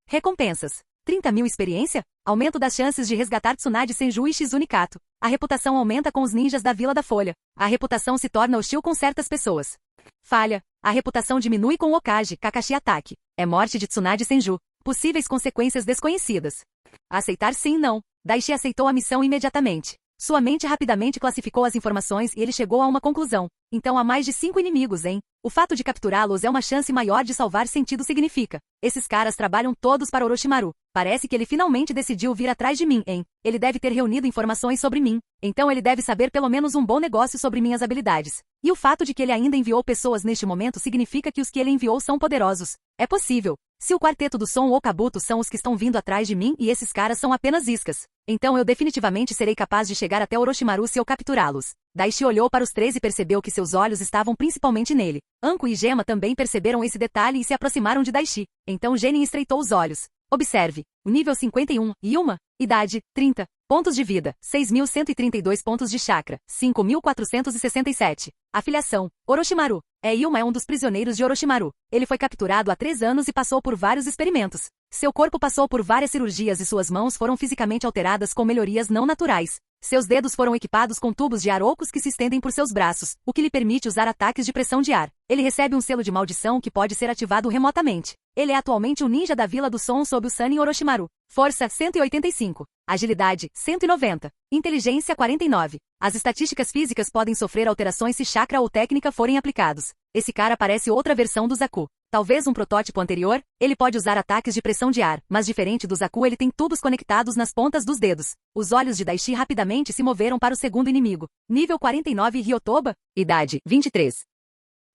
Recompensas: 30.000 experiência, aumento das chances de resgatar Tsunade Senju e Shizune Kato. A reputação aumenta com os ninjas da Vila da Folha. A reputação se torna hostil com certas pessoas. Falha: a reputação diminui com o Okage, Kakashi ataque. É morte de Tsunade Senju. Possíveis consequências desconhecidas. Aceitar sim não. Daishi aceitou a missão imediatamente. Sua mente rapidamente classificou as informações e ele chegou a uma conclusão. Então há mais de 5 inimigos, hein? O fato de capturá-los é uma chance maior de salvar sentido significa. Esses caras trabalham todos para Orochimaru. Parece que ele finalmente decidiu vir atrás de mim, hein? Ele deve ter reunido informações sobre mim. Então ele deve saber pelo menos um bom negócio sobre minhas habilidades. E o fato de que ele ainda enviou pessoas neste momento significa que os que ele enviou são poderosos. É possível. Se o quarteto do Son ou Kabuto são os que estão vindo atrás de mim e esses caras são apenas iscas, então eu definitivamente serei capaz de chegar até Orochimaru se eu capturá-los. Daishi olhou para os três e percebeu que seus olhos estavam principalmente nele. Anko e Gema também perceberam esse detalhe e se aproximaram de Daishi. Então Genin estreitou os olhos. Observe. O nível 51, Yuma. Idade, 30. Pontos de vida, 6.132 pontos de chakra, 5.467. Afiliação, Orochimaru. Yuma é um dos prisioneiros de Orochimaru. Ele foi capturado há 3 anos e passou por vários experimentos. Seu corpo passou por várias cirurgias e suas mãos foram fisicamente alteradas com melhorias não naturais. Seus dedos foram equipados com tubos de ar ocos que se estendem por seus braços, o que lhe permite usar ataques de pressão de ar. Ele recebe um selo de maldição que pode ser ativado remotamente. Ele é atualmente um ninja da Vila do Som sob o Sannin Orochimaru. Força, 185. Agilidade, 190. Inteligência, 49. As estatísticas físicas podem sofrer alterações se chakra ou técnica forem aplicados. Esse cara parece outra versão do Zaku. Talvez um protótipo anterior, ele pode usar ataques de pressão de ar, mas diferente do Zaku ele tem tubos conectados nas pontas dos dedos. Os olhos de Daishi rapidamente se moveram para o segundo inimigo. Nível 49 Ryotoba. Idade, 23.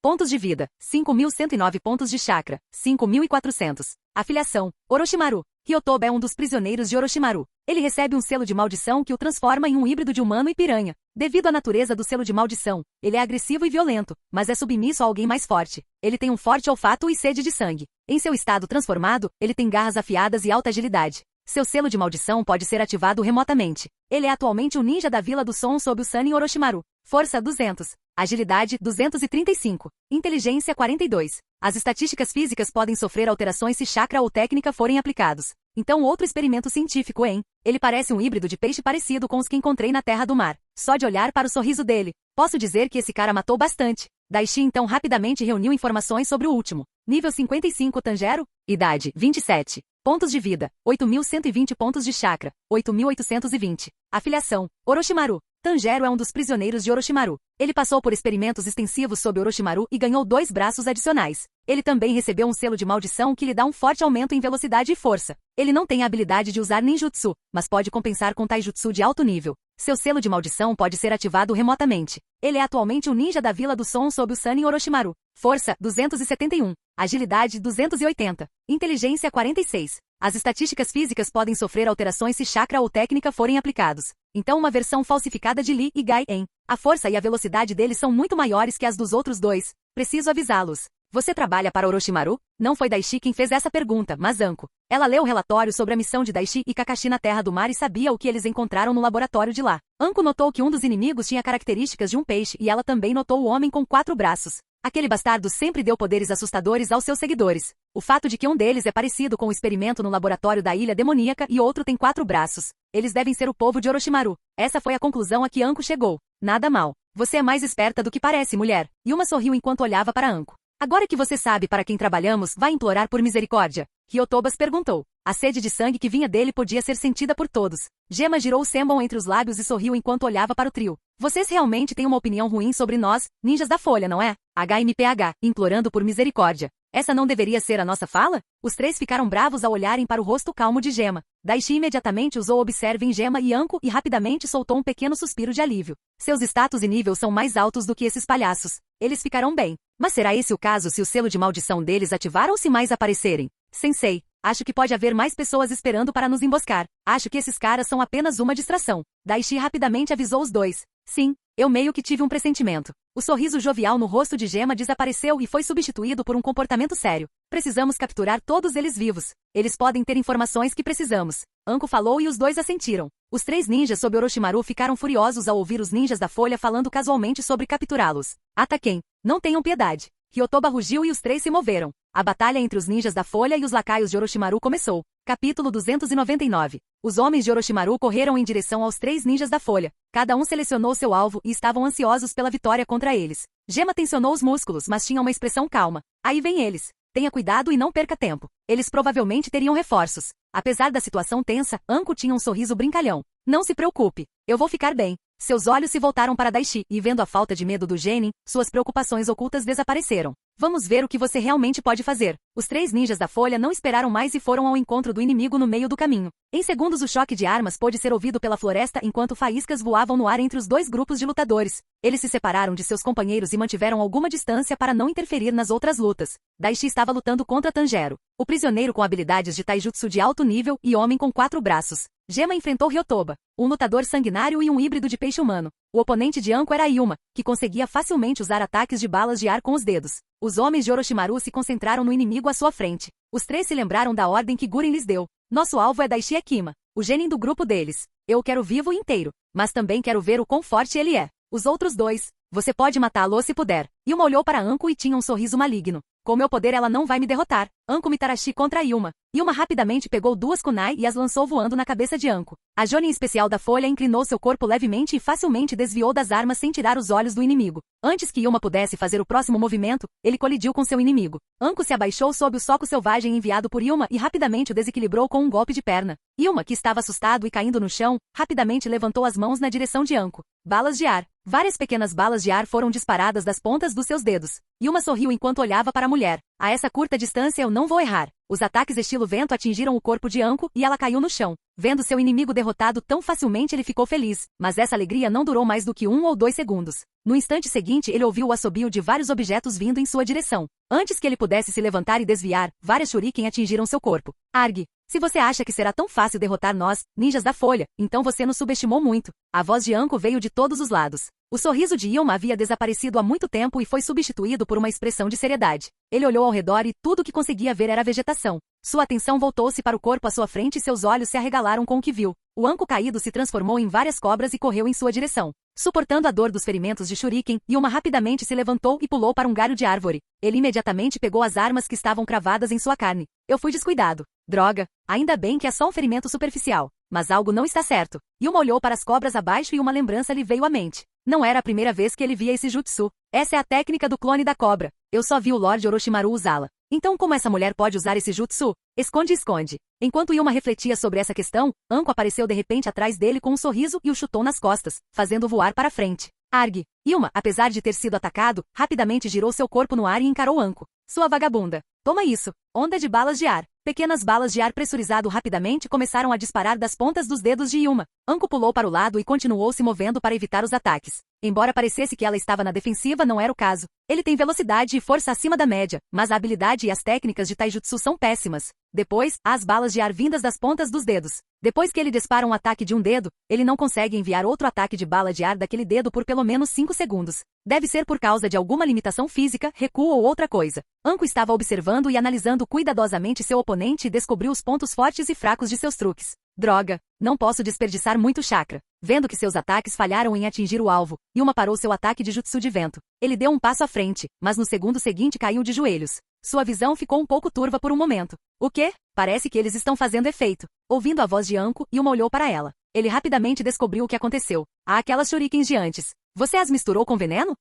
Pontos de vida, 5.109 pontos de chakra, 5.400. Afiliação, Orochimaru. Ryotoba é um dos prisioneiros de Orochimaru. Ele recebe um selo de maldição que o transforma em um híbrido de humano e piranha. Devido à natureza do selo de maldição, ele é agressivo e violento, mas é submisso a alguém mais forte. Ele tem um forte olfato e sede de sangue. Em seu estado transformado, ele tem garras afiadas e alta agilidade. Seu selo de maldição pode ser ativado remotamente. Ele é atualmente um ninja da Vila do Som sob o Sannin Orochimaru. Força 200. Agilidade 235. Inteligência 42. As estatísticas físicas podem sofrer alterações se chakra ou técnica forem aplicados. Então outro experimento científico, hein? Ele parece um híbrido de peixe parecido com os que encontrei na Terra do Mar. Só de olhar para o sorriso dele, posso dizer que esse cara matou bastante. Daishi então rapidamente reuniu informações sobre o último. Nível 55 Tanjiro. Idade 27. Pontos de vida, 8.120 pontos de chakra, 8.820. Afiliação, Orochimaru. Tanjiro é um dos prisioneiros de Orochimaru. Ele passou por experimentos extensivos sob Orochimaru e ganhou 2 braços adicionais. Ele também recebeu um selo de maldição que lhe dá um forte aumento em velocidade e força. Ele não tem a habilidade de usar ninjutsu, mas pode compensar com taijutsu de alto nível. Seu selo de maldição pode ser ativado remotamente. Ele é atualmente um ninja da Vila do Som sob o Sannin Orochimaru. Força, 271. Agilidade, 280. Inteligência, 46. As estatísticas físicas podem sofrer alterações se chakra ou técnica forem aplicados. Então uma versão falsificada de Lee e Gai-En. A força e a velocidade deles são muito maiores que as dos outros dois. Preciso avisá-los. Você trabalha para Orochimaru? Não foi Daishi quem fez essa pergunta, mas Anko. Ela leu o relatório sobre a missão de Daishi e Kakashi na Terra do Mar e sabia o que eles encontraram no laboratório de lá. Anko notou que um dos inimigos tinha características de um peixe e ela também notou o homem com 4 braços. Aquele bastardo sempre deu poderes assustadores aos seus seguidores. O fato de que um deles é parecido com o experimento no laboratório da Ilha Demoníaca e outro tem 4 braços. Eles devem ser o povo de Orochimaru. Essa foi a conclusão a que Anko chegou. Nada mal. Você é mais esperta do que parece, mulher. Yuma sorriu enquanto olhava para Anko. Agora que você sabe para quem trabalhamos, vai implorar por misericórdia? Ryotobas perguntou. A sede de sangue que vinha dele podia ser sentida por todos. Gema girou o Senbon entre os lábios e sorriu enquanto olhava para o trio. Vocês realmente têm uma opinião ruim sobre nós, ninjas da Folha, não é? HMPH, implorando por misericórdia. Essa não deveria ser a nossa fala? Os três ficaram bravos ao olharem para o rosto calmo de Gema. Daichi imediatamente usou Observe em Gema e Anko e rapidamente soltou um pequeno suspiro de alívio. Seus status e nível são mais altos do que esses palhaços. Eles ficarão bem. Mas será esse o caso se o selo de maldição deles ativar ou se mais aparecerem? Sensei, acho que pode haver mais pessoas esperando para nos emboscar. Acho que esses caras são apenas uma distração. Daichi rapidamente avisou os dois. Sim, eu meio que tive um pressentimento. O sorriso jovial no rosto de Gema desapareceu e foi substituído por um comportamento sério. Precisamos capturar todos eles vivos. Eles podem ter informações que precisamos. Anko falou e os dois assentiram. Os três ninjas sob Orochimaru ficaram furiosos ao ouvir os ninjas da Folha falando casualmente sobre capturá-los. Ataquem. Não tenham piedade. Hyotoba rugiu e os três se moveram. A batalha entre os ninjas da Folha e os lacaios de Orochimaru começou. Capítulo 299. Os homens de Orochimaru correram em direção aos três ninjas da Folha. Cada um selecionou seu alvo e estavam ansiosos pela vitória contra eles. Gema tensionou os músculos, mas tinha uma expressão calma. Aí vem eles. Tenha cuidado e não perca tempo. Eles provavelmente teriam reforços. Apesar da situação tensa, Anko tinha um sorriso brincalhão. Não se preocupe. Eu vou ficar bem. Seus olhos se voltaram para Daichi, e vendo a falta de medo do Genin, suas preocupações ocultas desapareceram. Vamos ver o que você realmente pode fazer. Os três ninjas da Folha não esperaram mais e foram ao encontro do inimigo no meio do caminho. Em segundos o choque de armas pôde ser ouvido pela floresta enquanto faíscas voavam no ar entre os dois grupos de lutadores. Eles se separaram de seus companheiros e mantiveram alguma distância para não interferir nas outras lutas. Daichi estava lutando contra Tanjiro, o prisioneiro com habilidades de taijutsu de alto nível e homem com 4 braços. Gema enfrentou Hyotoba, um lutador sanguinário e um híbrido de peixe humano. O oponente de Anko era Yuma, que conseguia facilmente usar ataques de balas de ar com os dedos. Os homens de Orochimaru se concentraram no inimigo à sua frente. Os três se lembraram da ordem que Guren lhes deu. Nosso alvo é Daichi Ekima, o genin do grupo deles. Eu o quero vivo e inteiro, mas também quero ver o quão forte ele é. Os outros dois, você pode matá-lo se puder. Yuma olhou para Anko e tinha um sorriso maligno. Com meu poder ela não vai me derrotar. Anko Mitarashi contra Yuma. Yuma rapidamente pegou 2 kunai e as lançou voando na cabeça de Anko. A Jonin especial da Folha inclinou seu corpo levemente e facilmente desviou das armas sem tirar os olhos do inimigo. Antes que Yuma pudesse fazer o próximo movimento, ele colidiu com seu inimigo. Anko se abaixou sob o soco selvagem enviado por Yuma e rapidamente o desequilibrou com um golpe de perna. Yuma, que estava assustado e caindo no chão, rapidamente levantou as mãos na direção de Anko. Balas de ar. Várias pequenas balas de ar foram disparadas das pontas dos seus dedos. Yuma sorriu enquanto olhava para a mulher. A essa curta distância eu não vou errar. Os ataques estilo vento atingiram o corpo de Anko e ela caiu no chão. Vendo seu inimigo derrotado tão facilmente ele ficou feliz, mas essa alegria não durou mais do que 1 ou 2 segundos. No instante seguinte ele ouviu o assobio de vários objetos vindo em sua direção. Antes que ele pudesse se levantar e desviar, várias shuriken atingiram seu corpo. Arg! Se você acha que será tão fácil derrotar nós, ninjas da Folha, então você nos subestimou muito. A voz de Anko veio de todos os lados. O sorriso de Yuma havia desaparecido há muito tempo e foi substituído por uma expressão de seriedade. Ele olhou ao redor e tudo o que conseguia ver era a vegetação. Sua atenção voltou-se para o corpo à sua frente e seus olhos se arregalaram com o que viu. O Anko caído se transformou em várias cobras e correu em sua direção. Suportando a dor dos ferimentos de Shuriken, Yuma rapidamente se levantou e pulou para um galho de árvore. Ele imediatamente pegou as armas que estavam cravadas em sua carne. Eu fui descuidado. Droga, ainda bem que é só um ferimento superficial. Mas algo não está certo. Yuma olhou para as cobras abaixo e uma lembrança lhe veio à mente. Não era a primeira vez que ele via esse jutsu. Essa é a técnica do clone da cobra. Eu só vi o Lorde Orochimaru usá-la. Então como essa mulher pode usar esse jutsu? Esconde. Enquanto Yuma refletia sobre essa questão, Anko apareceu de repente atrás dele com um sorriso e o chutou nas costas, fazendo voar para frente. Arg! Yuma, apesar de ter sido atacado, rapidamente girou seu corpo no ar e encarou Anko. Sua vagabunda. Toma isso. Onda de balas de ar. Pequenas balas de ar pressurizado rapidamente começaram a disparar das pontas dos dedos de Yuma. Anko pulou para o lado e continuou se movendo para evitar os ataques. Embora parecesse que ela estava na defensiva, não era o caso. Ele tem velocidade e força acima da média, mas a habilidade e as técnicas de taijutsu são péssimas. Depois, há as balas de ar vindas das pontas dos dedos. Depois que ele dispara um ataque de um dedo, ele não consegue enviar outro ataque de bala de ar daquele dedo por pelo menos 5 segundos. Deve ser por causa de alguma limitação física, recuo ou outra coisa. Anko estava observando e analisando cuidadosamente seu oponente e descobriu os pontos fortes e fracos de seus truques. Droga, não posso desperdiçar muito chakra. Vendo que seus ataques falharam em atingir o alvo, Yuma parou seu ataque de jutsu de vento. Ele deu um passo à frente, mas no segundo seguinte caiu de joelhos. Sua visão ficou um pouco turva por um momento. O quê? Parece que eles estão fazendo efeito. Ouvindo a voz de Anko, Yuma olhou para ela. Ele rapidamente descobriu o que aconteceu. Há aquelas shurikens de antes. Você as misturou com veneno?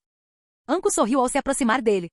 Anko sorriu ao se aproximar dele.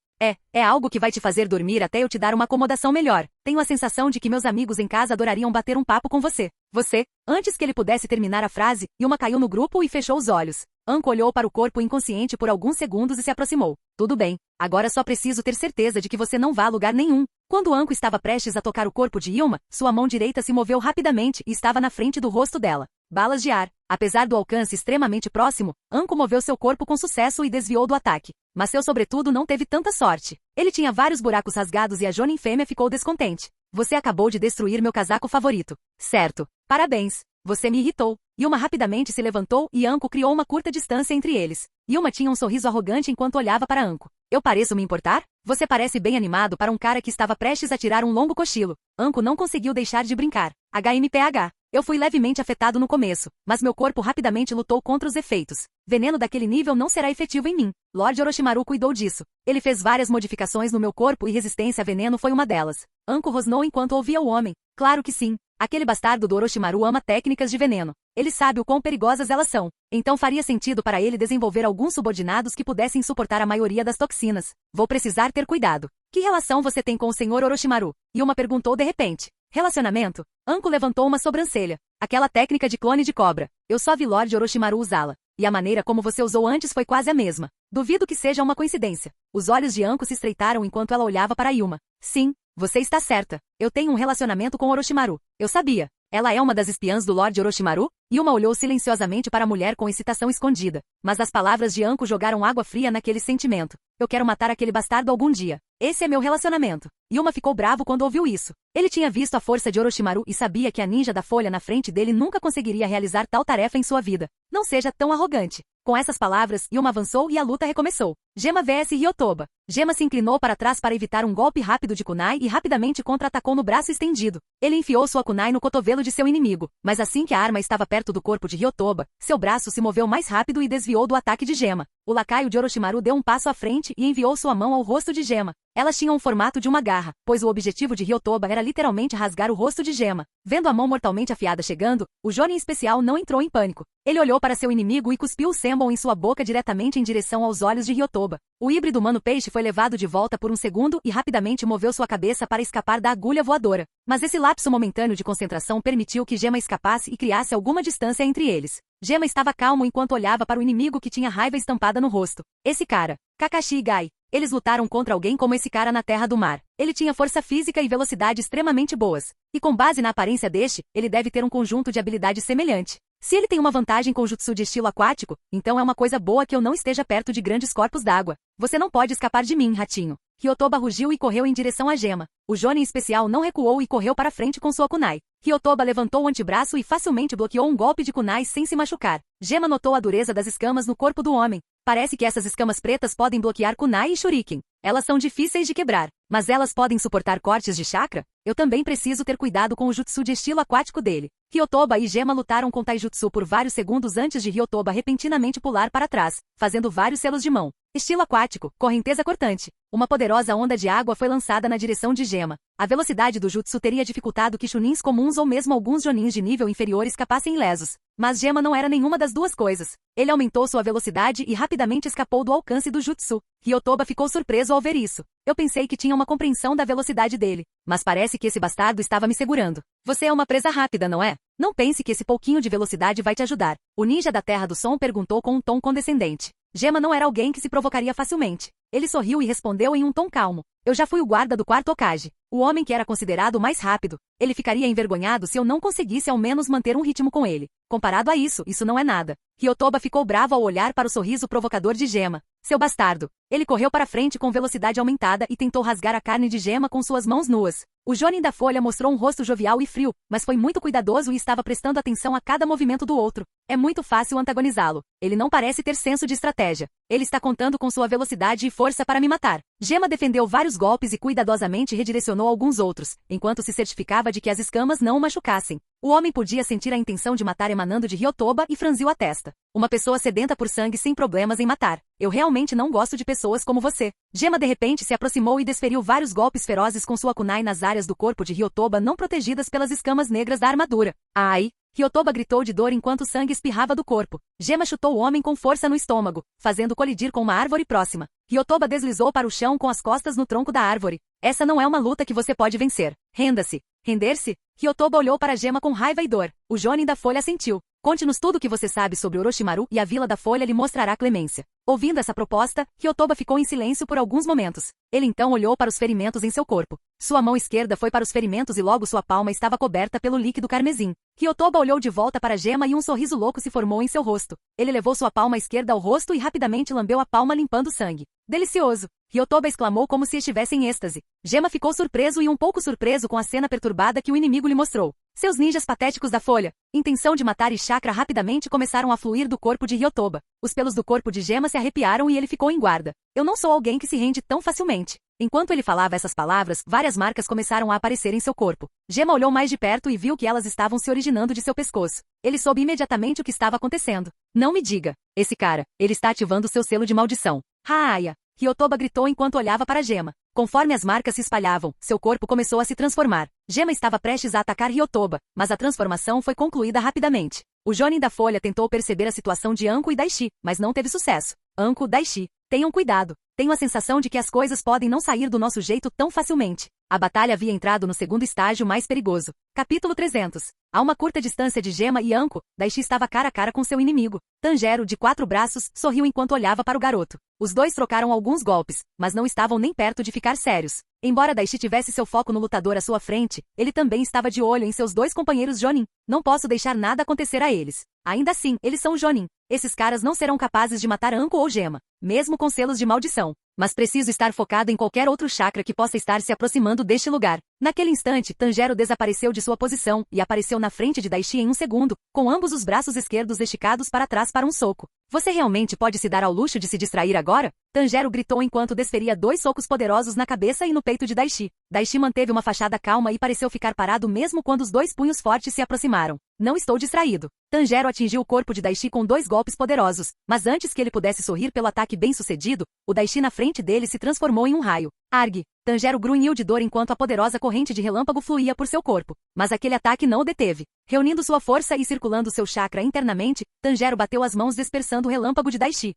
É algo que vai te fazer dormir até eu te dar uma acomodação melhor. Tenho a sensação de que meus amigos em casa adorariam bater um papo com você. Você, antes que ele pudesse terminar a frase, Yuma caiu no grupo e fechou os olhos. Anko olhou para o corpo inconsciente por alguns segundos e se aproximou. Tudo bem, agora só preciso ter certeza de que você não vá a lugar nenhum. Quando Anko estava prestes a tocar o corpo de Yuma, sua mão direita se moveu rapidamente e estava na frente do rosto dela. Balas de ar. Apesar do alcance extremamente próximo, Anko moveu seu corpo com sucesso e desviou do ataque. Mas seu sobretudo não teve tanta sorte. Ele tinha vários buracos rasgados e a Jonin fêmea ficou descontente. Você acabou de destruir meu casaco favorito. Certo. Parabéns. Você me irritou. Yuma rapidamente se levantou e Anko criou uma curta distância entre eles. Yuma tinha um sorriso arrogante enquanto olhava para Anko. Eu pareço me importar? Você parece bem animado para um cara que estava prestes a tirar um longo cochilo. Anko não conseguiu deixar de brincar. HMPH. Eu fui levemente afetado no começo, mas meu corpo rapidamente lutou contra os efeitos. Veneno daquele nível não será efetivo em mim. Lord Orochimaru cuidou disso. Ele fez várias modificações no meu corpo e resistência a veneno foi uma delas. Anko rosnou enquanto ouvia o homem. Claro que sim. Aquele bastardo do Orochimaru ama técnicas de veneno. Ele sabe o quão perigosas elas são. Então faria sentido para ele desenvolver alguns subordinados que pudessem suportar a maioria das toxinas. Vou precisar ter cuidado. Que relação você tem com o Sr. Orochimaru? Yuma perguntou de repente. Relacionamento? Anko levantou uma sobrancelha. Aquela técnica de clone de cobra. Eu só vi Lord Orochimaru usá-la. E a maneira como você usou antes foi quase a mesma. Duvido que seja uma coincidência. Os olhos de Anko se estreitaram enquanto ela olhava para Yuma. Sim, você está certa. Eu tenho um relacionamento com Orochimaru. Eu sabia. Ela é uma das espiãs do Lord Orochimaru? Yuma olhou silenciosamente para a mulher com excitação escondida. Mas as palavras de Anko jogaram água fria naquele sentimento. Eu quero matar aquele bastardo algum dia. Esse é meu relacionamento. Yuma ficou bravo quando ouviu isso. Ele tinha visto a força de Orochimaru e sabia que a ninja da folha na frente dele nunca conseguiria realizar tal tarefa em sua vida. Não seja tão arrogante. Com essas palavras, Yuma avançou e a luta recomeçou. Gema vs Hyotoba. Gema se inclinou para trás para evitar um golpe rápido de kunai e rapidamente contra-atacou no braço estendido. Ele enfiou sua kunai no cotovelo de seu inimigo, mas assim que a arma estava perto do corpo de Hyotoba, seu braço se moveu mais rápido e desviou do ataque de Gema. O lacaio de Orochimaru deu um passo à frente e enviou sua mão ao rosto de Gema. Elas tinham o formato de uma garra, pois o objetivo de Hyotoba era literalmente rasgar o rosto de Gema. Vendo a mão mortalmente afiada chegando, o Jonin especial não entrou em pânico. Ele olhou para seu inimigo e cuspiu o Senbon em sua boca diretamente em direção aos olhos de Hyotoba. O híbrido humano-peixe foi levado de volta por um segundo e rapidamente moveu sua cabeça para escapar da agulha voadora. Mas esse lapso momentâneo de concentração permitiu que Gema escapasse e criasse alguma distância entre eles. Gema estava calmo enquanto olhava para o inimigo que tinha raiva estampada no rosto. Esse cara. Kakashi e Gai. Eles lutaram contra alguém como esse cara na Terra do Mar. Ele tinha força física e velocidade extremamente boas. E com base na aparência deste, ele deve ter um conjunto de habilidades semelhante. Se ele tem uma vantagem com jutsu de estilo aquático, então é uma coisa boa que eu não esteja perto de grandes corpos d'água. Você não pode escapar de mim, ratinho. Hyotoba rugiu e correu em direção a Gema. O Jonin especial não recuou e correu para frente com sua kunai. Hyotoba levantou o antebraço e facilmente bloqueou um golpe de kunai sem se machucar. Gema notou a dureza das escamas no corpo do homem. Parece que essas escamas pretas podem bloquear kunai e shuriken. Elas são difíceis de quebrar, mas elas podem suportar cortes de chakra? Eu também preciso ter cuidado com o jutsu de estilo aquático dele. Hyotoba e Gema lutaram com taijutsu por vários segundos antes de Hyotoba repentinamente pular para trás, fazendo vários selos de mão. Estilo aquático, correnteza cortante. Uma poderosa onda de água foi lançada na direção de Gema. A velocidade do jutsu teria dificultado que chunins comuns ou mesmo alguns jonins de nível inferior escapassem ilesos. Mas Gema não era nenhuma das duas coisas. Ele aumentou sua velocidade e rapidamente escapou do alcance do jutsu. Hyotoba ficou surpreso ao ver isso. Eu pensei que tinha uma compreensão da velocidade dele. Mas parece que esse bastardo estava me segurando. Você é uma presa rápida, não é? Não pense que esse pouquinho de velocidade vai te ajudar. O ninja da Terra do Som perguntou com um tom condescendente. Gema não era alguém que se provocaria facilmente. Ele sorriu e respondeu em um tom calmo. Eu já fui o guarda do quarto Hokage. O homem que era considerado o mais rápido. Ele ficaria envergonhado se eu não conseguisse ao menos manter um ritmo com ele. Comparado a isso, isso não é nada. Hyotoba ficou bravo ao olhar para o sorriso provocador de Gema. Seu bastardo. Ele correu para frente com velocidade aumentada e tentou rasgar a carne de Gema com suas mãos nuas. O Jonin da Folha mostrou um rosto jovial e frio, mas foi muito cuidadoso e estava prestando atenção a cada movimento do outro. É muito fácil antagonizá-lo. Ele não parece ter senso de estratégia. Ele está contando com sua velocidade e força para me matar. Gema defendeu vários golpes e cuidadosamente redirecionou alguns outros, enquanto se certificava de que as escamas não o machucassem. O homem podia sentir a intenção de matar emanando de Hyotoba e franziu a testa. Uma pessoa sedenta por sangue sem problemas em matar. Eu realmente não gosto de pessoas como você. Gema de repente se aproximou e desferiu vários golpes ferozes com sua kunai nas áreas do corpo de Hyotoba não protegidas pelas escamas negras da armadura. Ai! Hyotoba gritou de dor enquanto sangue espirrava do corpo. Gema chutou o homem com força no estômago, fazendo colidir com uma árvore próxima. Hyotoba deslizou para o chão com as costas no tronco da árvore. Essa não é uma luta que você pode vencer. Renda-se. Render-se? Hyotoba olhou para Gema com raiva e dor. O Jonin da Folha assentiu. Conte-nos tudo o que você sabe sobre Orochimaru e a Vila da Folha lhe mostrará clemência. Ouvindo essa proposta, Hyotoba ficou em silêncio por alguns momentos. Ele então olhou para os ferimentos em seu corpo. Sua mão esquerda foi para os ferimentos e logo sua palma estava coberta pelo líquido carmesim. Hyotoba olhou de volta para Gema e um sorriso louco se formou em seu rosto. Ele levou sua palma esquerda ao rosto e rapidamente lambeu a palma limpando o sangue. Delicioso! Hyotoba exclamou como se estivesse em êxtase. Gema ficou surpreso e um pouco surpreso com a cena perturbada que o inimigo lhe mostrou. Seus ninjas patéticos da folha. Intenção de matar e chakra rapidamente começaram a fluir do corpo de Hyotoba. Os pelos do corpo de Gema se arrepiaram e ele ficou em guarda. Eu não sou alguém que se rende tão facilmente. Enquanto ele falava essas palavras, várias marcas começaram a aparecer em seu corpo. Gema olhou mais de perto e viu que elas estavam se originando de seu pescoço. Ele soube imediatamente o que estava acontecendo. Não me diga. Esse cara, ele está ativando seu selo de maldição. Haaya! Hyotoba gritou enquanto olhava para Gema. Conforme as marcas se espalhavam, seu corpo começou a se transformar. Gema estava prestes a atacar Hyotoba, mas a transformação foi concluída rapidamente. O Jonin da Folha tentou perceber a situação de Anko e Daishi, mas não teve sucesso. Anko, Daishi, tenham cuidado. Tenho a sensação de que as coisas podem não sair do nosso jeito tão facilmente. A batalha havia entrado no segundo estágio mais perigoso. Capítulo 300. A uma curta distância de Gema e Anko, Daishi estava cara a cara com seu inimigo. Tanjiro, de 4 braços, sorriu enquanto olhava para o garoto. Os dois trocaram alguns golpes, mas não estavam nem perto de ficar sérios. Embora Daishi tivesse seu foco no lutador à sua frente, ele também estava de olho em seus dois companheiros Jonin. Não posso deixar nada acontecer a eles. Ainda assim, eles são Jonin. Esses caras não serão capazes de matar Anko ou Gema, mesmo com selos de maldição. Mas preciso estar focado em qualquer outro chakra que possa estar se aproximando deste lugar. Naquele instante, Tanjiro desapareceu de sua posição e apareceu na frente de Daishi em um segundo, com ambos os braços esquerdos esticados para trás para um soco. Você realmente pode se dar ao luxo de se distrair agora? Tanjiro gritou enquanto desferia 2 socos poderosos na cabeça e no peito de Daishi. Daishi manteve uma fachada calma e pareceu ficar parado mesmo quando os 2 punhos fortes se aproximaram. Não estou distraído. Tanjiro atingiu o corpo de Daishi com 2 golpes poderosos, mas antes que ele pudesse sorrir pelo ataque bem-sucedido, o Daishi na frente dele se transformou em um raio. Arg! Tanjiro grunhiu de dor enquanto a poderosa corrente de relâmpago fluía por seu corpo, mas aquele ataque não o deteve. Reunindo sua força e circulando seu chakra internamente, Tanjiro bateu as mãos dispersando o relâmpago de Daishi.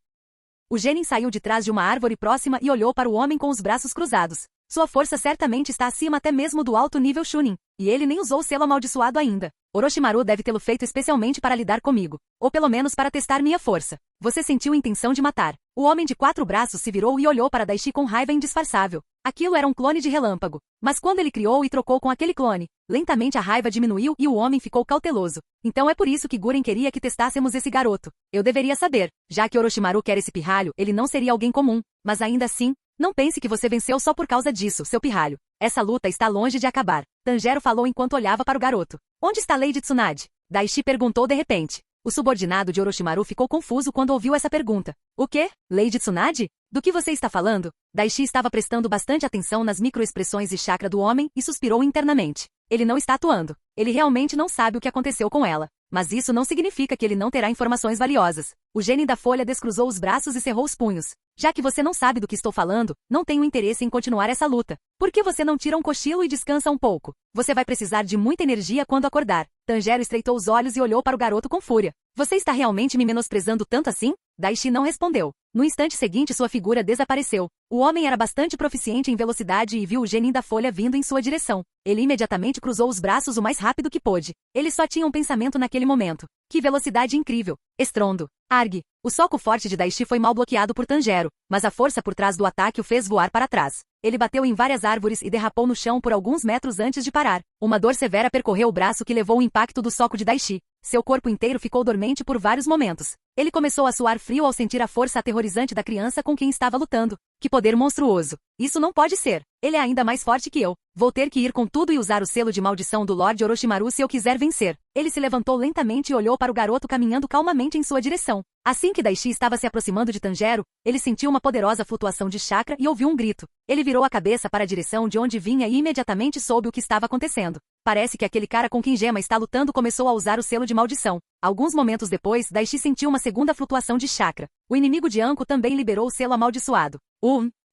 O Genin saiu de trás de uma árvore próxima e olhou para o homem com os braços cruzados. Sua força certamente está acima até mesmo do alto nível Chunin, e ele nem usou o selo amaldiçoado ainda. Orochimaru deve tê-lo feito especialmente para lidar comigo, ou pelo menos para testar minha força. Você sentiu intenção de matar. O homem de 4 braços se virou e olhou para Daishi com raiva indisfarçável. Aquilo era um clone de relâmpago. Mas quando ele criou e trocou com aquele clone, lentamente a raiva diminuiu e o homem ficou cauteloso. Então é por isso que Guren queria que testássemos esse garoto. Eu deveria saber. Já que Orochimaru quer esse pirralho, ele não seria alguém comum. Mas ainda assim, não pense que você venceu só por causa disso, seu pirralho. Essa luta está longe de acabar. Tanjiro falou enquanto olhava para o garoto. Onde está Lady Tsunade? Daishi perguntou de repente. O subordinado de Orochimaru ficou confuso quando ouviu essa pergunta. O quê? Lady Tsunade? Do que você está falando? Daishi estava prestando bastante atenção nas microexpressões e chakra do homem e suspirou internamente. Ele não está atuando. Ele realmente não sabe o que aconteceu com ela. Mas isso não significa que ele não terá informações valiosas. O Genin da Folha descruzou os braços e cerrou os punhos. Já que você não sabe do que estou falando, não tenho interesse em continuar essa luta. Por que você não tira um cochilo e descansa um pouco? Você vai precisar de muita energia quando acordar. Tanjiro estreitou os olhos e olhou para o garoto com fúria. Você está realmente me menosprezando tanto assim? Daishi não respondeu. No instante seguinte sua figura desapareceu. O homem era bastante proficiente em velocidade e viu o Genin da Folha vindo em sua direção. Ele imediatamente cruzou os braços o mais rápido que pôde. Ele só tinha um pensamento naquele momento. Que velocidade incrível! Estrondo! Arg! O soco forte de Daishi foi mal bloqueado por Tanjiro, mas a força por trás do ataque o fez voar para trás. Ele bateu em várias árvores e derrapou no chão por alguns metros antes de parar. Uma dor severa percorreu o braço que levou o impacto do soco de Daishi. Seu corpo inteiro ficou dormente por vários momentos. Ele começou a suar frio ao sentir a força aterrorizante da criança com quem estava lutando. Que poder monstruoso! Isso não pode ser. Ele é ainda mais forte que eu. Vou ter que ir com tudo e usar o selo de maldição do Lorde Orochimaru se eu quiser vencer. Ele se levantou lentamente e olhou para o garoto caminhando calmamente em sua direção. Assim que Daishi estava se aproximando de Tanjiro, ele sentiu uma poderosa flutuação de chakra e ouviu um grito. Ele virou a cabeça para a direção de onde vinha e imediatamente soube o que estava acontecendo. Parece que aquele cara com quem Gema está lutando começou a usar o selo de maldição. Alguns momentos depois, Daishi sentiu uma segunda flutuação de chakra. O inimigo de Anko também liberou o selo amaldiçoado.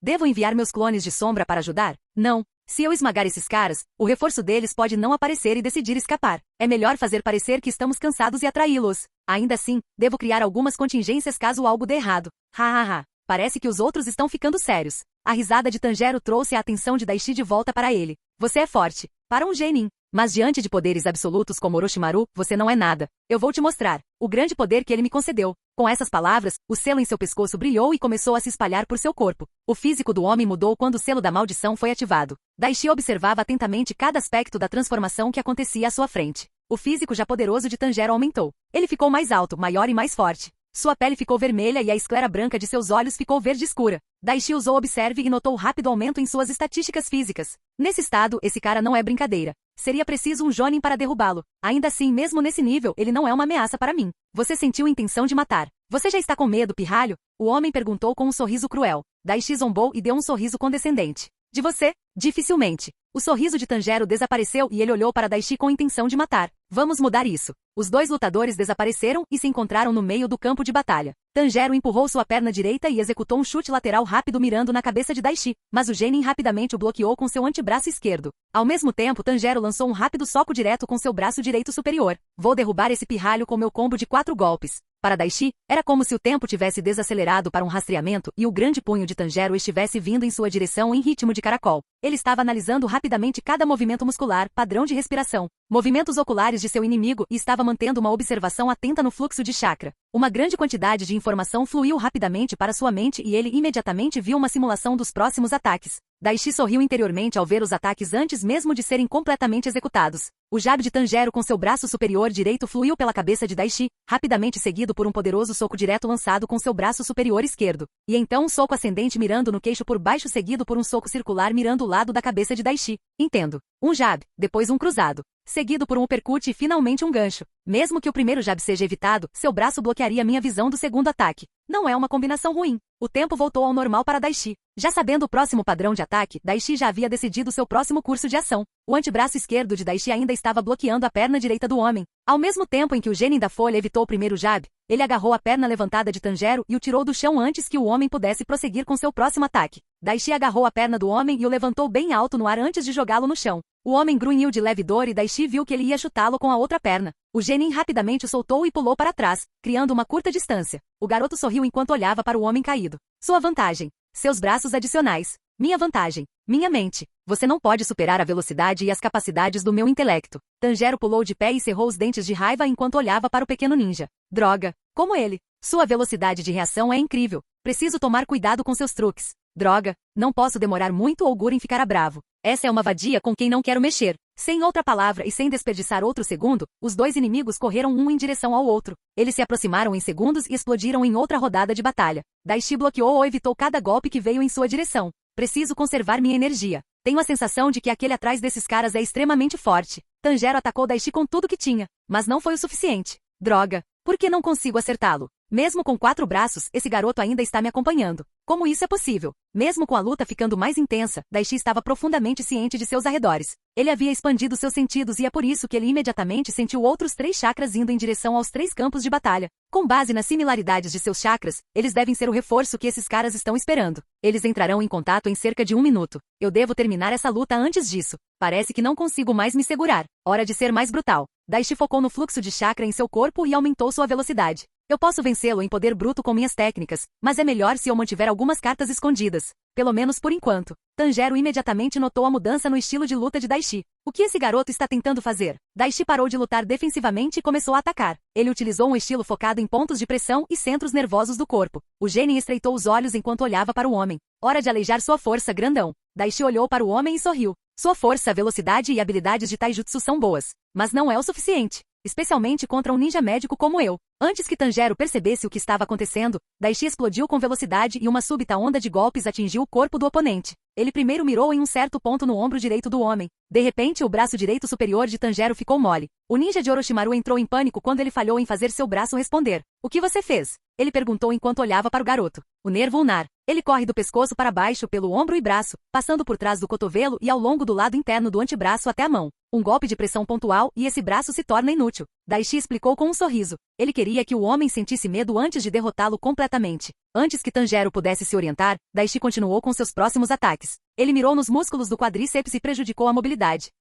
Devo enviar meus clones de sombra para ajudar? Não. Se eu esmagar esses caras, o reforço deles pode não aparecer e decidir escapar. É melhor fazer parecer que estamos cansados e atraí-los. Ainda assim, devo criar algumas contingências caso algo dê errado. Hahaha. Parece que os outros estão ficando sérios. A risada de Tanjiro trouxe a atenção de Daishi de volta para ele. Você é forte. Para um genin. Mas diante de poderes absolutos como Orochimaru, você não é nada. Eu vou te mostrar o grande poder que ele me concedeu. Com essas palavras, o selo em seu pescoço brilhou e começou a se espalhar por seu corpo. O físico do homem mudou quando o selo da maldição foi ativado. Daishi observava atentamente cada aspecto da transformação que acontecia à sua frente. O físico já poderoso de Tanjiro aumentou. Ele ficou mais alto, maior e mais forte. Sua pele ficou vermelha e a esclera branca de seus olhos ficou verde escura. Daishi usou Observe e notou rápido aumento em suas estatísticas físicas. Nesse estado, esse cara não é brincadeira. Seria preciso um Jonin para derrubá-lo. Ainda assim, mesmo nesse nível, ele não é uma ameaça para mim. Você sentiu intenção de matar. Você já está com medo, pirralho? O homem perguntou com um sorriso cruel. Daishi zombou e deu um sorriso condescendente. De você? Dificilmente. O sorriso de Tanjiro desapareceu e ele olhou para Daishi com intenção de matar. Vamos mudar isso. Os dois lutadores desapareceram e se encontraram no meio do campo de batalha. Tanjiro empurrou sua perna direita e executou um chute lateral rápido mirando na cabeça de Daishi, mas o genin rapidamente o bloqueou com seu antebraço esquerdo. Ao mesmo tempo, Tanjiro lançou um rápido soco direto com seu braço direito superior. Vou derrubar esse pirralho com meu combo de 4 golpes. Para Daishi, era como se o tempo tivesse desacelerado para um rastreamento e o grande punho de Tanjiro estivesse vindo em sua direção em ritmo de caracol. Ele estava analisando rapidamente cada movimento muscular, padrão de respiração, movimentos oculares de seu inimigo e estava mantendo uma observação atenta no fluxo de chakra. Uma grande quantidade de informação fluiu rapidamente para sua mente e ele imediatamente viu uma simulação dos próximos ataques. Daishi sorriu interiormente ao ver os ataques antes mesmo de serem completamente executados. O jab de Tanjiro com seu braço superior direito fluiu pela cabeça de Daishi, rapidamente seguido por um poderoso soco direto lançado com seu braço superior esquerdo. E então um soco ascendente mirando no queixo por baixo seguido por um soco circular mirando o lado da cabeça de Daishi. Entendo. Um jab, depois um cruzado, seguido por um uppercut e finalmente um gancho. Mesmo que o primeiro jab seja evitado, seu braço bloquearia minha visão do segundo ataque. Não é uma combinação ruim. O tempo voltou ao normal para Daishi. Já sabendo o próximo padrão de ataque, Daishi já havia decidido seu próximo curso de ação. O antebraço esquerdo de Daishi ainda estava bloqueando a perna direita do homem. Ao mesmo tempo em que o genin da folha evitou o primeiro jab, ele agarrou a perna levantada de Tanjiro e o tirou do chão antes que o homem pudesse prosseguir com seu próximo ataque. Daishi agarrou a perna do homem e o levantou bem alto no ar antes de jogá-lo no chão. O homem grunhiu de leve dor e Daishi viu que ele ia chutá-lo com a outra perna. O genin rapidamente o soltou e pulou para trás, criando uma curta distância. O garoto sorriu enquanto olhava para o homem caído. Sua vantagem. Seus braços adicionais. Minha vantagem. Minha mente. Você não pode superar a velocidade e as capacidades do meu intelecto. Tanjiro pulou de pé e cerrou os dentes de raiva enquanto olhava para o pequeno ninja. Droga. Como ele. Sua velocidade de reação é incrível. Preciso tomar cuidado com seus truques. Droga. Não posso demorar muito ou Guren ficará bravo. Essa é uma vadia com quem não quero mexer. Sem outra palavra e sem desperdiçar outro segundo, os dois inimigos correram um em direção ao outro. Eles se aproximaram em segundos e explodiram em outra rodada de batalha. Daishi bloqueou ou evitou cada golpe que veio em sua direção. Preciso conservar minha energia. Tenho a sensação de que aquele atrás desses caras é extremamente forte. Tanjiro atacou Daishi com tudo que tinha, mas não foi o suficiente. Droga. Por que não consigo acertá-lo? Mesmo com 4 braços, esse garoto ainda está me acompanhando. Como isso é possível? Mesmo com a luta ficando mais intensa, Daishi estava profundamente ciente de seus arredores. Ele havia expandido seus sentidos e é por isso que ele imediatamente sentiu outros 3 chakras indo em direção aos 3 campos de batalha. Com base nas similaridades de seus chakras, eles devem ser o reforço que esses caras estão esperando. Eles entrarão em contato em cerca de 1 minuto. Eu devo terminar essa luta antes disso. Parece que não consigo mais me segurar. Hora de ser mais brutal. Daishi focou no fluxo de chakra em seu corpo e aumentou sua velocidade. Eu posso vencê-lo em poder bruto com minhas técnicas, mas é melhor se eu mantiver algumas cartas escondidas. Pelo menos por enquanto. Tanjiro imediatamente notou a mudança no estilo de luta de Daishi. O que esse garoto está tentando fazer? Daishi parou de lutar defensivamente e começou a atacar. Ele utilizou um estilo focado em pontos de pressão e centros nervosos do corpo. O genin estreitou os olhos enquanto olhava para o homem. Hora de aleijar sua força, grandão. Daishi olhou para o homem e sorriu. Sua força, velocidade e habilidades de taijutsu são boas, mas não é o suficiente. Especialmente contra um ninja médico como eu. Antes que Tanjiro percebesse o que estava acontecendo, Daishi explodiu com velocidade e uma súbita onda de golpes atingiu o corpo do oponente. Ele primeiro mirou em um certo ponto no ombro direito do homem. De repente, o braço direito superior de Tanjiro ficou mole. O ninja de Orochimaru entrou em pânico quando ele falhou em fazer seu braço responder. O que você fez? Ele perguntou enquanto olhava para o garoto. O nervo ulnar. Ele corre do pescoço para baixo pelo ombro e braço, passando por trás do cotovelo e ao longo do lado interno do antebraço até a mão. Um golpe de pressão pontual e esse braço se torna inútil. Daishi explicou com um sorriso. Ele queria que o homem sentisse medo antes de derrotá-lo completamente. Antes que Tanjiro pudesse se orientar, Daishi continuou com seus próximos ataques. Ele mirou nos músculos do quadríceps e prejudicou a mobilidade.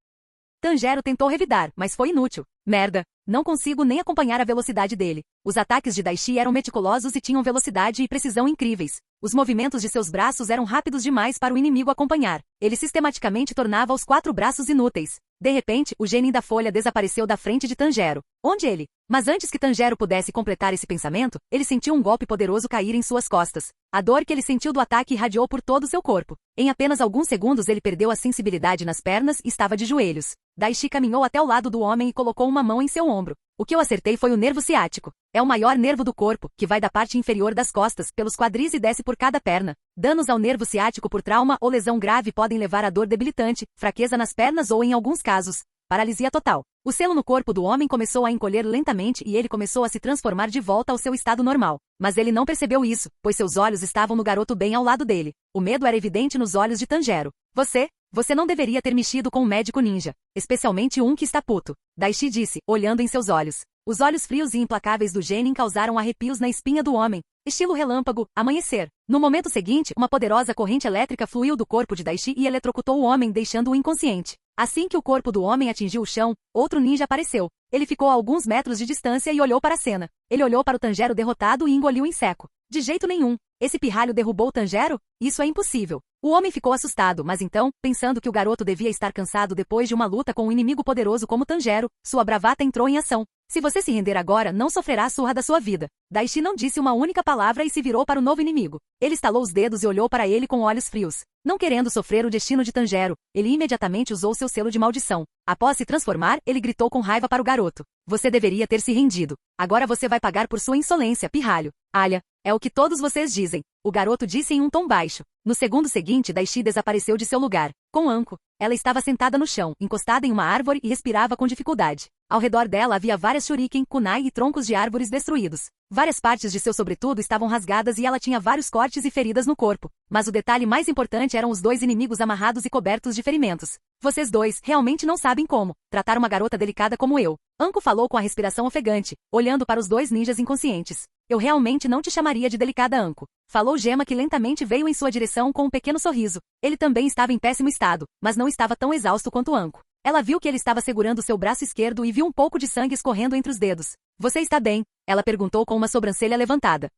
Tanjiro tentou revidar, mas foi inútil. Merda, não consigo nem acompanhar a velocidade dele. Os ataques de Daishi eram meticulosos e tinham velocidade e precisão incríveis. Os movimentos de seus braços eram rápidos demais para o inimigo acompanhar. Ele sistematicamente tornava os 4 braços inúteis. De repente, o Genin da folha desapareceu da frente de Tanjiro. Onde ele? Mas antes que Tanjiro pudesse completar esse pensamento, ele sentiu um golpe poderoso cair em suas costas. A dor que ele sentiu do ataque irradiou por todo o seu corpo. Em apenas alguns segundos ele perdeu a sensibilidade nas pernas e estava de joelhos. Daishi caminhou até o lado do homem e colocou uma mão em seu ombro. O que eu acertei foi o nervo ciático. É o maior nervo do corpo, que vai da parte inferior das costas, pelos quadris e desce por cada perna. Danos ao nervo ciático por trauma ou lesão grave podem levar a dor debilitante, fraqueza nas pernas ou, em alguns casos, paralisia total. O selo no corpo do homem começou a encolher lentamente e ele começou a se transformar de volta ao seu estado normal. Mas ele não percebeu isso, pois seus olhos estavam no garoto bem ao lado dele. O medo era evidente nos olhos de Tanjiro. Você não deveria ter mexido com um médico ninja, especialmente um que está puto. Daishi disse, olhando em seus olhos. Os olhos frios e implacáveis do Genin causaram arrepios na espinha do homem. Estilo relâmpago, amanhecer. No momento seguinte, uma poderosa corrente elétrica fluiu do corpo de Daishi e eletrocutou o homem, deixando-o inconsciente. Assim que o corpo do homem atingiu o chão, outro ninja apareceu. Ele ficou a alguns metros de distância e olhou para a cena. Ele olhou para o Tanjiro derrotado e engoliu em seco. De jeito nenhum. Esse pirralho derrubou o Tanjiro? Isso é impossível. O homem ficou assustado, mas então, pensando que o garoto devia estar cansado depois de uma luta com um inimigo poderoso como Tanjiro, sua bravata entrou em ação. Se você se render agora, não sofrerá a surra da sua vida. Daishi não disse uma única palavra e se virou para o novo inimigo. Ele estalou os dedos e olhou para ele com olhos frios. Não querendo sofrer o destino de Tanjiro, ele imediatamente usou seu selo de maldição. Após se transformar, ele gritou com raiva para o garoto. Você deveria ter se rendido. Agora você vai pagar por sua insolência, pirralho. Alha, é o que todos vocês dizem. O garoto disse em um tom baixo. No segundo seguinte, Daishi desapareceu de seu lugar. Com Anko, ela estava sentada no chão, encostada em uma árvore e respirava com dificuldade. Ao redor dela havia várias shuriken, kunai e troncos de árvores destruídos. Várias partes de seu sobretudo estavam rasgadas e ela tinha vários cortes e feridas no corpo. Mas o detalhe mais importante eram os 2 inimigos amarrados e cobertos de ferimentos. Vocês dois realmente não sabem como tratar uma garota delicada como eu. Anko falou com a respiração ofegante, olhando para os 2 ninjas inconscientes. Eu realmente não te chamaria de delicada, Anko. Falou Gema, que lentamente veio em sua direção com um pequeno sorriso. Ele também estava em péssimo estado, mas não estava tão exausto quanto Anko. Ela viu que ele estava segurando seu braço esquerdo e viu um pouco de sangue escorrendo entre os dedos. Você está bem? Ela perguntou com uma sobrancelha levantada.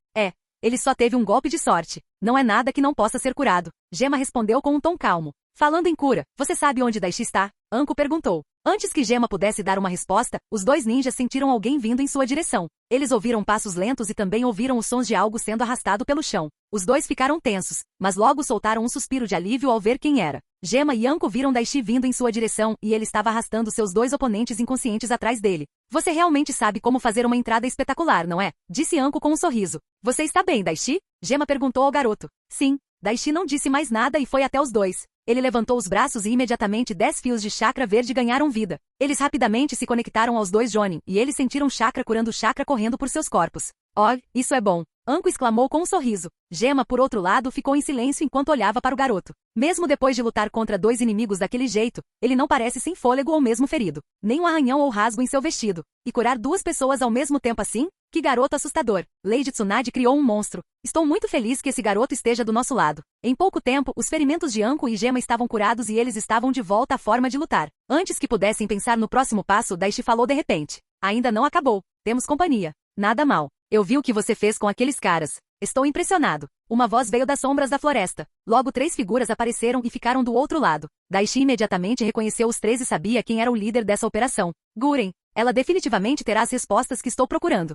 Ele só teve um golpe de sorte. Não é nada que não possa ser curado. Gema respondeu com um tom calmo. Falando em cura, você sabe onde Daishi está? Anko perguntou. Antes que Gema pudesse dar uma resposta, os 2 ninjas sentiram alguém vindo em sua direção. Eles ouviram passos lentos e também ouviram os sons de algo sendo arrastado pelo chão. Os 2 ficaram tensos, mas logo soltaram um suspiro de alívio ao ver quem era. Gema e Anko viram Daishi vindo em sua direção e ele estava arrastando seus 2 oponentes inconscientes atrás dele. Você realmente sabe como fazer uma entrada espetacular, não é? Disse Anko com um sorriso. Você está bem, Daishi? Gema perguntou ao garoto. Sim. Daishi não disse mais nada e foi até os 2. Ele levantou os braços e imediatamente 10 fios de chakra verde ganharam vida. Eles rapidamente se conectaram aos 2 Jonin, e eles sentiram chakra curando chakra correndo por seus corpos. Oh, isso é bom! Anko exclamou com um sorriso. Gema, por outro lado, ficou em silêncio enquanto olhava para o garoto. Mesmo depois de lutar contra 2 inimigos daquele jeito, ele não parece sem fôlego ou mesmo ferido. Nem um arranhão ou rasgo em seu vestido. E curar 2 pessoas ao mesmo tempo assim? Que garoto assustador! Lady Tsunade criou um monstro. Estou muito feliz que esse garoto esteja do nosso lado. Em pouco tempo, os ferimentos de Anko e Gema estavam curados e eles estavam de volta à forma de lutar. Antes que pudessem pensar no próximo passo, Daishi falou de repente. Ainda não acabou. Temos companhia. Nada mal. Eu vi o que você fez com aqueles caras. Estou impressionado. Uma voz veio das sombras da floresta. Logo 3 figuras apareceram e ficaram do outro lado. Daishi imediatamente reconheceu os 3 e sabia quem era o líder dessa operação. Guren. Ela definitivamente terá as respostas que estou procurando.